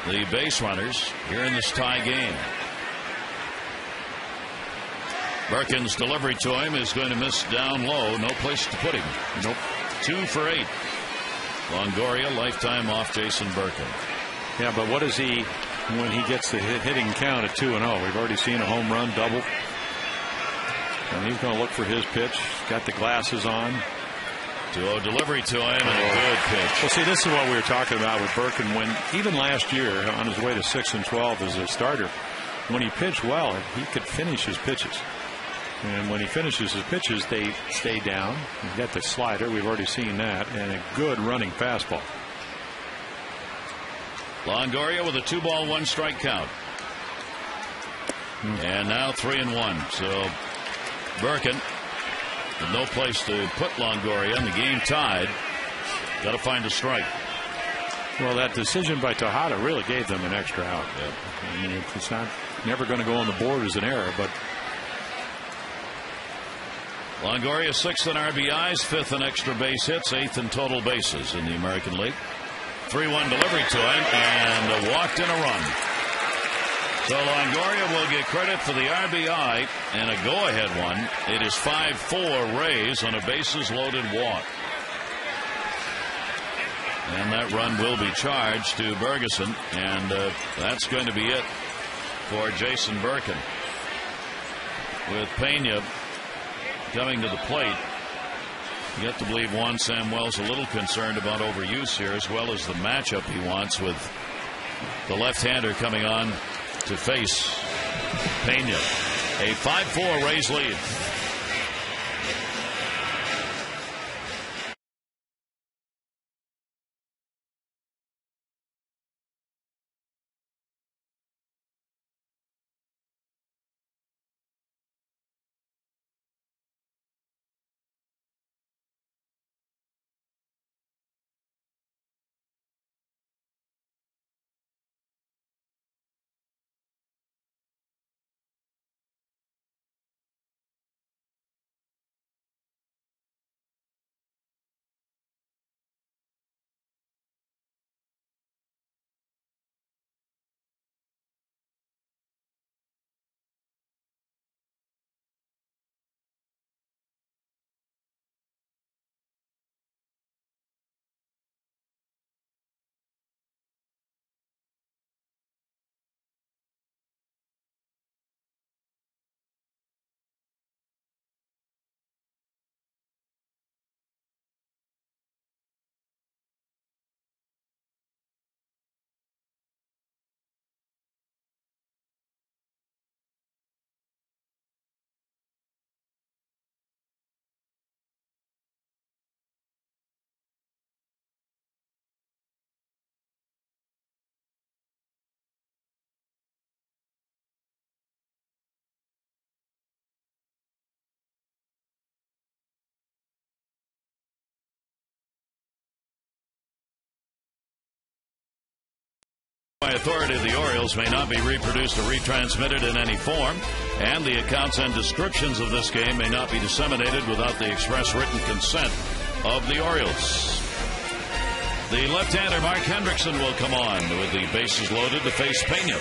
the base runners here in this tie game. Birkin's delivery to him is going to miss down low. No place to put him. Nope. 2 for 8. Longoria, lifetime off Jason Birkin. Yeah, but what is he when he gets the hitting count at 2-0? We've already seen a home run, double. And he's going to look for his pitch. Got the glasses on. 2-0 delivery to him, and a good pitch. Well, see, this is what we were talking about with Birkin. When even last year, on his way to 6-12 as a starter, when he pitched well, he could finish his pitches. And when he finishes his pitches, they stay down. He's got the slider. We've already seen that. And a good running fastball. Longoria with a 2-ball, 1-strike count. And now 3-1. So Birkin with no place to put Longoria, and the game tied. Got to find a strike. Well, that decision by Tejada really gave them an extra out. Yep. I mean, it's not never going to go on the board as an error, but Longoria 6th in RBIs, 5th in extra base hits, 8th in total bases in the American League. 3-1 delivery to him, and walked in a run. So Longoria will get credit for the RBI and a go-ahead one. It is 5-4 Rays on a bases-loaded walk. And that run will be charged to Bergeson, and that's going to be it for Jason Birkin. With Pena coming to the plate, you have to believe Juan Samuel's a little concerned about overuse here, as well as the matchup he wants with the left-hander coming on to face Pena. A 5-4 Rays lead. By authority of the Orioles may not be reproduced or retransmitted in any form, and the accounts and descriptions of this game may not be disseminated without the express written consent of the Orioles. The left-hander Mark Hendrickson will come on with the bases loaded to face Pena.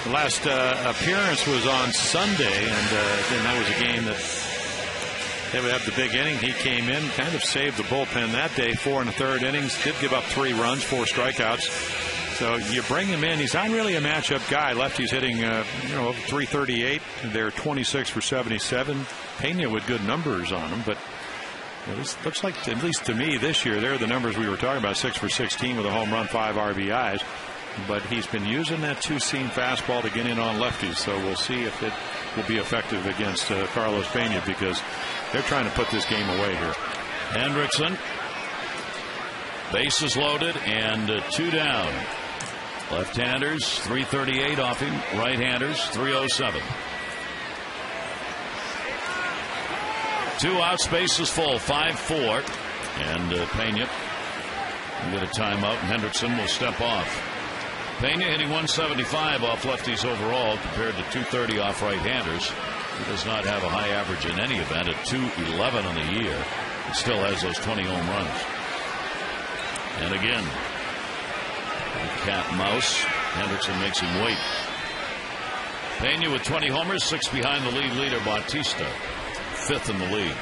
The last appearance was on Sunday, and then that was a game that they would have the big inning. He came in, kind of saved the bullpen that day. 4 1/3 innings, did give up 3 runs, 4 strikeouts. So you bring him in. He's not really a matchup guy. Lefty's hitting 338. They're 26 for 77. Pena with good numbers on him, but it looks like, at least to me this year, they're the numbers we were talking about. 6 for 16 with a home run, 5 RBIs. But he's been using that 2-seam fastball to get in on lefties, so we'll see if it will be effective against Carlos Pena, because they're trying to put this game away here. Hendrickson, bases loaded and 2 down. Left-handers 338 off him, right-handers 307. 2 outs, bases full, 5-4, and Pena will get a timeout, and Hendrickson will step off. Pena hitting 175 off lefties overall compared to 230 off right-handers. He does not have a high average in any event at 211 on the year. He still has those 20 home runs. And again, cat and mouse. Hendrickson makes him wait. Pena with 20 homers, 6 behind the lead leader Bautista, 5th in the league.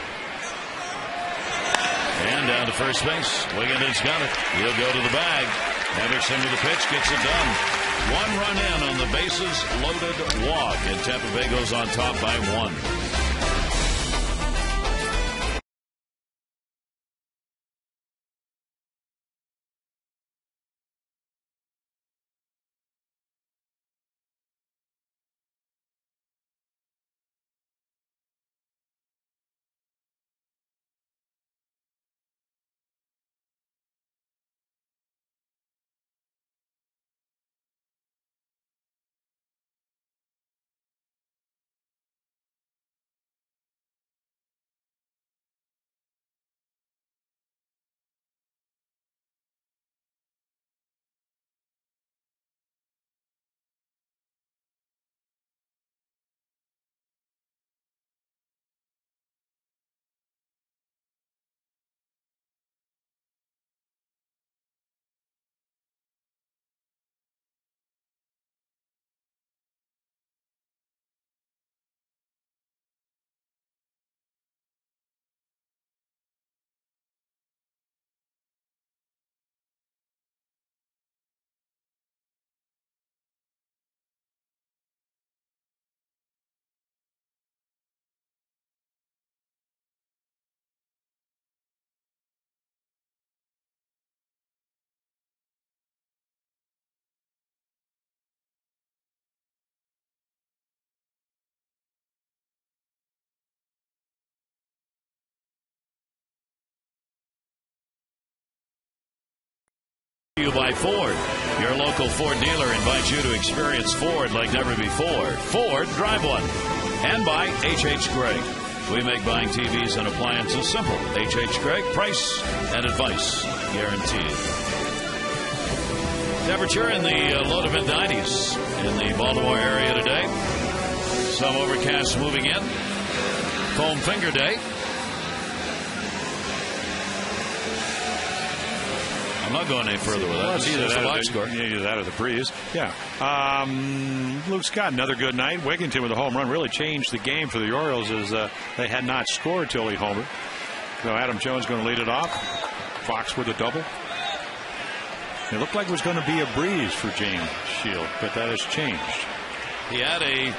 And down to first base. Wiggins got it. He'll go to the bag. Hendrickson to the pitch, gets it done. 1 run in on the bases loaded walk, and Tampa Bay goes on top by 1. You by Ford. Your local Ford dealer invites you to experience Ford like never before. Ford, drive one. And by H.H. Gregg. We make buying TVs and appliances simple. H.H. Gregg, price and advice guaranteed. Temperature in the low to mid-90s in the Baltimore area today. Some overcast moving in. Foam finger day. I'm not going any further with that. Well, it's either the box score. Either that or the breeze. Yeah. Luke Scott, another good night. Wigginton with a home run really changed the game for the Orioles, as they had not scored till he homered. So Adam Jones going to lead it off. Fox with a double. It looked like it was going to be a breeze for James Shield, but that has changed. He had a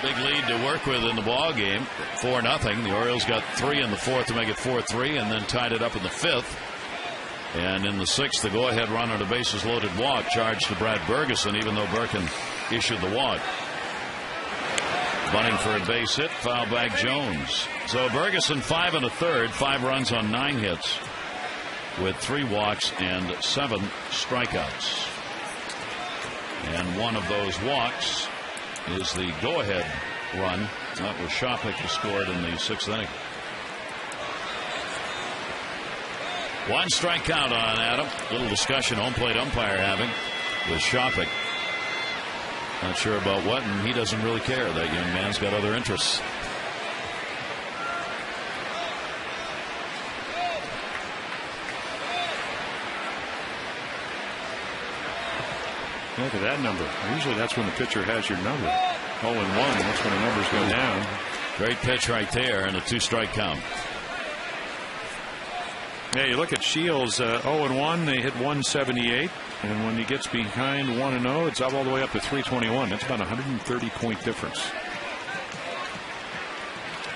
big lead to work with in the ball game, 4-0. The Orioles got 3 in the 4th to make it 4-3, and then tied it up in the 5th. And in the 6th, the go-ahead run on a bases-loaded walk charged to Brad Bergeson, even though Birkin issued the walk. Bunting for a base hit, foul back Jones. So Bergeson 5 1/3, 5 runs on 9 hits, with 3 walks and 7 strikeouts. And one of those walks is the go-ahead run. That was Shopik who scored in the 6th inning. 1 strike count on Adam. Little discussion home plate umpire having. was shopping. Not sure about what, and he doesn't really care. That young man's got other interests. Look at that number. Usually that's when the pitcher has your number. 0-1, that's when the numbers go down. Great pitch right there, and a 2-strike count. Yeah, you look at Shields, 0-1, they hit 178, and when he gets behind 1-0, it's up all the way up to 321. That's about a 130-point difference.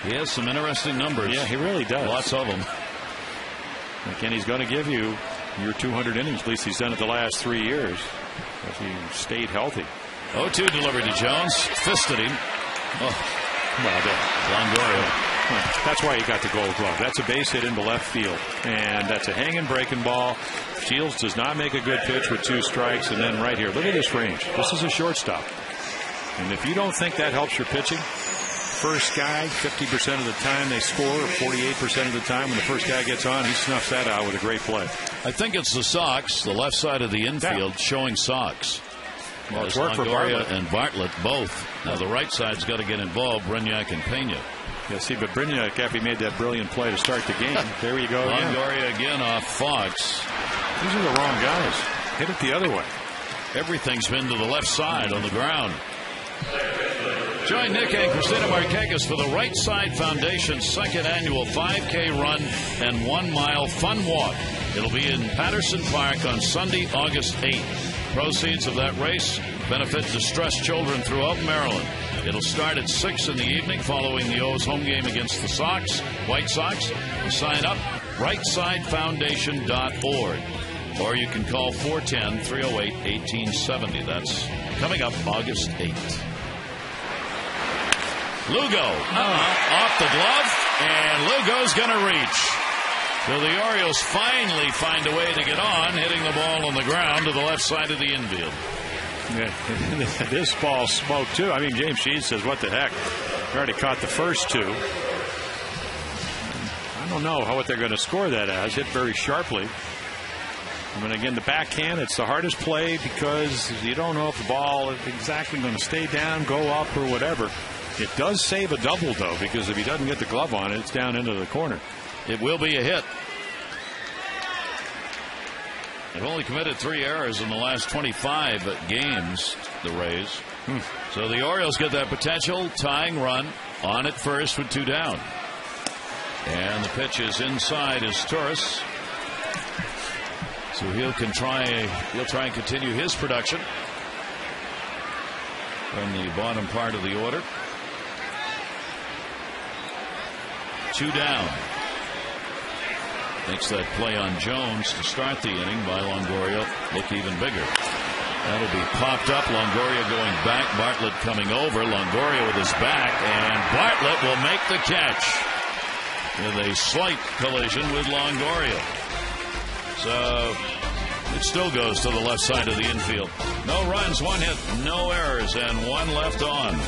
He has some interesting numbers. Yeah, he really does. Lots of them. And he's going to give you your 200 innings. At least he's done it the last 3 years. If he stayed healthy. 0-2 delivered to Jones. Fisted him. Oh, well done. Longoria. That's why he got the Gold Glove. That's a base hit into left field, and that's a hanging breaking ball. Shields does not make a good pitch with 2 strikes, and then right here, look at this range. This is a shortstop, and if you don't think that helps your pitching, first guy 50% of the time they score, or 48% of the time when the first guy gets on, he snuffs that out with a great play. I think it's the Sox, the left side of the infield, showing Sox. Well, it's worked for Bartlett and Bartlett both. Now the right side's got to get involved, Brignac and Pena. Yeah, see, but Brignac, after he made that brilliant play to start the game, there you go. Longoria again off Fox. These are the wrong guys. Hit it the other way. Everything's been to the left side on the ground. Join Nick and Christina Marquez for the Right Side Foundation's second annual 5K run and 1-mile fun walk. It'll be in Patterson Park on Sunday, August 8th. Proceeds of that race benefit distressed children throughout Maryland. It'll start at 6 in the evening following the O's home game against the White Sox. To sign up, rightsidefoundation.org. Or you can call 410-308-1870. That's coming up August 8th. Lugo off the glove, and Lugo's going to reach. So the Orioles finally find a way to get on, hitting the ball on the ground to the left side of the infield. Yeah, this ball smoked too. I mean, James Sheets says, what the heck? He already caught the first 2. I don't know what they're going to score that as. Hit very sharply. I mean, again, the backhand, it's the hardest play because you don't know if the ball is exactly going to stay down, go up, or whatever. It does save a double, though, because if he doesn't get the glove on it, it's down into the corner. It will be a hit. They've only committed 3 errors in the last 25 games, the Rays. So the Orioles get that potential tying run on at first with 2 down. And the pitch is inside is Torres. So he'll try and continue his production from the bottom part of the order. 2 down. Makes that play on Jones to start the inning by Longoria look even bigger. That'll be popped up. Longoria going back. Bartlett coming over. Longoria with his back, and Bartlett will make the catch with a slight collision with Longoria. So it still goes to the left side of the infield. No runs, 1 hit, no errors, and 1 left on.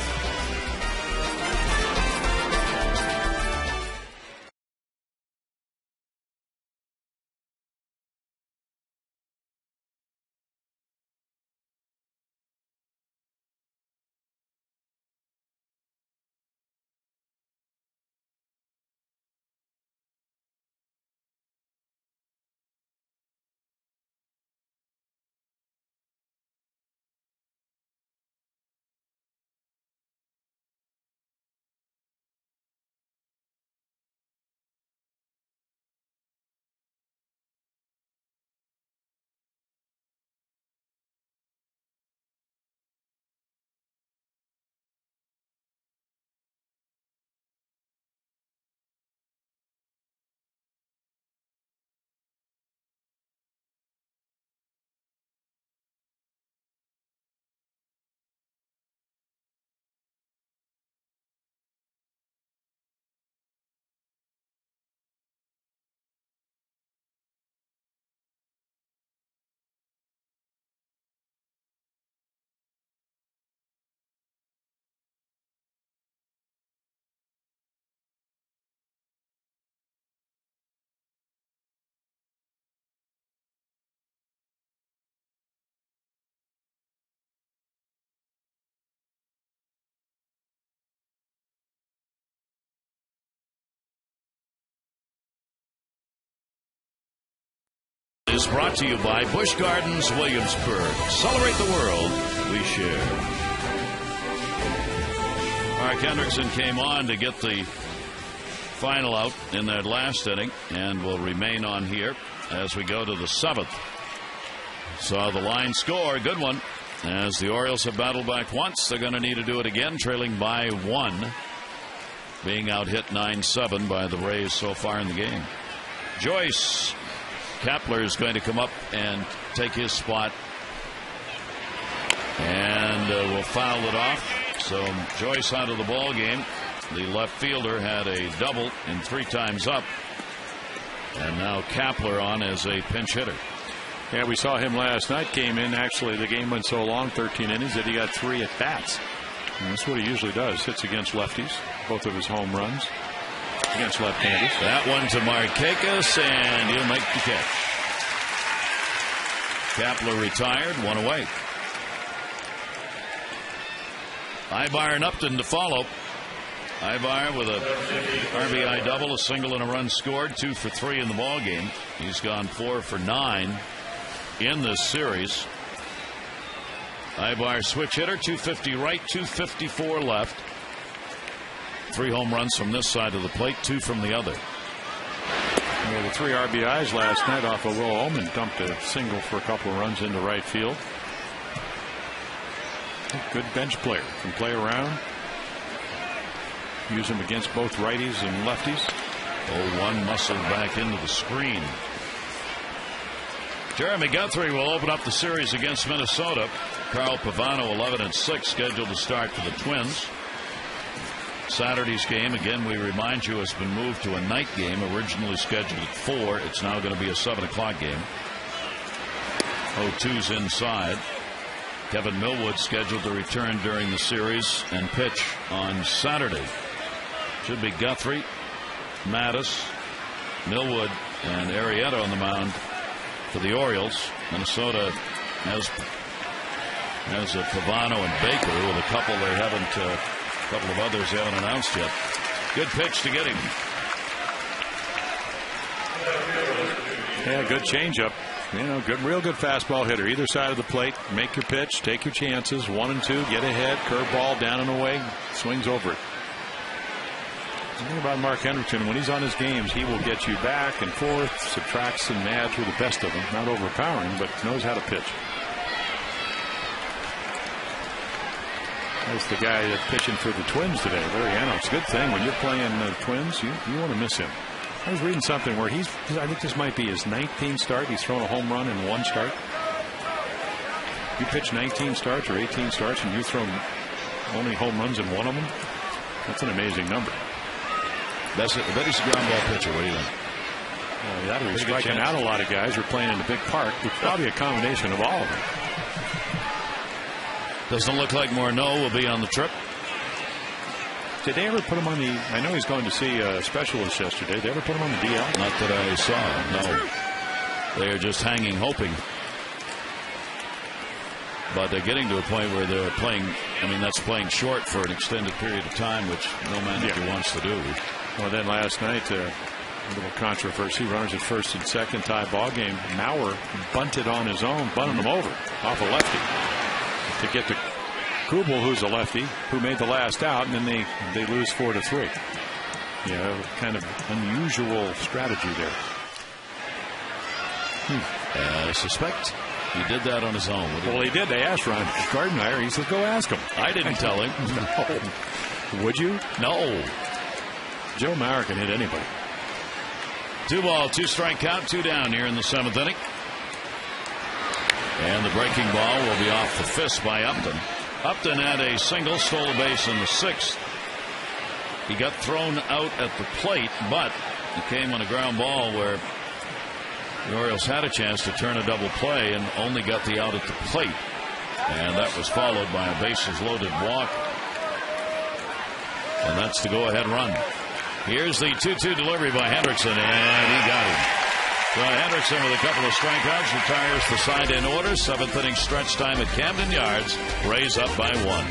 is brought to you by Busch Gardens, Williamsburg. Celebrate the world we share. Mark Hendrickson came on to get the final out in that last inning and will remain on here as we go to the 7th. Saw the line score. Good one. As the Orioles have battled back once, they're going to need to do it again, trailing by 1. Being out hit 9-7 by the Rays so far in the game. Joyce. Kapler is going to come up and take his spot. And will foul it off. So Joyce out of the ball game. The left fielder had a double in 3 times up. And now Kapler on as a pinch hitter. Yeah, we saw him last night. Came in. Actually, the game went so long, 13 innings, that he got 3 at bats. And that's what he usually does. Hits against lefties. Both of his home runs against left-handers. That one to Markakis, and he'll make the catch. Kapler retired, 1 away. Ibar and Upton to follow. Ibar with a RBI double, a single and a run scored, 2 for 3 in the ball game. He's gone 4 for 9 in this series. Ibar switch hitter, 250 right, 254 left. 3 home runs from this side of the plate, 2 from the other. Well, the 3 RBIs last night off of Will Oman, dumped a single for a couple of runs into right field. A good bench player, can play around. Use him against both righties and lefties. 0-1 muscled back into the screen. Jeremy Guthrie will open up the series against Minnesota. Carl Pavano 11-6 scheduled to start for the Twins. Saturday's game, again, we remind you, has been moved to a night game, originally scheduled at 4. It's now going to be a 7 o'clock game. 0-2's inside. Kevin Millwood scheduled to return during the series and pitch on Saturday. Should be Guthrie, Mattis, Millwood, and Arrieta on the mound for the Orioles. Minnesota has a Pavano and Baker with a couple they haven't. A couple of others they haven't announced yet. Good pitch to get him. Yeah, good changeup. You know, real good fastball hitter. Either side of the plate. Make your pitch. Take your chances. 1 and 2. Get ahead. Curveball down and away. Swings over it. The thing about Mark Hendrickson, when he's on his games, he will get you back and forth, subtracts and adds with the best of them. Not overpowering, but knows how to pitch. That's the guy that's pitching for the Twins today, Liriano. It's a good thing when you're playing the Twins, you want to miss him. I was reading something where I think this might be his 19th start. He's thrown a home run in 1 start. You pitch 19 starts or 18 starts and you throw only home runs in 1 of them. That's an amazing number. I bet he's a ground ball pitcher. What do you think? Well, that he's striking out a lot of guys. We're playing in a big park. It's probably a combination of all of them. Doesn't look like Morneau will be on the trip. Did they ever put him on the? I know he's going to see a specialist yesterday. Did they ever put him on the DL? Not that I saw. No. They are just hanging, hoping. But they're getting to a point where they're playing. I mean, that's playing short for an extended period of time, which no manager wants to do. Well, then last night, a little controversy. Runners at first and second, tie ball game. Mauer bunted on his own, bunted him over off a lefty to get to Kubel, who's a lefty, who made the last out, and then they lose 4-3. Yeah, kind of unusual strategy there. I suspect he did that on his own. Well, he did. They asked Ron Gardenhire. He said, "Go ask him." I didn't tell him. No. Would you? No. Joe Mauer can hit anybody. 2-ball, 2-strike count, 2 down here in the 7th inning. And the breaking ball will be off the fist by Upton. Upton had a single, stole a base in the 6th. He got thrown out at the plate, but it came on a ground ball where the Orioles had a chance to turn a double play and only got the out at the plate. And that was followed by a bases loaded walk. And that's the go-ahead run. Here's the 2-2 delivery by Hendrickson, and he got him. So Hendrickson with a couple of strikeouts retires the side in order. 7th inning stretch time at Camden Yards. Rays up by 1.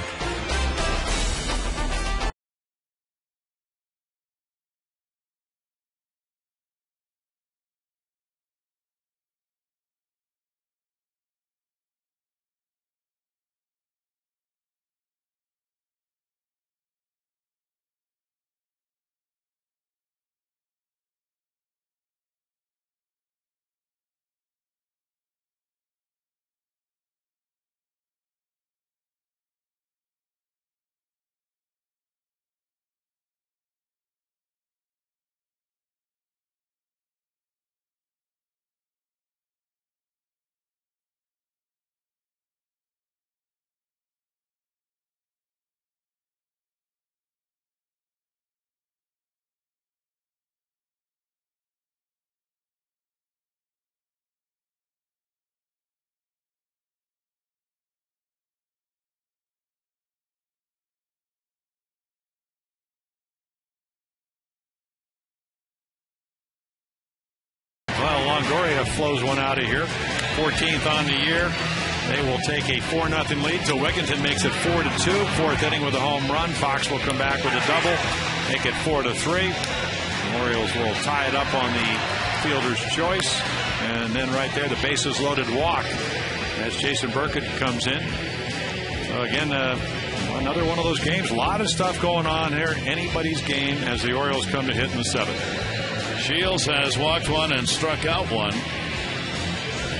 Longoria flows one out of here. 14th on the year. They will take a 4-0 lead. So Wigginton makes it 4-2. Fourth inning with a home run. Fox will come back with a double, make it 4-3. The Orioles will tie it up on the fielder's choice. And then right there, the bases loaded walk as Jason Burkett comes in. So again, another one of those games. A lot of stuff going on here. Anybody's game as the Orioles come to hit in the seventh. Shields has walked one and struck out one,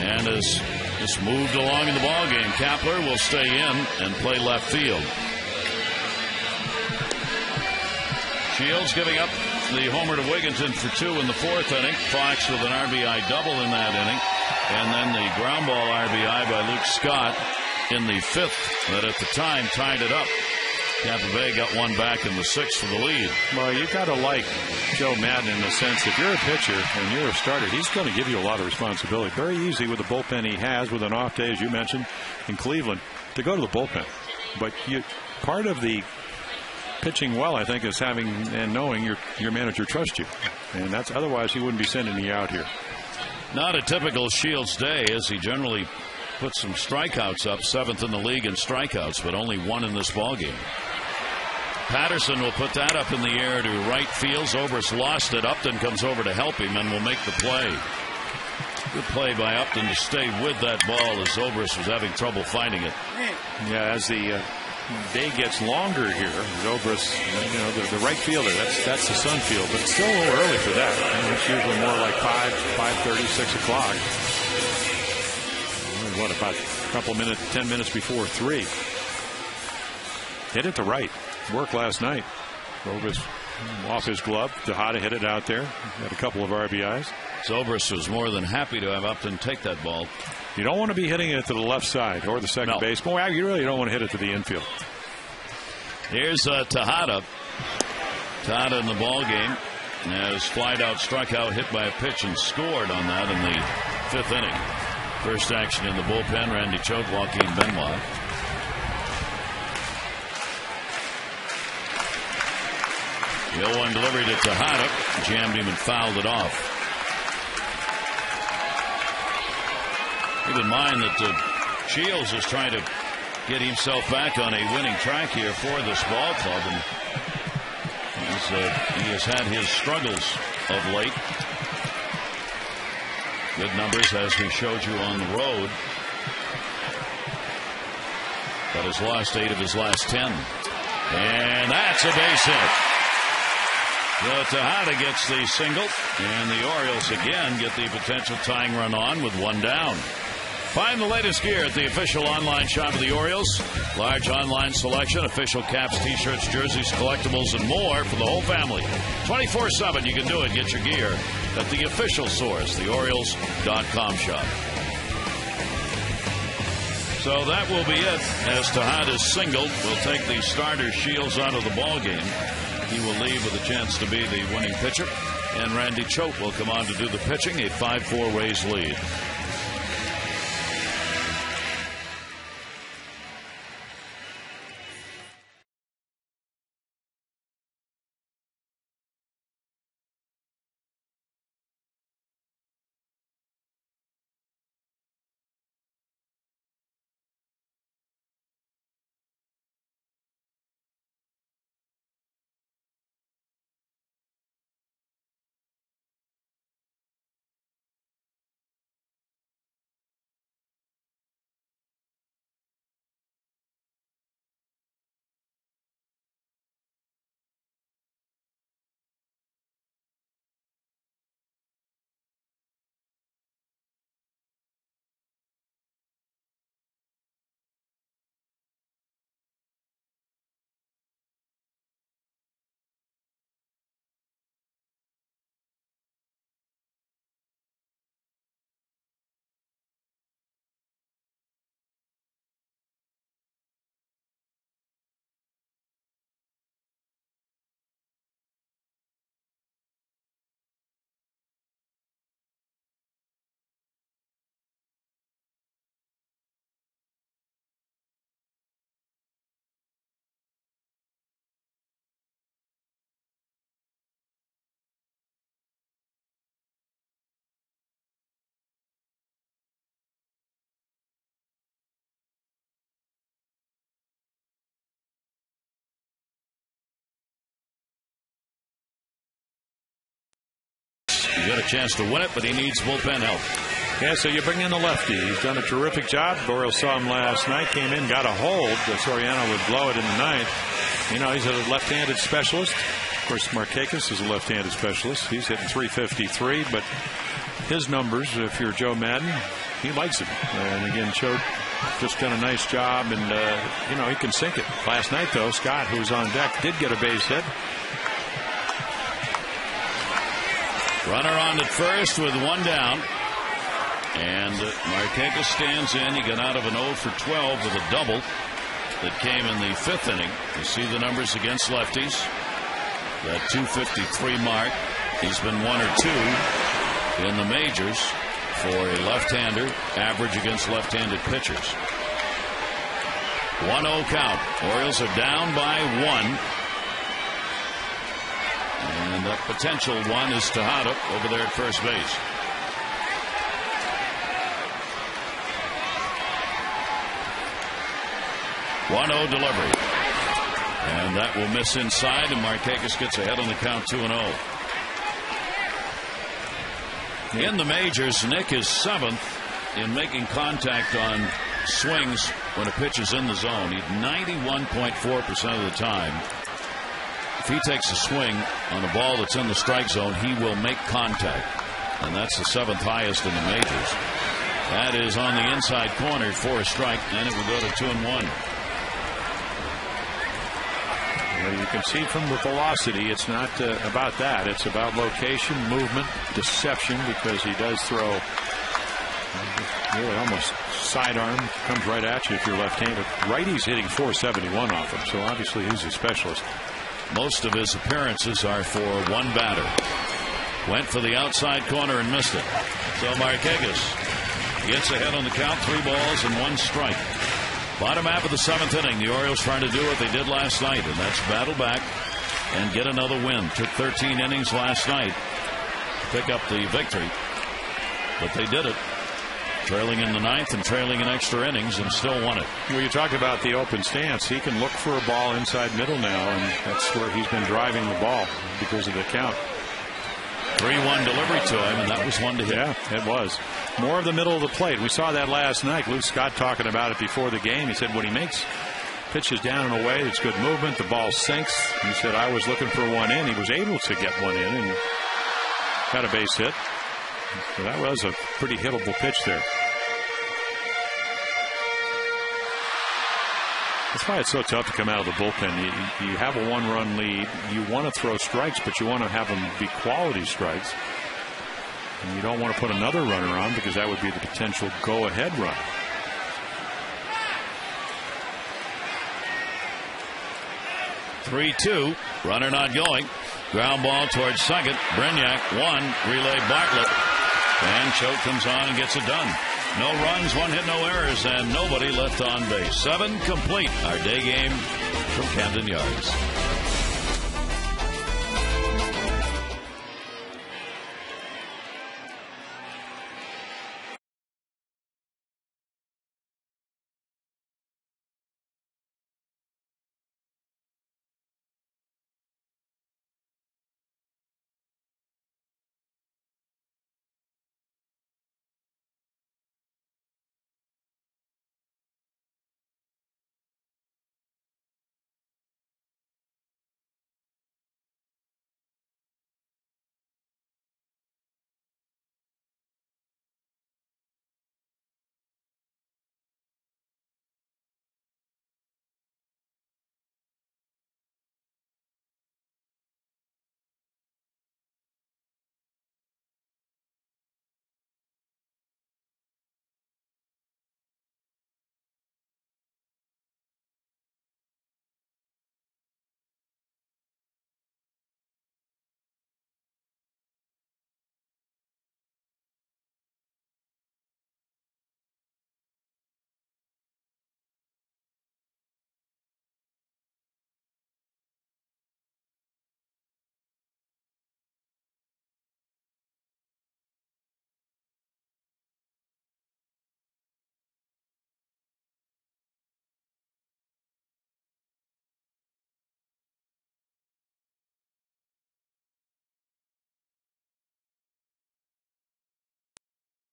and has just moved along in the ball game. Kapler will stay in and play left field. Shields giving up the homer to Wigginton for 2 in the 4th inning. Fox with an RBI double in that inning, and then the ground ball RBI by Luke Scott in the 5th that at the time tied it up. Tampa Bay got one back in the 6th for the lead. Well, you got to like Joe Madden in the sense if you're a pitcher and you're a starter, he's going to give you a lot of responsibility. Very easy with the bullpen he has with an off day, as you mentioned, in Cleveland, to go to the bullpen. But part of the pitching well, I think, is having and knowing your manager trusts you. And that's otherwise he wouldn't be sending you out here. Not a typical Shields day, as he generally puts some strikeouts up, 7th in the league in strikeouts, but only 1 in this ballgame. Patterson will put that up in the air to right field. Zobrist lost it. Upton comes over to help him and will make the play. Good play by Upton to stay with that ball as Zobrist was having trouble finding it. Yeah, as the day gets longer here, Zobrist, the right fielder, that's the Sun field, but it's still a little early for that. It's usually more like 5:30, 6 o'clock. What, about a couple minutes, 10 minutes before 3. Hit it to right. Work last night. Zobrist off his glove. Tejada hit it out there. Had a couple of RBIs. Zobrist was more than happy to have Upton take that ball. You don't want to be hitting it to the left side or the second base. Well, you really don't want to hit it to the infield. Here's Tejada. Tejada in the ball game has flied out, struck out, hit by a pitch, and scored on that in the 5th inning. First action in the bullpen, Randy Choate, Joaquin Benoit. The 0-1 delivery to Tejada. Jammed him and fouled it off. Keep in mind that Shields is trying to get himself back on a winning track here for this ball club. And he has had his struggles of late. Good numbers, as we showed you on the road. But has lost 8 of his last 10. And that's a base hit. Tejada gets the single, and the Orioles again get the potential tying run on with 1 down. Find the latest gear at the official online shop of the Orioles. Large online selection, official caps, t-shirts, jerseys, collectibles, and more for the whole family. 24/7, you can do it. Get your gear at the official source, the Orioles.com shop. So that will be it, as Tejada's single will take the starter Shields out of the ball game. He will leave with a chance to be the winning pitcher, and Randy Choate will come on to do the pitching, a 5-4 Rays lead. He's got a chance to win it, but he needs bullpen help. Yeah, so you bring in the lefty. He's done a terrific job. Orioles saw him last night, came in, got a hold. Soriano would blow it in the ninth. You know, he's a left-handed specialist. Of course, Markakis is a left-handed specialist. He's hitting .353, but his numbers, if you're Joe Madden, he likes it. And again, Cho just done a nice job, and, you know, he can sink it. Last night, though, Scott, who was on deck, did get a base hit. Runner on at first with one down. And Markakis stands in. He got out of an 0 for 12 with a double that came in the fifth inning. You see the numbers against lefties. That .253 mark. He's been 1 or 2 in the majors for a left-hander, average against left-handed pitchers. 1-0 count. Orioles are down by 1. And that potential one is Tejada over there at first base. One 1-0 delivery. And that will miss inside, and Markakis gets ahead on the count 2-0. In the majors, Nick is 7th in making contact on swings when a pitch is in the zone. He's 91.4% of the time. If he takes a swing on a ball that's in the strike zone, he will make contact. And that's the 7th highest in the majors. That is on the inside corner for a strike, and it will go to 2-1. You can see from the velocity, it's not about that. It's about location, movement, deception, because he does throw really almost sidearm, comes right at you if you're left-handed. Righty's hitting .471 off him, so obviously he's a specialist. Most of his appearances are for one batter. Went for the outside corner and missed it. So Markakis gets ahead on the count, 3 balls and 1 strike. Bottom half of the 7th inning, the Orioles trying to do what they did last night, and that's battle back and get another win. Took 13 innings last night to pick up the victory, but they did it. Trailing in the 9th and trailing in extra innings, and still won it. Well, you talk about the open stance. He can look for a ball inside middle now, and that's where he's been driving the ball because of the count. 3-1 delivery to him, and that was one to hit. Yeah, it was. More of the middle of the plate. We saw that last night. Luke Scott talking about it before the game. He said when he makes pitches down in a way that's good movement, the ball sinks. He said, I was looking for one in. He was able to get one in and got a base hit. So that was a pretty hittable pitch there. That's why it's so tough to come out of the bullpen. You have a 1-run lead. You want to throw strikes, but you want to have them be quality strikes. And you don't want to put another runner on because that would be the potential go-ahead run. (3-2). Runner not going. Ground ball towards second. Brignac 1. Relay Bartlett. And Choate comes on and gets it done. No runs, 1 hit, no errors, and nobody left on base. 7 complete. Our day game from Camden Yards.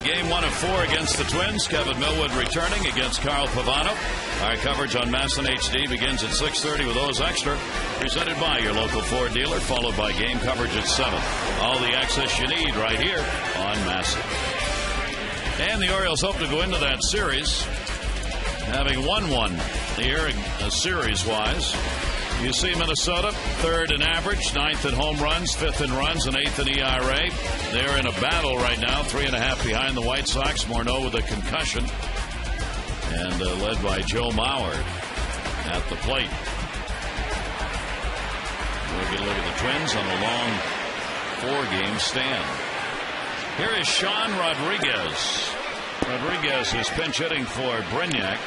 Game 1 of 4 against the Twins. Kevin Millwood returning against Carl Pavano. Our coverage on Masson HD begins at 6:30 with O's Extra, presented by your local Ford dealer, followed by game coverage at 7. All the access you need right here on Masson. And the Orioles hope to go into that series having won one here, series-wise. You see Minnesota, 3rd in average, 9th in home runs, 5th in runs, and 8th in ERA. They're in a battle right now, 3.5 behind the White Sox. Morneau with a concussion, and led by Joe Mauer at the plate. We'll get a look at the Twins on a long 4-game stand. Here is Sean Rodriguez. Rodriguez is pinch hitting for Brignac.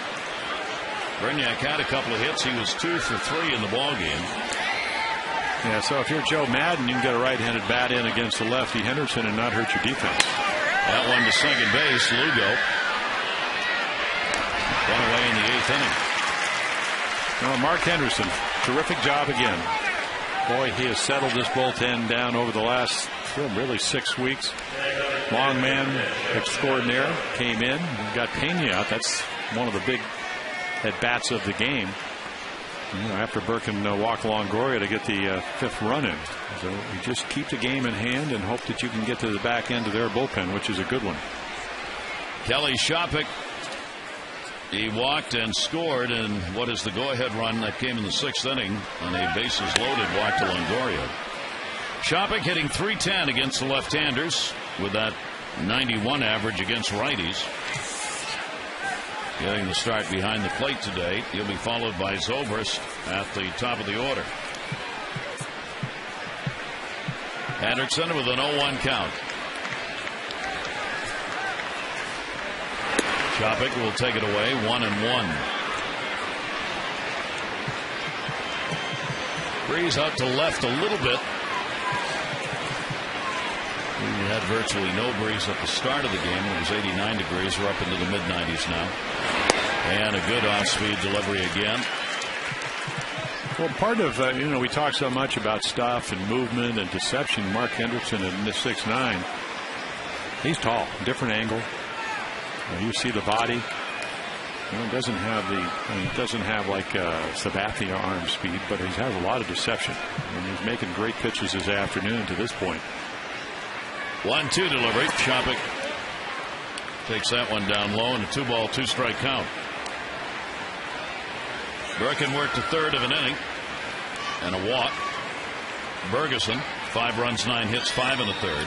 Brignac had a couple of hits. He was 2 for 3 in the ball game. Yeah, so if you're Joe Madden, you can get a right-handed bat in against the lefty Henderson and not hurt your defense. That one to second base. Lugo. One away in the 8th inning. Well, Mark Henderson, terrific job again. Boy, he has settled this bullpen down over the last really 6 weeks. Long man extraordinaire came in and got Pena out. That's one of the big at-bats of the game. You know, after Birkin walk Longoria to get the 5th run in. So you just keep the game in hand and hope that you can get to the back end of their bullpen, which is a good one. Kelly Shoppach, he walked and scored in what is the go-ahead run that came in the 6th inning on a bases-loaded walk to Longoria. Shoppach hitting .310 against the left-handers with that 91 average against righties. Getting the start behind the plate today. He'll be followed by Zobrist at the top of the order. Hendrickson with an 0-1 count. Shoppach will take it away, 1-1. Breeze out to left a little bit. We had virtually no breeze at the start of the game. It was 89 degrees. We're up into the mid-90s now. And a good off-speed delivery again. Well, part of, we talk so much about stuff and movement and deception. Mark Hendrickson in this 6'9", he's tall, different angle. You see the body. It doesn't have like Sabathia arm speed, but he has a lot of deception. And he's making great pitches this afternoon to this point. 1-2 delivery. Shoppach takes that one down low, and a 2-ball, 2-strike count. Birkin worked a third of an inning and a walk. Bergeson, 5 runs, 9 hits, 5 in the third.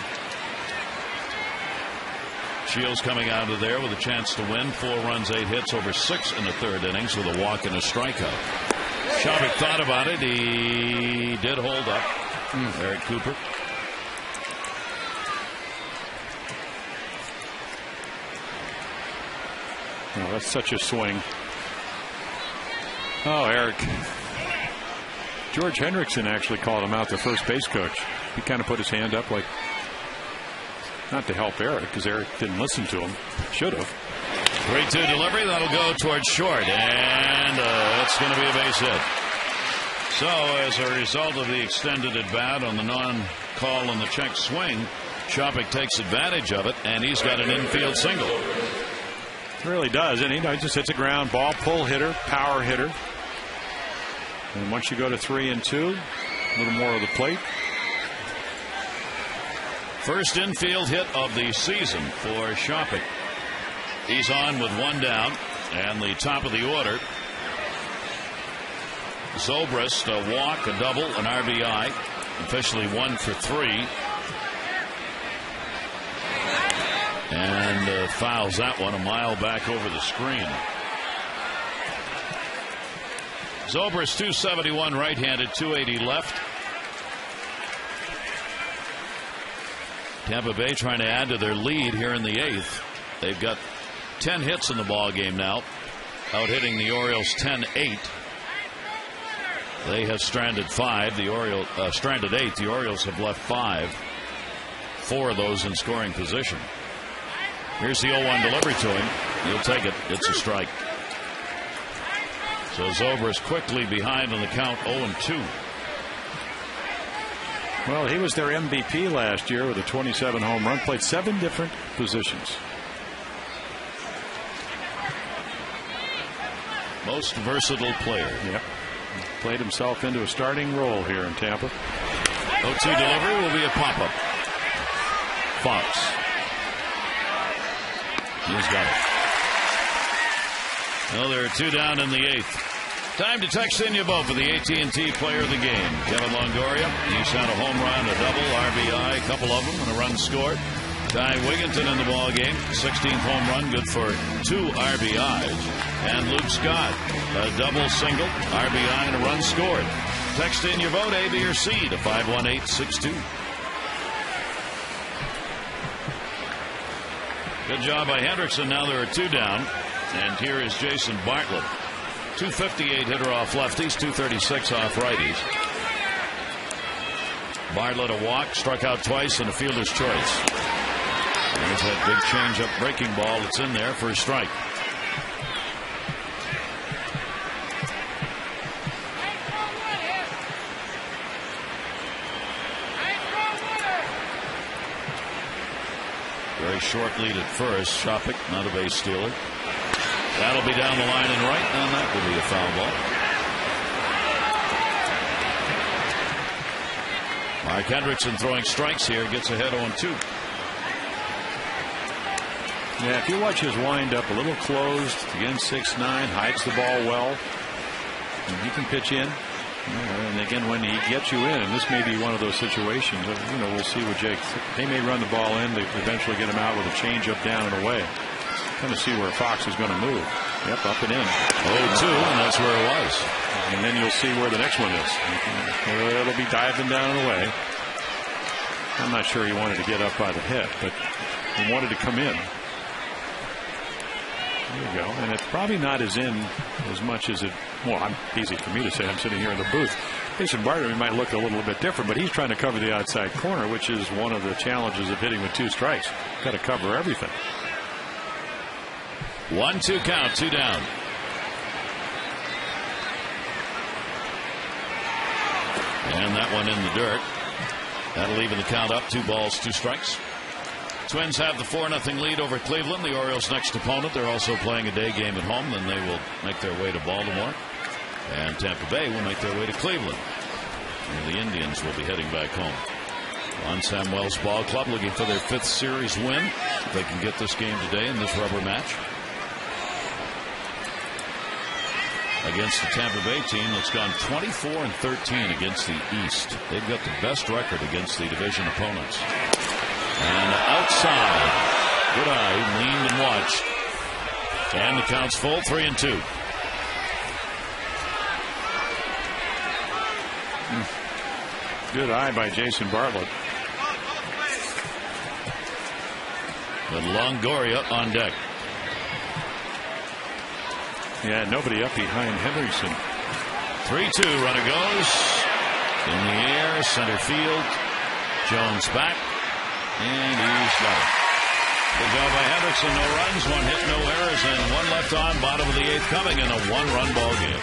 Shields coming out of there with a chance to win. 4 runs, 8 hits over 6 in the third innings with a walk and a strikeout. Shoppach thought about it. He did hold up. Eric Cooper. Oh, that's such a swing. Oh, Eric. George Hendrickson actually called him out, the first base coach. He kind of put his hand up, like, not to help Eric, because Eric didn't listen to him. Should have. 3-2 delivery. That'll go towards short, and it's going to be a base hit. So, as a result of the extended at bat on the non-call on the check swing, Shoppach takes advantage of it, and he's got an infield single. It really does, and he just hits a ground ball, pull hitter, power hitter. And once you go to 3-2, a little more of the plate. First infield hit of the season for Shoppach. He's on with 1 down, and the top of the order. Zobrist, a walk, a double, an RBI, officially 1 for 3. And fouls that one a mile back over the screen. Zobrist 271 right-handed, 280 left. Tampa Bay trying to add to their lead here in the 8th. They've got 10 hits in the ball game now, out hitting the Orioles 10-8. They have stranded 5. The Orioles stranded 8. The Orioles have left 5. 4 of those in scoring position. Here's the 0-1 delivery to him. He'll take it. It's a strike. So Zobrist quickly behind on the count, 0-2. Well, he was their MVP last year with a 27 home run. Played 7 different positions. Most versatile player. Yep. Played himself into a starting role here in Tampa. 0-2 delivery will be a pop-up. Fox. He's got it. Well, there are 2 down in the 8th. Time to text in your vote for the AT&T player of the game. Kevin Longoria. He's had a home run, a double, RBI, a couple of them, and a run scored. Ty Wigginton in the ball game. 16th home run, good for 2 RBIs. And Luke Scott, a double, single, RBI, and a run scored. Text in your vote, A, B, or C, to 51862. Good job by Hendrickson. Now there are 2 down. And here is Jason Bartlett. 258 hitter off lefties, 236 off righties. Bartlett a walk, struck out twice, and a fielder's choice. There's that big change-up breaking ball that's in there for a strike. Very short lead at first. Shopik, not a base stealer. That'll be down the line and right, and that will be a foul ball. Mark Hendrickson throwing strikes here, gets ahead 0-2. Yeah, if you watch his windup, a little closed, again 6'9", hides the ball well. And he can pitch in. And again, when he gets you in, and this may be one of those situations, we'll see with Jake. They may run the ball in, they eventually get him out with a changeup down and away. Kind of see where Fox is going to move. Yep, up and in. 0-2, and that's where it was. And then you'll see where the next one is. It'll be diving down and away. I'm not sure he wanted to get up by the hit, but he wanted to come in. There you go. And it's probably not as in as much as it. Well, easy for me to say. I'm sitting here in the booth. Jason Bartlett might look a little bit different, but he's trying to cover the outside corner, which is one of the challenges of hitting with 2 strikes. Got to cover everything. 1-2 count, 2 down. And that one in the dirt. That'll even the count up. 2 balls, 2 strikes. Twins have the 4-0 lead over Cleveland, the Orioles' next opponent. They're also playing a day game at home. Then they will make their way to Baltimore. And Tampa Bay will make their way to Cleveland. And the Indians will be heading back home. On Sam Wells Ball Club looking for their 5th series win. If they can get this game today in this rubber match. Against the Tampa Bay team that's gone 24-13 against the East. They've got the best record against the division opponents. And outside. Good eye. He leaned and watched. And the count's full. 3-2. Good eye by Jason Bartlett. But Longoria on deck. Yeah, nobody up behind Hendrickson. 3-2. Runner goes. In the air. Center field. Jones back. And he's got it. Good job by Hendrickson. No runs, 1 hit, no errors, and 1 left on. Bottom of the 8th coming in a 1-run ball game.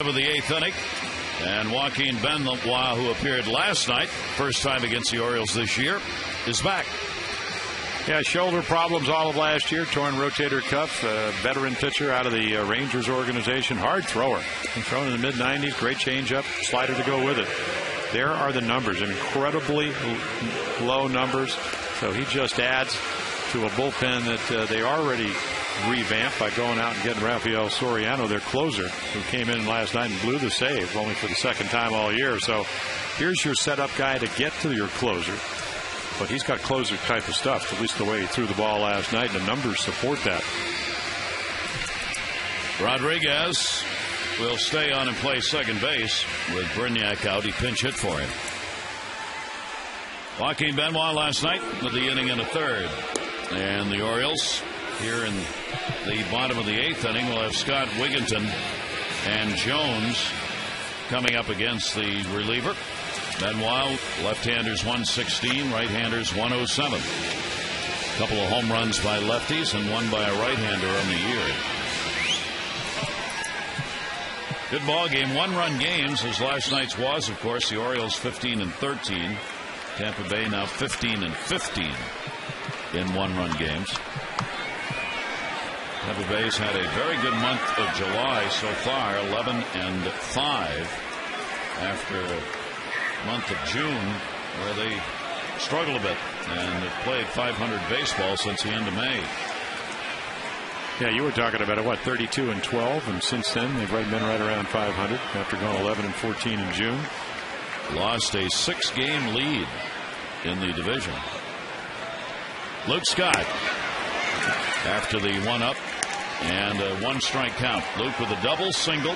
bottom of the 8th inning. And Joaquin Benoit, who appeared last night, first time against the Orioles this year, is back. Yeah, shoulder problems all of last year, torn rotator cuff, veteran pitcher out of the Rangers organization, hard thrower. Thrown in the mid-90s, great changeup, slider to go with it. There are the numbers, incredibly low numbers. So he just adds to a bullpen that they already revamped by going out and getting Rafael Soriano, their closer, who came in last night and blew the save, only for the second time all year. So here's your setup guy to get to your closer. But he's got closer type of stuff, at least the way he threw the ball last night, and the numbers support that. Rodriguez will stay on and play second base with Brignac out. He pinch hit for him. Joaquin Benoit last night with the inning and a third. And the Orioles here in the bottom of the 8th inning will have Scott Wigginton and Jones coming up against the reliever. Benoit, left-handers 116, right-handers 107. A couple of home runs by lefties and one by a right-hander on the year. Good ball game, one-run games, as last night's was, of course. The Orioles 15-13. Tampa Bay now 15-15 in one-run games. Tampa Bay's had a very good month of July so far, 11-5 after a month of June where they struggled a bit and have played 500 baseball since the end of May. Yeah, you were talking about it, what, 32-12, and since then they've been right around 500 after going 11-14 in June. Lost a 6-game lead in the division. Luke Scott after the one-up and a 1-strike count. Luke with a double, single,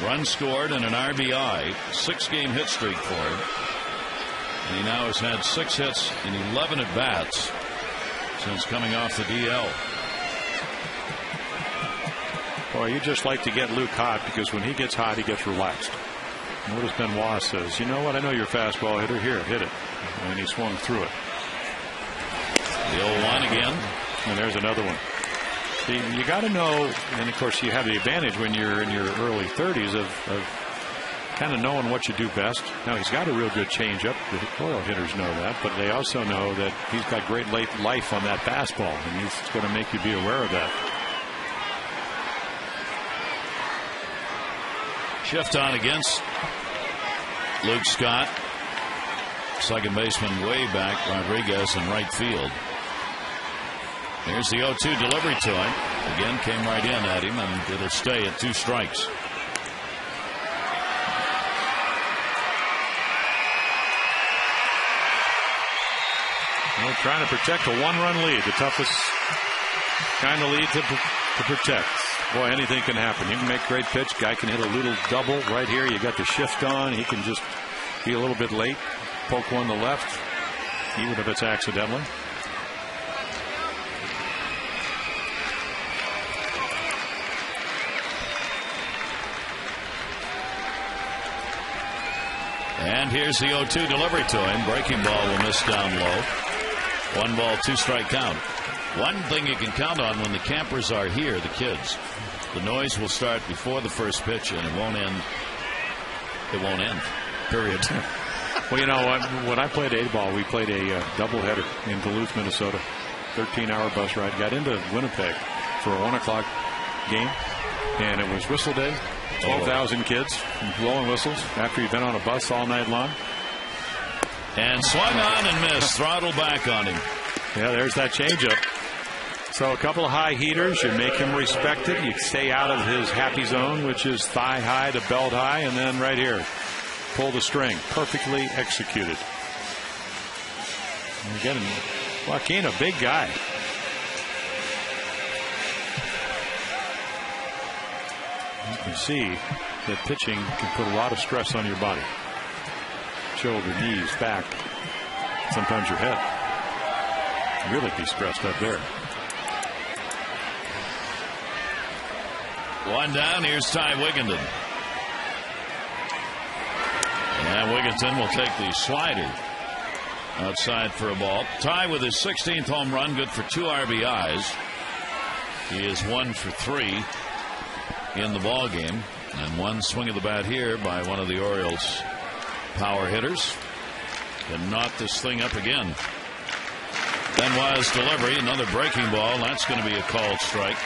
run scored, and an RBI. 6-game hit streak for him. And he now has had 6 hits in 11 at-bats since coming off the DL. Boy, you just like to get Luke hot, because when he gets hot, he gets relaxed. And what does Benoit says? You know what? I know you're a fastball hitter. Here, hit it. And he swung through it. The 0-1 again. And there's another one. See, you got to know, and of course you have the advantage when you're in your early 30s of kind of knowing what you do best. Now, he's got a real good changeup. The Royal hitters know that, but they also know that he's got great late life on that fastball, and he's going to make you be aware of that. Shift on against Luke Scott. Second baseman way back, Rodriguez in right field. Here's the 0-2 delivery to him. Again, came right in at him, and it'll stay at 2 strikes. Well, trying to protect a 1-run lead, the toughest kind of lead to protect. Boy, anything can happen. You can make a great pitch. Guy can hit a little double right here. You got the shift on. He can just be a little bit late, poke one to left, even if it's accidentally. And here's the 0-2 delivery to him. Breaking ball will miss down low. 1 ball, 2-strike count. One thing you can count on when the campers are here, the kids, the noise will start before the first pitch, and it won't end. It won't end. Period. Well, you know, when I played A-ball, we played a doubleheader in Duluth, Minnesota. 13-hour bus ride. Got into Winnipeg for a 1 o'clock game, and it was whistle day. 12,000 kids blowing whistles after you've been on a bus all night long. And swung on and missed. Throttle back on him. Yeah, there's that changeup. So a couple of high heaters. You make him respect it. You stay out of his happy zone, which is thigh high to belt high. And then right here, pull the string. Perfectly executed. And again, Joaquin, a big guy. You can see that pitching can put a lot of stress on your body. Shoulder, knees, back, sometimes your head. Really be stressed up there. 1 down. Here's Ty Wigginton. And Wigginton will take the slider outside for a ball. Ty with his 16th home run, good for 2 RBIs. He is 1 for 3 in the ball game. And one swing of the bat here by one of the Orioles' power hitters. And knock this thing up again. Benoit's delivery, another breaking ball. That's going to be a called strike.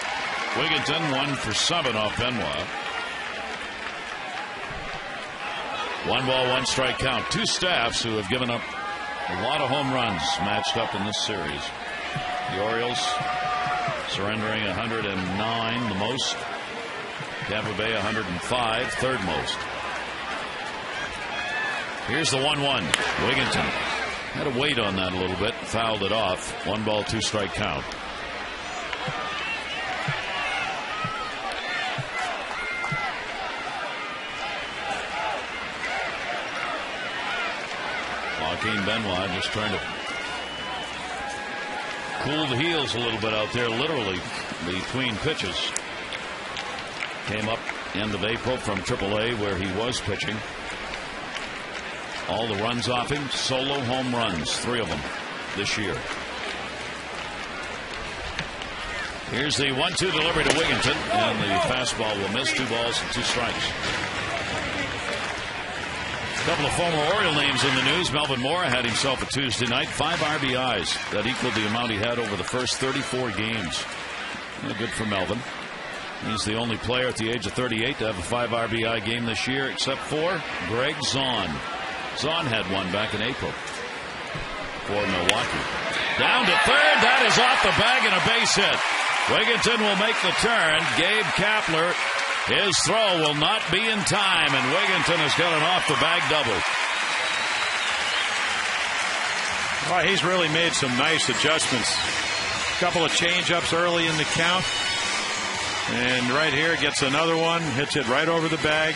Wigginton 1 for 7 off Benoit. 1 ball, 1 strike count. Two staffs who have given up a lot of home runs matched up in this series. The Orioles surrendering 109, the most. Tampa Bay 105, third most. Here's the 1-1. Wigginton had to wait on that a little bit, fouled it off. 1 ball, 2 strike count. Joaquin Benoit just trying to cool the heels a little bit out there, literally between pitches. Came up end of April from AAA where he was pitching. All the runs off him, solo home runs, 3 of them this year. Here's the 1-2 delivery to Wigginton, and the fastball will miss. 2 balls and 2 strikes. A couple of former Oriole names in the news. Melvin Mora had himself a Tuesday night, 5 RBIs. That equaled the amount he had over the first 34 games. Good for Melvin. He's the only player at the age of 38 to have a 5 RBI game this year, except for Greg Zahn. Zahn had one back in April for Milwaukee. Down to third. That is off the bag and a base hit. Wigginton will make the turn. Gabe Kapler, his throw will not be in time, and Wigginton has got an off the bag double. Well, he's really made some nice adjustments. A couple of change-ups early in the count. And right here gets another one, hits it right over the bag.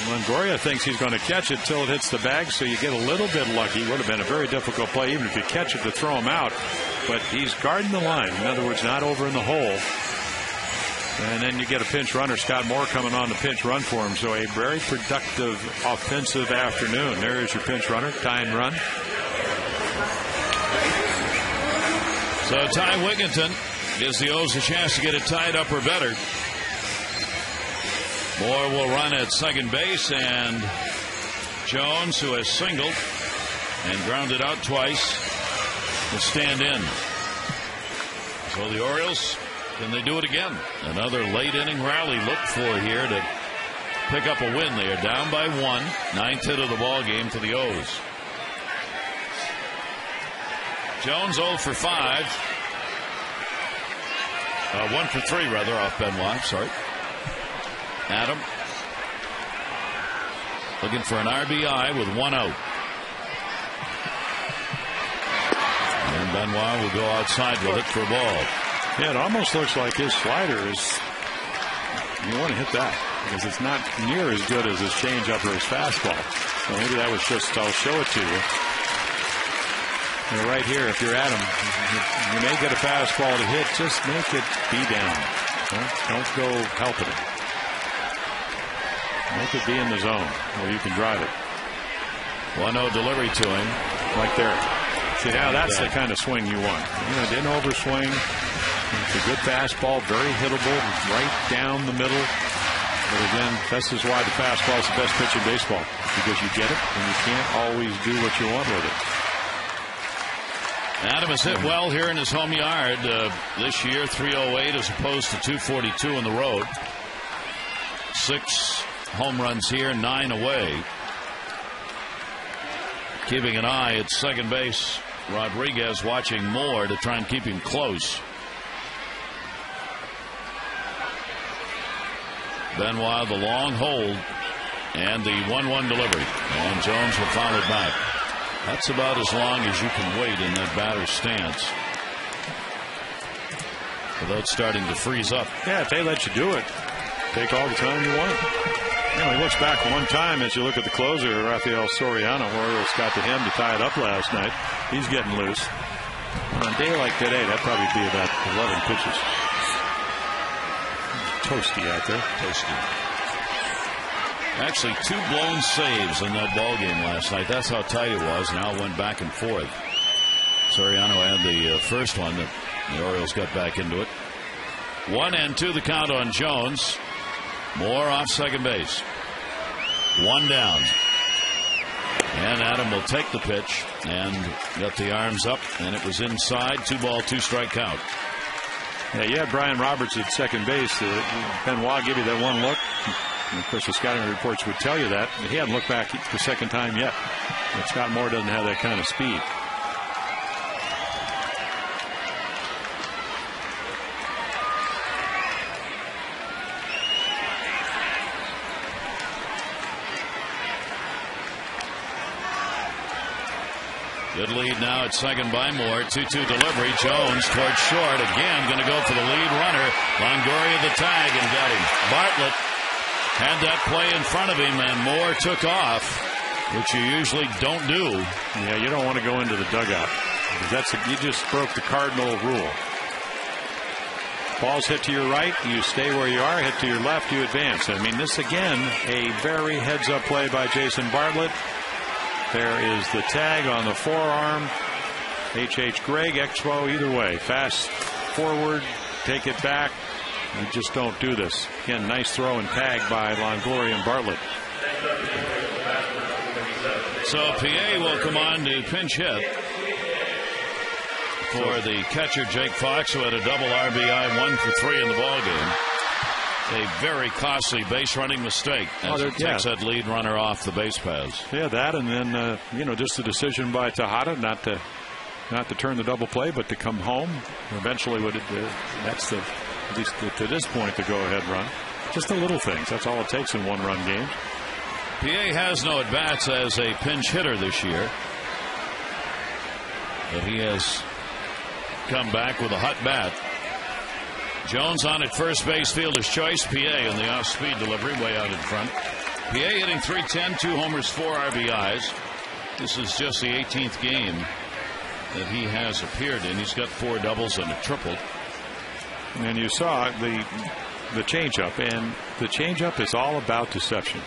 Longoria thinks he's going to catch it till it hits the bag, so you get a little bit lucky. Would have been a very difficult play, even if you catch it, to throw him out. But he's guarding the line. In other words, not over in the hole. And then you get a pinch runner, Scott Moore, coming on the pinch run for him. So a very productive offensive afternoon. There is your pinch runner, time run. So Ty Wigginton gives the O's a chance to get it tied up or better. Moore will run at second base, and Jones, who has singled and grounded out twice, will stand in. So the Orioles, can they do it again? Another late inning rally looked for here to pick up a win. They are down by 1. 9th hit of the ball game for the O's. Jones 0 for 5. 1 for 3 rather off Benoit. Sorry. Adam looking for an RBI with 1 out. And Benoit will go outside with it for a ball. Yeah, it almost looks like his slider is. You want to hit that because it's not near as good as his changeup or his fastball. So maybe that was just, I'll show it to you. Right here, if you're Adam, you may get a fastball to hit. Just make it be down. Don't go helping it. Make it be in the zone where you can drive it. 1-0 delivery to him. Right there. See, now that's the kind of swing you want. Didn't overswing. It's a good fastball, very hittable, right down the middle. But again, this is why the fastball is the best pitch in baseball, because you get it and you can't always do what you want with it. Adam has hit well here in his home yard this year, 308 as opposed to 242 on the road. 6 home runs here, 9 away. Keeping an eye at second base, Rodriguez watching Moore to try and keep him close. Benoit the long hold and the 1-1 delivery, and Jones will foul it back. That's about as long as you can wait in that batter's stance without starting to freeze up. Yeah, if they let you do it, take all the time you want. He looks back one time as you look at the closer, Rafael Soriano. Orioles got to him to tie it up last night. He's getting loose. On a day like today, that'd probably be about 11 pitches. Toasty out there. Toasty. Actually, 2 blown saves in that ball game last night. That's how tight it was. Now it went back and forth. Soriano had the first one that the Orioles got back into it. 1-2 the count on Jones. Moore off second base. One down. And Adam will take the pitch and got the arms up, and it was inside. 2 ball, 2 strike count. Yeah, you had Brian Roberts at second base. Benoit give you that one look. And of course, the scouting reports would tell you that. He hadn't looked back the second time yet. But Scott Moore doesn't have that kind of speed. Good lead now at second by Moore. 2-2 delivery. Jones towards short. Again, going to go for the lead runner. Longoria the tag and got him. Bartlett had that play in front of him, and Moore took off, which you usually don't do. Yeah, you don't want to go into the dugout. You just broke the cardinal rule. Ball's hit to your right, you stay where you are. Hit to your left, you advance. I mean, this again, a very heads-up play by Jason Bartlett. There is the tag on the forearm. H.H. Gregg, Expo, either way. Fast forward, take it back. You just don't do this. Again, nice throw and tag by Longoria and Bartlett. So PA will come on to pinch hit for the catcher, Jake Fox, who had a double RBI, 1 for 3 in the ballgame. A very costly base running mistake as it takes that lead runner off the base paths. Yeah, that, and then just the decision by Tejada not to turn the double play, but to come home. Eventually, that's at least to this point, the go-ahead run. Just the little things. That's all it takes in one-run games. PA has no at-bats as a pinch hitter this year, but he has come back with a hot bat. Jones on at first base, fielder's choice. PA on the off-speed delivery, way out in front. PA hitting .310, 2 homers, 4 RBIs. This is just the 18th game that he has appeared in. He's got 4 doubles and a triple. And you saw the changeup, and the changeup is all about deception.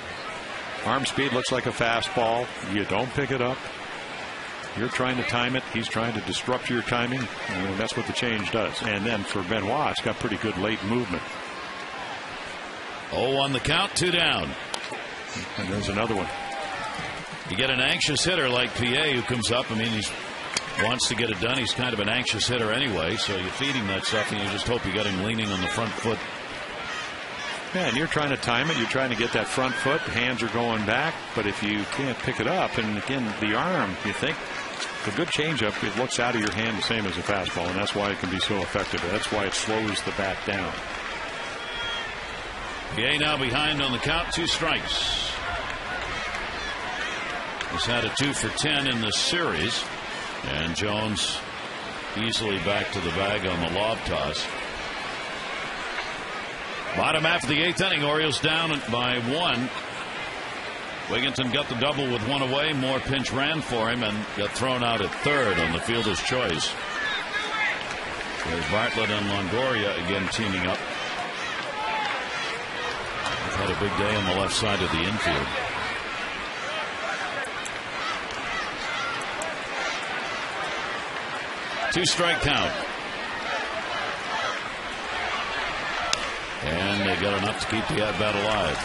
Arm speed looks like a fastball. You don't pick it up. You're trying to time it. He's trying to disrupt your timing. And that's what the change does. And then for Benoit, it's got pretty good late movement. 0 on the count, 2 down. And there's another one. You get an anxious hitter like PA who comes up. I mean, he wants to get it done. He's kind of an anxious hitter anyway. So you feed him that stuff, and you just hope you got him leaning on the front foot. Yeah, and you're trying to time it. You're trying to get that front foot. Hands are going back. But if you can't pick it up, and again, the arm, you think, a good changeup, it looks out of your hand the same as a fastball, and that's why it can be so effective. That's why it slows the bat down. PA now behind on the count, 2 strikes. He's had a 2 for 10 in this series, and Jones easily back to the bag on the lob toss. Bottom half of the 8th inning, Orioles down by 1. Wigginton got the double with 1 away. Moore pinch ran for him and got thrown out at third on the fielder's choice. There's Bartlett and Longoria again teaming up. They've had a big day on the left side of the infield. Two-strike count. And they got enough to keep the at-bat alive.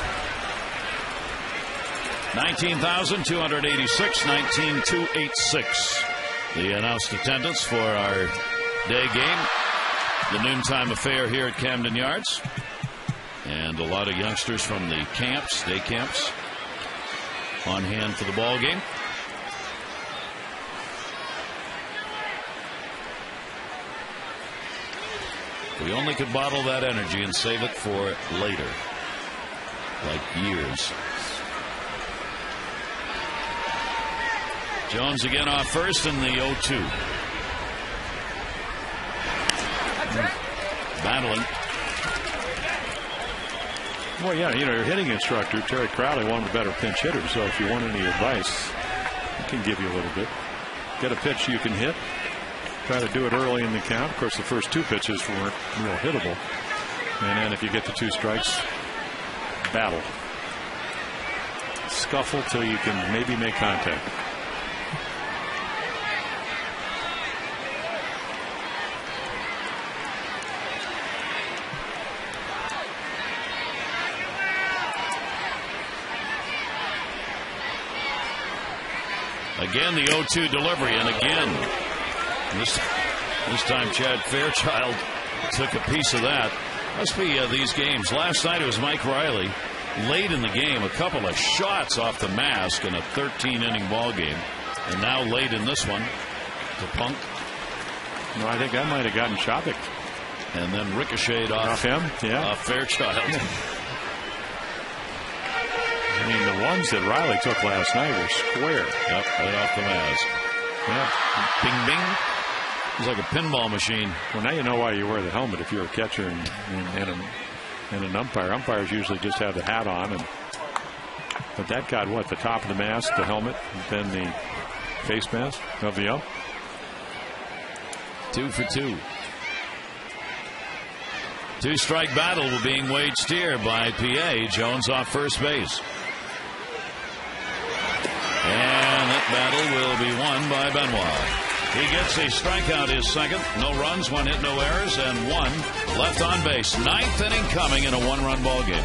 19,286, 19,286. The announced attendance for our day game. The noontime affair here at Camden Yards. And a lot of youngsters from the camps, day camps, on hand for the ball game. We only could bottle that energy and save it for later, like years. Jones again off first in the 0-2. Battling. Well, yeah, your hitting instructor, Terry Crowley, one of the better pinch hitters. So if you want any advice, he can give you a little bit. Get a pitch you can hit. Try to do it early in the count. Of course, the first 2 pitches weren't real hittable. And then if you get to 2 strikes, battle. Scuffle till you can maybe make contact. Again, the 0-2 delivery, and again, this time Chad Fairchild took a piece of that. Must be these games. Last night it was Mike Riley. Late in the game, a couple of shots off the mask in a 13-inning ball game. And now late in this one, to Punk. No, I think that might have gotten Shabik. And then ricocheted off him, yeah. Off Fairchild. I mean, the ones that Riley took last night were square. Yep, right off the mask. Yeah. Bing, bing. It's like a pinball machine. Well, now you know why you wear the helmet if you're a catcher and an umpire. Umpires usually just have the hat on. But that got what? The top of the mask, the helmet, then the face mask of the ump. 2 for 2. Two-strike battle being waged here by PA. Jones off first base. And that battle will be won by Benoit. He gets a strikeout, his second. No runs, 1 hit, no errors, and 1 left on base. 9th inning coming in a 1-run ball game.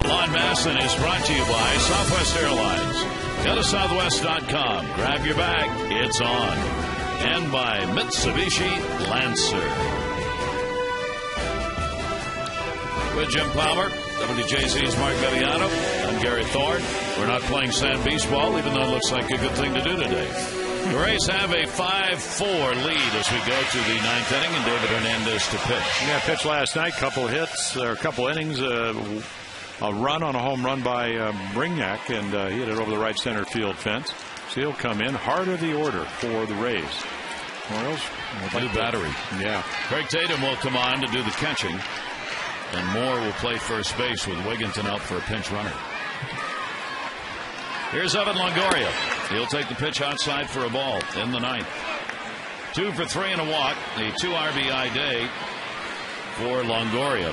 Lon Masson is brought to you by Southwest Airlines. Go to southwest.com. Grab your bag. It's on. And by Mitsubishi Lancer. With Jim Palmer, WJZ's Mark Gagliano. I'm Gary Thorne. We're not playing sand beach ball, even though it looks like a good thing to do today. The Rays have a 5-4 lead as we go to the 9th inning, and David Hernandez to pitch. Yeah, pitched last night. Couple hits, or a couple innings. A run on a home run by Brignac, and he hit it over the right center field fence. So he'll come in. Heart of the order for the Rays. Orioles. New battery. Yeah. Craig Tatum will come on to do the catching, and Moore will play first base with Wigginton out for a pinch runner. Here's Evan Longoria. He'll take the pitch outside for a ball in the 9th. 2 for 3 and a walk. A 2 RBI day for Longoria.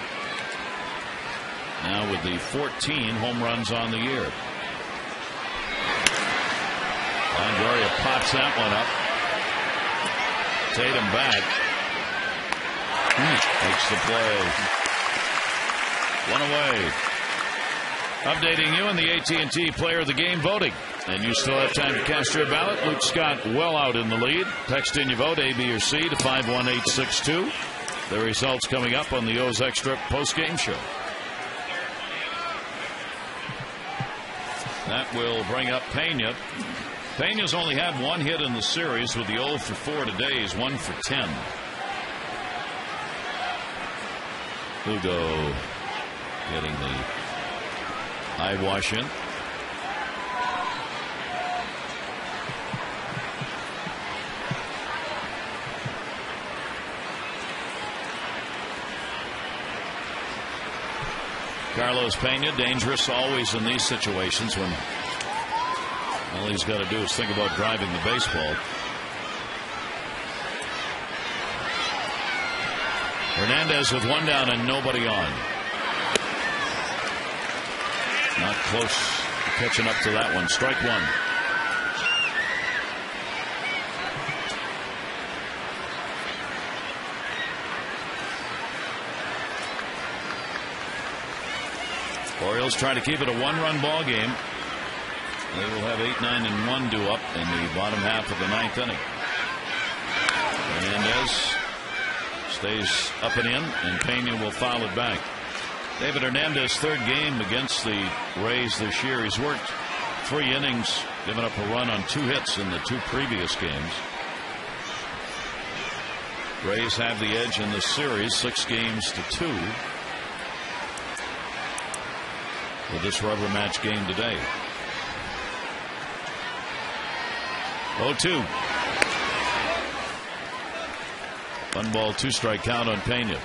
Now with the 14 home runs on the year. Longoria pops that one up. Tatum back. Makes the play. One away. Updating you on the AT&T Player of the Game voting. And you still have time to cast your ballot. Luke Scott well out in the lead. Text in your vote, A, B, or C, to 51862. The results coming up on the O's Extra post-game show. That will bring up Pena. Pena's only had 1 hit in the series with the 0 for 4 today. He's 1 for 10. Hugo getting the eyewash in. Carlos Pena, dangerous always in these situations when all he's got to do is think about driving the baseball. Hernandez with one down and nobody on. Not close to catching up to that one. Strike one. Orioles try to keep it a one-run ball game. They will have 8, 9, and 1 due up in the bottom half of the ninth inning. Hernandez stays up and in, and Pena will foul it back. David Hernandez, third game against the Rays this year. He's worked 3 innings, given up a run on 2 hits in the 2 previous games. Rays have the edge in this series, 6 games to 2. With this rubber match game today. 0-2. 1 ball, 2 strike count on Pena.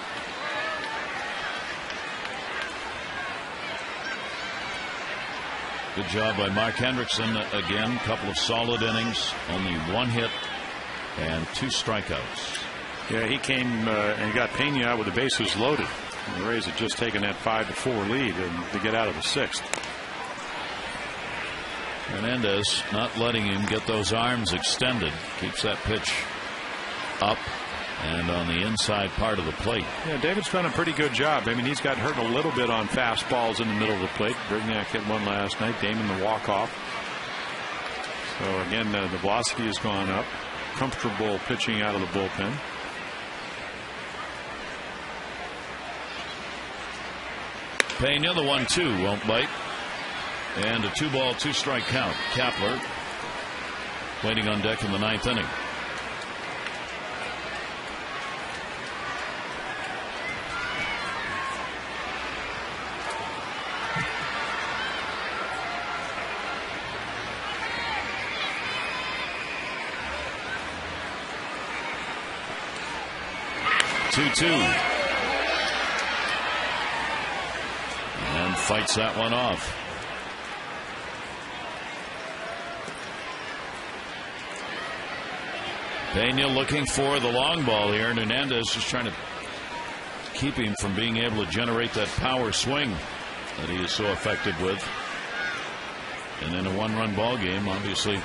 Good job by Mark Hendrickson again. Couple of solid innings, only 1 hit and 2 strikeouts. Yeah, he came and got Pena out with the bases loaded. The Rays had just taken that 5-4 lead to get out of the 6th. Hernandez not letting him get those arms extended. Keeps that pitch up and on the inside part of the plate. Yeah, David's done a pretty good job. I mean, he's got hurt a little bit on fastballs in the middle of the plate. Brignac hit one last night. Damon the walk-off. So again, the velocity has gone up. Comfortable pitching out of the bullpen. Pena, the 1-2 won't bite. And a 2-ball, 2 strike count. Kapler waiting on deck in the 9th inning. And fights that one off. Pena looking for the long ball here, and Hernandez just trying to keep him from being able to generate that power swing that he is so effective with. And in a 1-run ball game, obviously,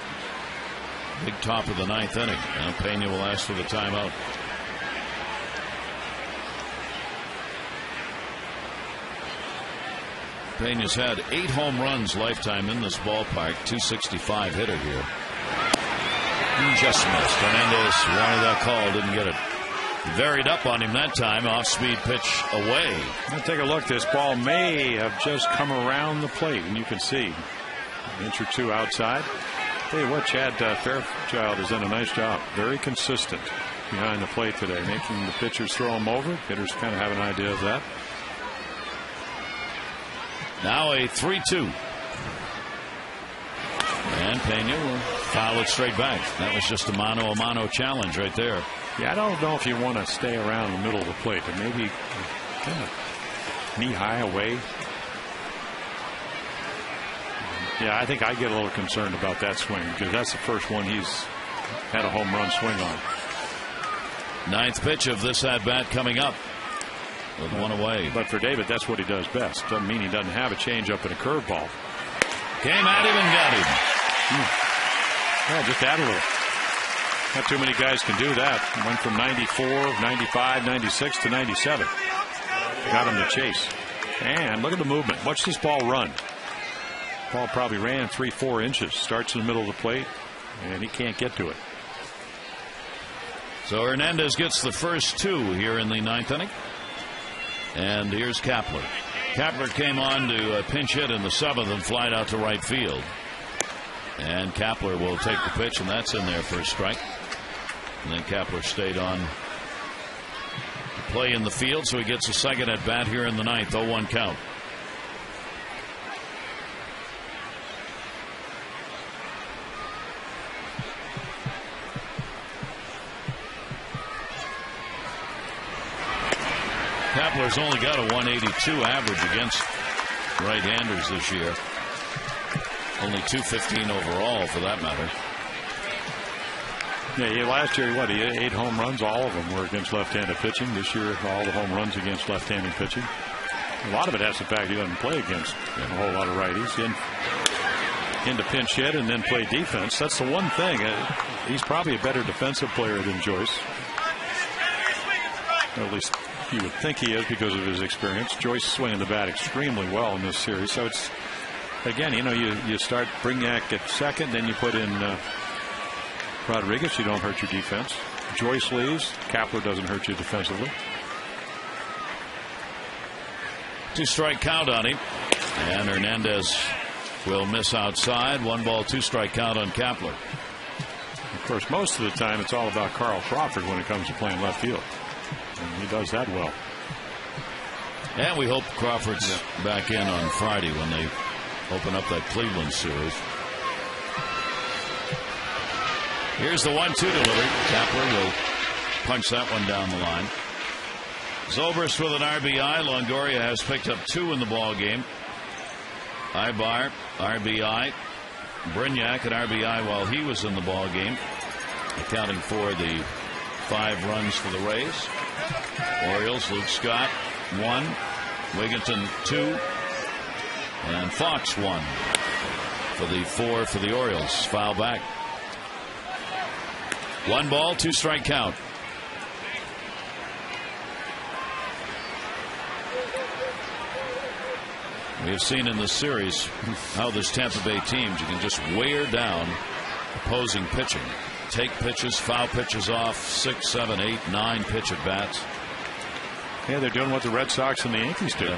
big top of the 9th inning. Now Pena will ask for the timeout. Pena's had 8 home runs lifetime in this ballpark. .265 hitter here. Just missed. Hernandez wanted that call, didn't get it. Varied up on him that time. Off-speed pitch away. Now take a look. This ball may have just come around the plate, and you can see an inch or 2 outside. Tell you what, Chad Fairchild has done a nice job. Very consistent behind the plate today, making the pitchers throw him over. Hitters kind of have an idea of that. Now a 3-2. And Pena will foul it straight back. That was just a mano-a-mano challenge right there. Yeah, I don't know if you want to stay around the middle of the plate, but maybe kind of knee-high away. Yeah, I think I get a little concerned about that swing because that's the first one he's had a home run swing on. 9th pitch of this at-bat coming up. With 1 away. But for David, that's what he does best. Doesn't mean he doesn't have a changeup and a curveball. Came at him and got him. Yeah, just add a little. Not too many guys can do that. Went from 94, 95, 96 to 97. Got him to chase. And look at the movement. Watch this ball run. Ball probably ran 3-4 inches. Starts in the middle of the plate, and he can't get to it. So Hernandez gets the first 2 here in the 9th inning. And here's Kapler. Kapler came on to pinch hit in the 7th and flied out to right field. And Kapler will take the pitch, and that's in there for a strike. And then Kapler stayed on to play in the field, so he gets a second at bat here in the 9th. 0-1 count. Kapler's only got a 182 average against right-handers this year. Only 215 overall, for that matter. Yeah, last year, he had 8 home runs. All of them were against left-handed pitching. This year, all the home runs against left-handed pitching. A lot of it has the fact he doesn't play against a whole lot of righties. Into pinch hit and then play defense. That's the one thing. He's probably a better defensive player than Joyce. Or at least you would think he is because of his experience. Joyce swinging the bat extremely well in this series. So it's, again, you start Brignac at second, then you put in Rodriguez. You don't hurt your defense. Joyce leaves. Kapler doesn't hurt you defensively. 2-strike count on him. And Hernandez will miss outside. 1 ball, 2-strike count on Kapler. Of course, most of the time it's all about Carl Crawford when it comes to playing left field. And he does that well. And we hope Crawford's back in on Friday when they open up that Cleveland series. Here's the 1-2 delivery. Kapler will punch that one down the line. Zobrist with an RBI. Longoria has picked up 2 in the ball game. Ibar, RBI. Brignac, an RBI while he was in the ball game, accounting for the 5 runs for the Rays. Orioles, Luke Scott, 1. Wigginton, 2. And Fox, 1. For the 4 for the Orioles. Foul back. 1 ball, 2-strike count. We have seen in this series how this Tampa Bay teams, you can just wear down opposing pitching. Take pitches, foul pitches off, 6, 7, 8, 9 pitch at bats. Yeah, they're doing what the Red Sox and the Yankees do.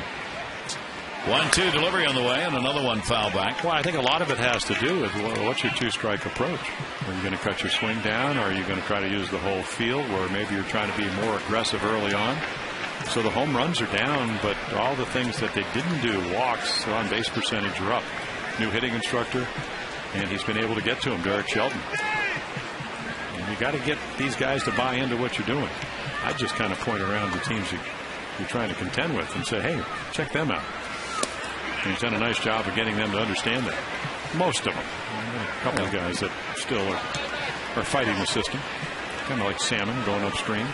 1-2 delivery on the way, and another one foul back. Well, I think a lot of it has to do with what's your 2-strike approach. Are you going to cut your swing down, or are you going to try to use the whole field, where maybe you're trying to be more aggressive early on? So the home runs are down, but all the things that they didn't do, walks, on base percentage are up. New hitting instructor, and he's been able to get to him, Derek Shelton. And you got to get these guys to buy into what you're doing. I just kind of point around the teams you're trying to contend with and say, hey, check them out. And he's done a nice job of getting them to understand that. Most of them. A couple of guys that still are fighting the system. Kind of like salmon going upstream.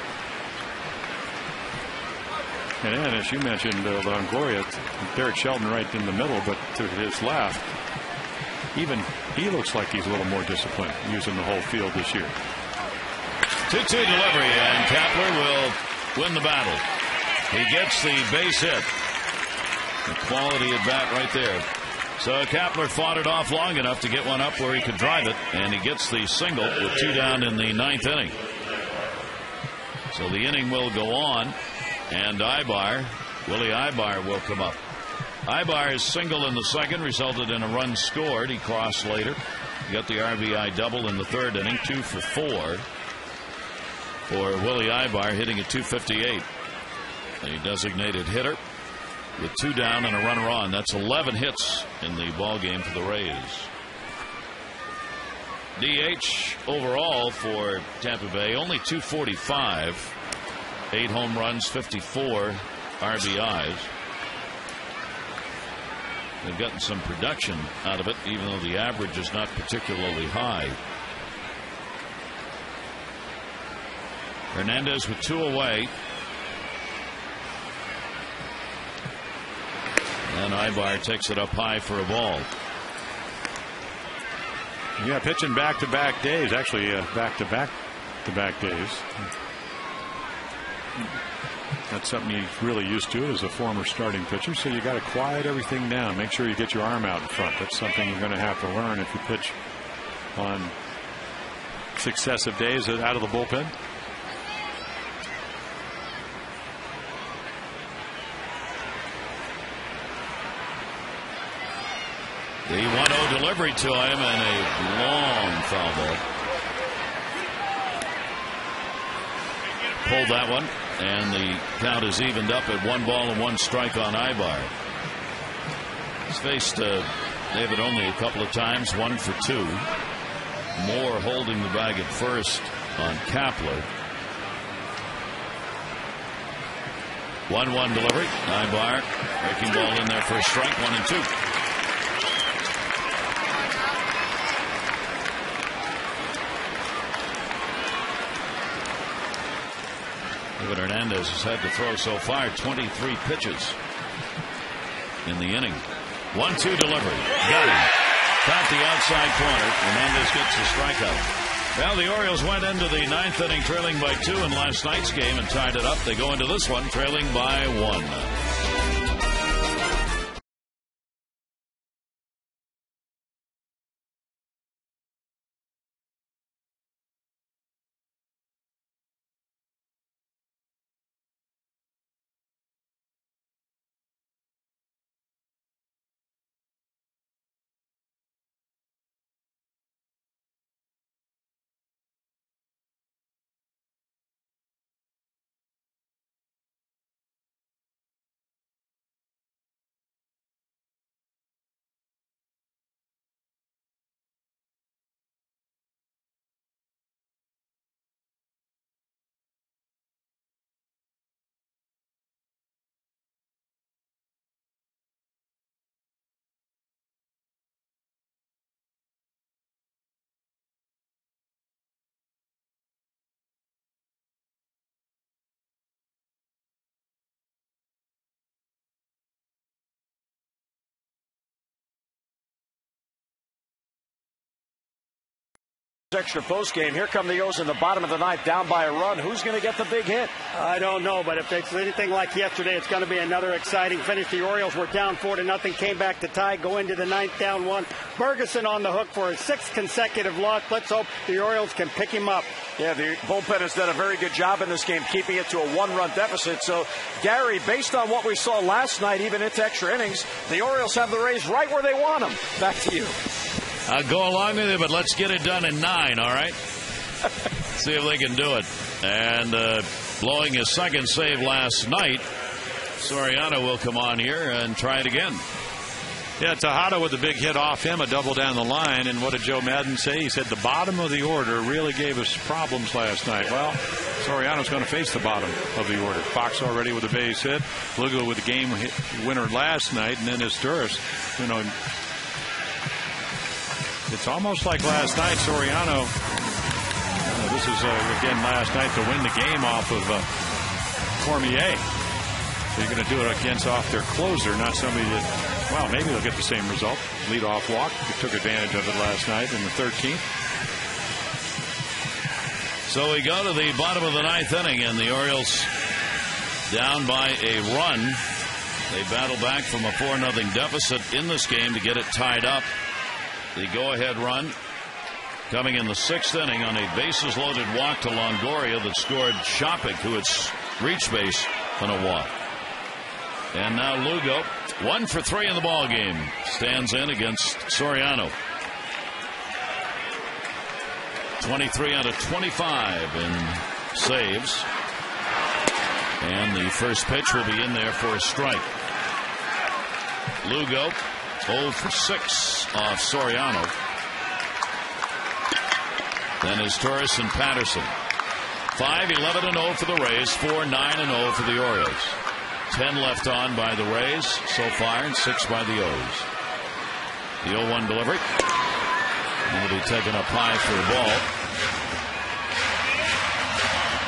And then, as you mentioned, Longoria, Derek Shelton right in the middle, but to his left, even he looks like he's a little more disciplined using the whole field this year. 2-2 delivery, and Kapler will win the battle. He gets the base hit. The quality at bat right there. So Kapler fought it off long enough to get one up where he could drive it, and he gets the single with 2 down in the 9th inning. So the inning will go on. And Willie Ibar will come up. Ibar's single in the 2nd resulted in a run scored. He crossed later. He got the RBI double in the 3rd inning. 2 for 4 for Willie Ibar, hitting at .258. A designated hitter with 2 down and a runner on. That's 11 hits in the ball game for the Rays. DH overall for Tampa Bay, only .245. 8 home runs, 54 RBIs. They've gotten some production out of it, even though the average is not particularly high. Hernandez with 2 away. And Ibar takes it up high for a ball. Yeah, pitching back-to-back days. Actually, back-to-back days. That's something he's really used to as a former starting pitcher. So you got to quiet everything down. Make sure you get your arm out in front. That's something you're going to have to learn if you pitch on successive days out of the bullpen. The 1-0 delivery to him and a long foul ball. Pulled that one, and the count is evened up at 1 ball and 1 strike on Ibar. He's faced David only a couple of times, 1 for 2. Moore holding the bag at first on Kapler. 1-1 delivery. Ibar breaking ball in there for a strike, 1-2. David Hernandez has had to throw so far 23 pitches in the inning. 1-2 delivery. Got him. Caught the outside corner. Hernandez gets the strikeout. Well, the Orioles went into the ninth inning trailing by 2 in last night's game and tied it up. They go into this one trailing by 1. Extra post game. Here come the O's in the bottom of the ninth, down by a run. Who's going to get the big hit? I don't know, but if it's anything like yesterday, it's going to be another exciting finish. The Orioles were down 4-0, came back to tie, go into the ninth down 1. Ferguson on the hook for his 6th consecutive loss. Let's hope the Orioles can pick him up. Yeah, the bullpen has done a very good job in this game, keeping it to a 1-run deficit. So, Gary, based on what we saw last night, even into extra innings, the Orioles have the Rays right where they want them. Back to you. I'll go along with you, but let's get it done in 9, all right? See if they can do it. And blowing his second save last night, Soriano will come on here and try it again. Yeah, Tejada with a big hit off him, a double down the line. And what did Joe Madden say? He said the bottom of the order really gave us problems last night. Well, Soriano's going to face the bottom of the order. Fox already with a base hit. Lugo with the game winner last night. And then Asturias, it's almost like last night, Soriano. This is, again, last night to win the game off of Cormier. So you're going to do it against off their closer, not somebody that, well, maybe they'll get the same result. Lead-off walk. They took advantage of it last night in the 13th. So we go to the bottom of the ninth inning, and the Orioles down by a run. They battle back from a 4-0 deficit in this game to get it tied up. The go-ahead run coming in the 6th inning on a bases-loaded walk to Longoria that scored Shopik, who had reached base on a walk. And now Lugo, 1 for 3 in the ball game, stands in against Soriano. 23 out of 25 in saves. And the first pitch will be in there for a strike. Lugo 0 for 6 off Soriano. Then is Torres and Patterson. 5-11-0 for the Rays, 4-9-0 for the Orioles. 10 left on by the Rays so far, and 6 by the O's. The 0-1 delivery. And will be taken up high for a ball.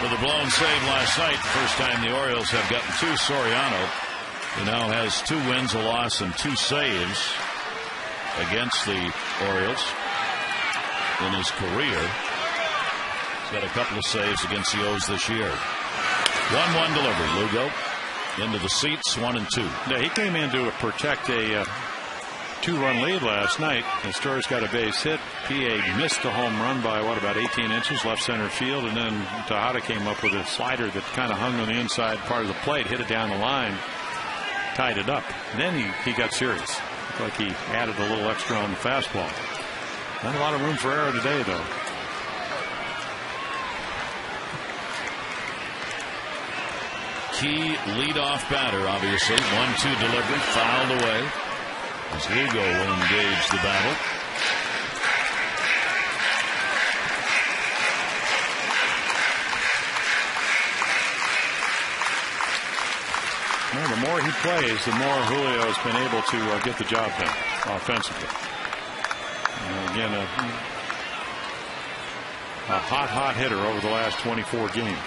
With a blown save last night, the first time the Orioles have gotten to Soriano. He now has 2 wins, a loss, and 2 saves against the Orioles in his career. He's got a couple of saves against the O's this year. 1-1 delivery. Lugo into the seats, 1-2. Yeah, he came in to protect a 2-run lead last night. And Asturias got a base hit. PA missed a home run by, about 18 inches left center field. And then Tejada came up with a slider that kind of hung on the inside part of the plate, hit it down the line, tied it up. And then he got serious. Looked like he added a little extra on the fastball. Not a lot of room for error today, though. Key leadoff batter, obviously. 1-2 delivery, fouled away as Lugo will engage the battle. Well, the more he plays, the more Julio has been able to get the job done offensively. And again, a hot hitter over the last 24 games.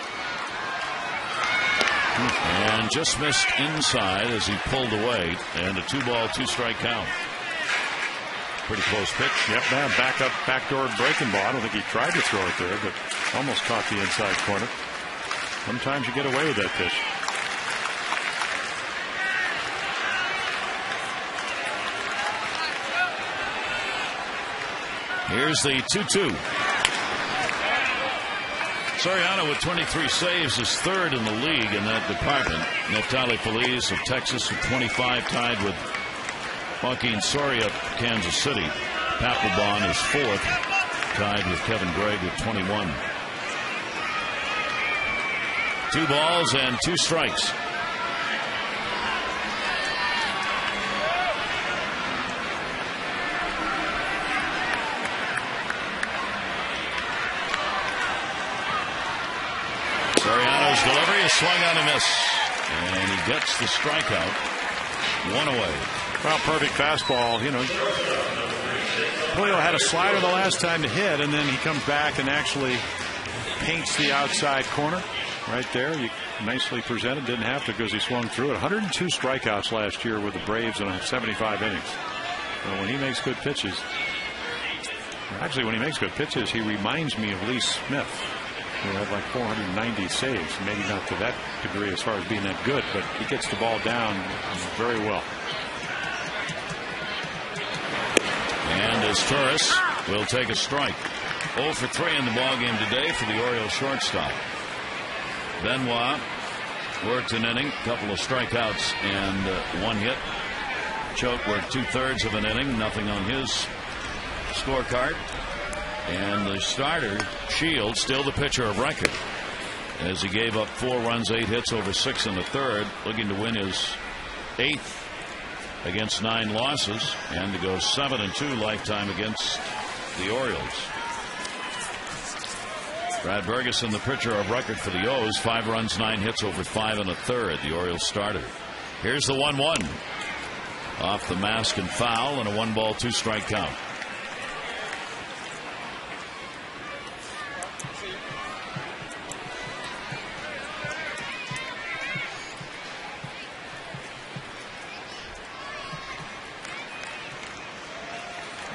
And just missed inside as he pulled away. And a 2-ball, 2-strike count. Pretty close pitch. Yep, man, backdoor breaking ball. I don't think he tried to throw it there, but almost caught the inside corner. Sometimes you get away with that pitch. Here's the 2-2. Soriano with 23 saves is third in the league in that department. Neftali Feliz of Texas with 25, tied with Joaquin Soria of Kansas City. Papelbon is fourth, tied with Kevin Gregg with 21. 2 balls and 2 strikes. Soriano's delivery is swung on a miss, and he gets the strikeout. 1 away. Well, perfect fastball. You know, Julio had a slider the last time to hit, and then he comes back and actually paints the outside corner right there. You nicely presented. Didn't have to because he swung through it. 102 strikeouts last year with the Braves in 75 innings. So when he makes good pitches, actually when he makes good pitches, he reminds me of Lee Smith, who had like 490 saves. Maybe not to that degree as far as being that good, but he gets the ball down very well. And as Torres will take a strike. 0 for 3 in the ballgame today for the Orioles shortstop. Benoit worked an inning, couple of strikeouts and 1 hit. Choate worked 2/3 of an inning, nothing on his scorecard. And the starter, Shields, still the pitcher of record, as he gave up 4 runs, 8 hits over 6 in the third, looking to win his 8th against 9 losses and to go 7-2 lifetime against the Orioles. Brad Bergeson, the pitcher of record for the O's, 5 runs, 9 hits over 5 1/3. The Orioles starter. Here's the 1-1 off the mask and foul, and a 1-ball, 2-strike count.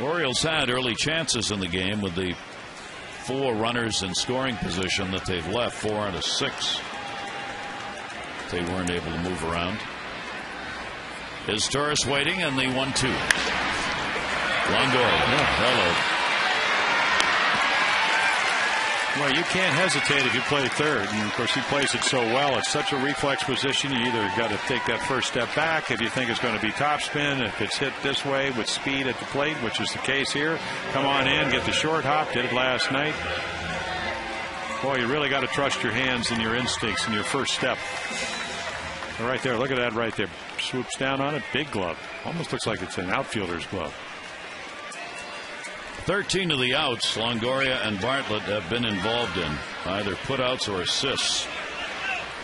Orioles had early chances in the game with the 4 runners in scoring position that they've left. 4 out of 6. They weren't able to move around. Is Torres waiting, and the 1-2. Longoria. Hello. Well, you can't hesitate if you play third, and of course he plays it so well. It's such a reflex position. You either got to take that first step back if you think it's going to be topspin. If it's hit this way with speed at the plate, which is the case here, come on in, get the short hop. Did it last night. Boy, you really got to trust your hands and your instincts in your first step. Right there, look at that right there. Swoops down on it, big glove. Almost looks like it's an outfielder's glove. 13 of the outs Longoria and Bartlett have been involved in, either putouts or assists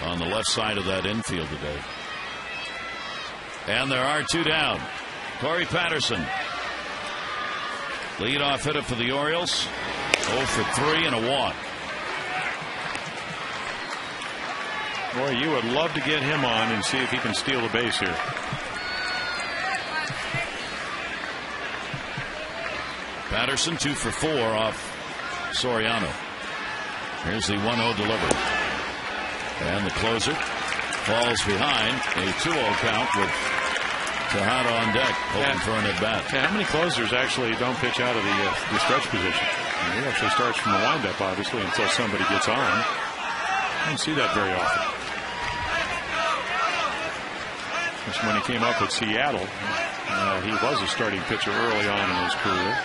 on the left side of that infield today. And there are 2 down. Corey Patterson, leadoff hitter for the Orioles, 0 for 3 and a walk. Boy, you would love to get him on and see if he can steal the base here. Patterson 2 for 4 off Soriano. Here's the 1-0 delivery. And the closer falls behind. A 2-0 count with Tejada on deck, hoping for an at-bat. Yeah, how many closers actually don't pitch out of the stretch position? He actually starts from the windup, obviously, until somebody gets on. I don't see that very often. Just when he came up with Seattle, he was a starting pitcher early on in his career.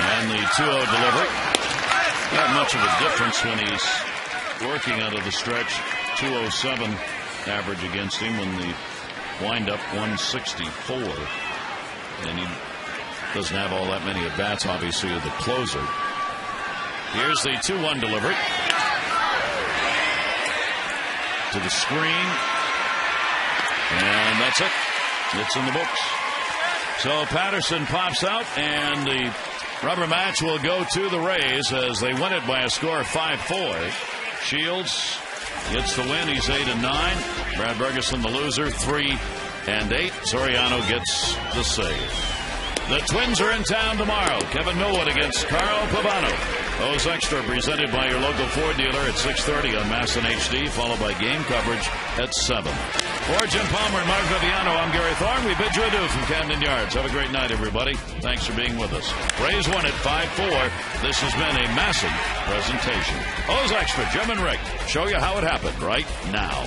And the 2-0 delivery. Not much of a difference when he's working out of the stretch. 207 average against him when the windup 164. And he doesn't have all that many at-bats, obviously, of the closer. Here's the 2-1 delivery. To the screen. And that's it. It's in the books. So Patterson pops out, and the Rubber match will go to the Rays as they win it by a score of 5-4. Shields gets the win. He's 8-9. Brad Bergeson, the loser, 3-8. Soriano gets the save. The Twins are in town tomorrow. Kevin Millwood against Carl Pavano. O's Extra presented by your local Ford dealer at 6:30 on Masson HD, followed by game coverage at 7. For Jim Palmer and Mark Viviano, I'm Gary Thorne. We bid you adieu from Camden Yards. Have a great night, everybody. Thanks for being with us. Rays won at 5-4. This has been a Masson presentation. O's Extra, Jim and Rick, show you how it happened right now.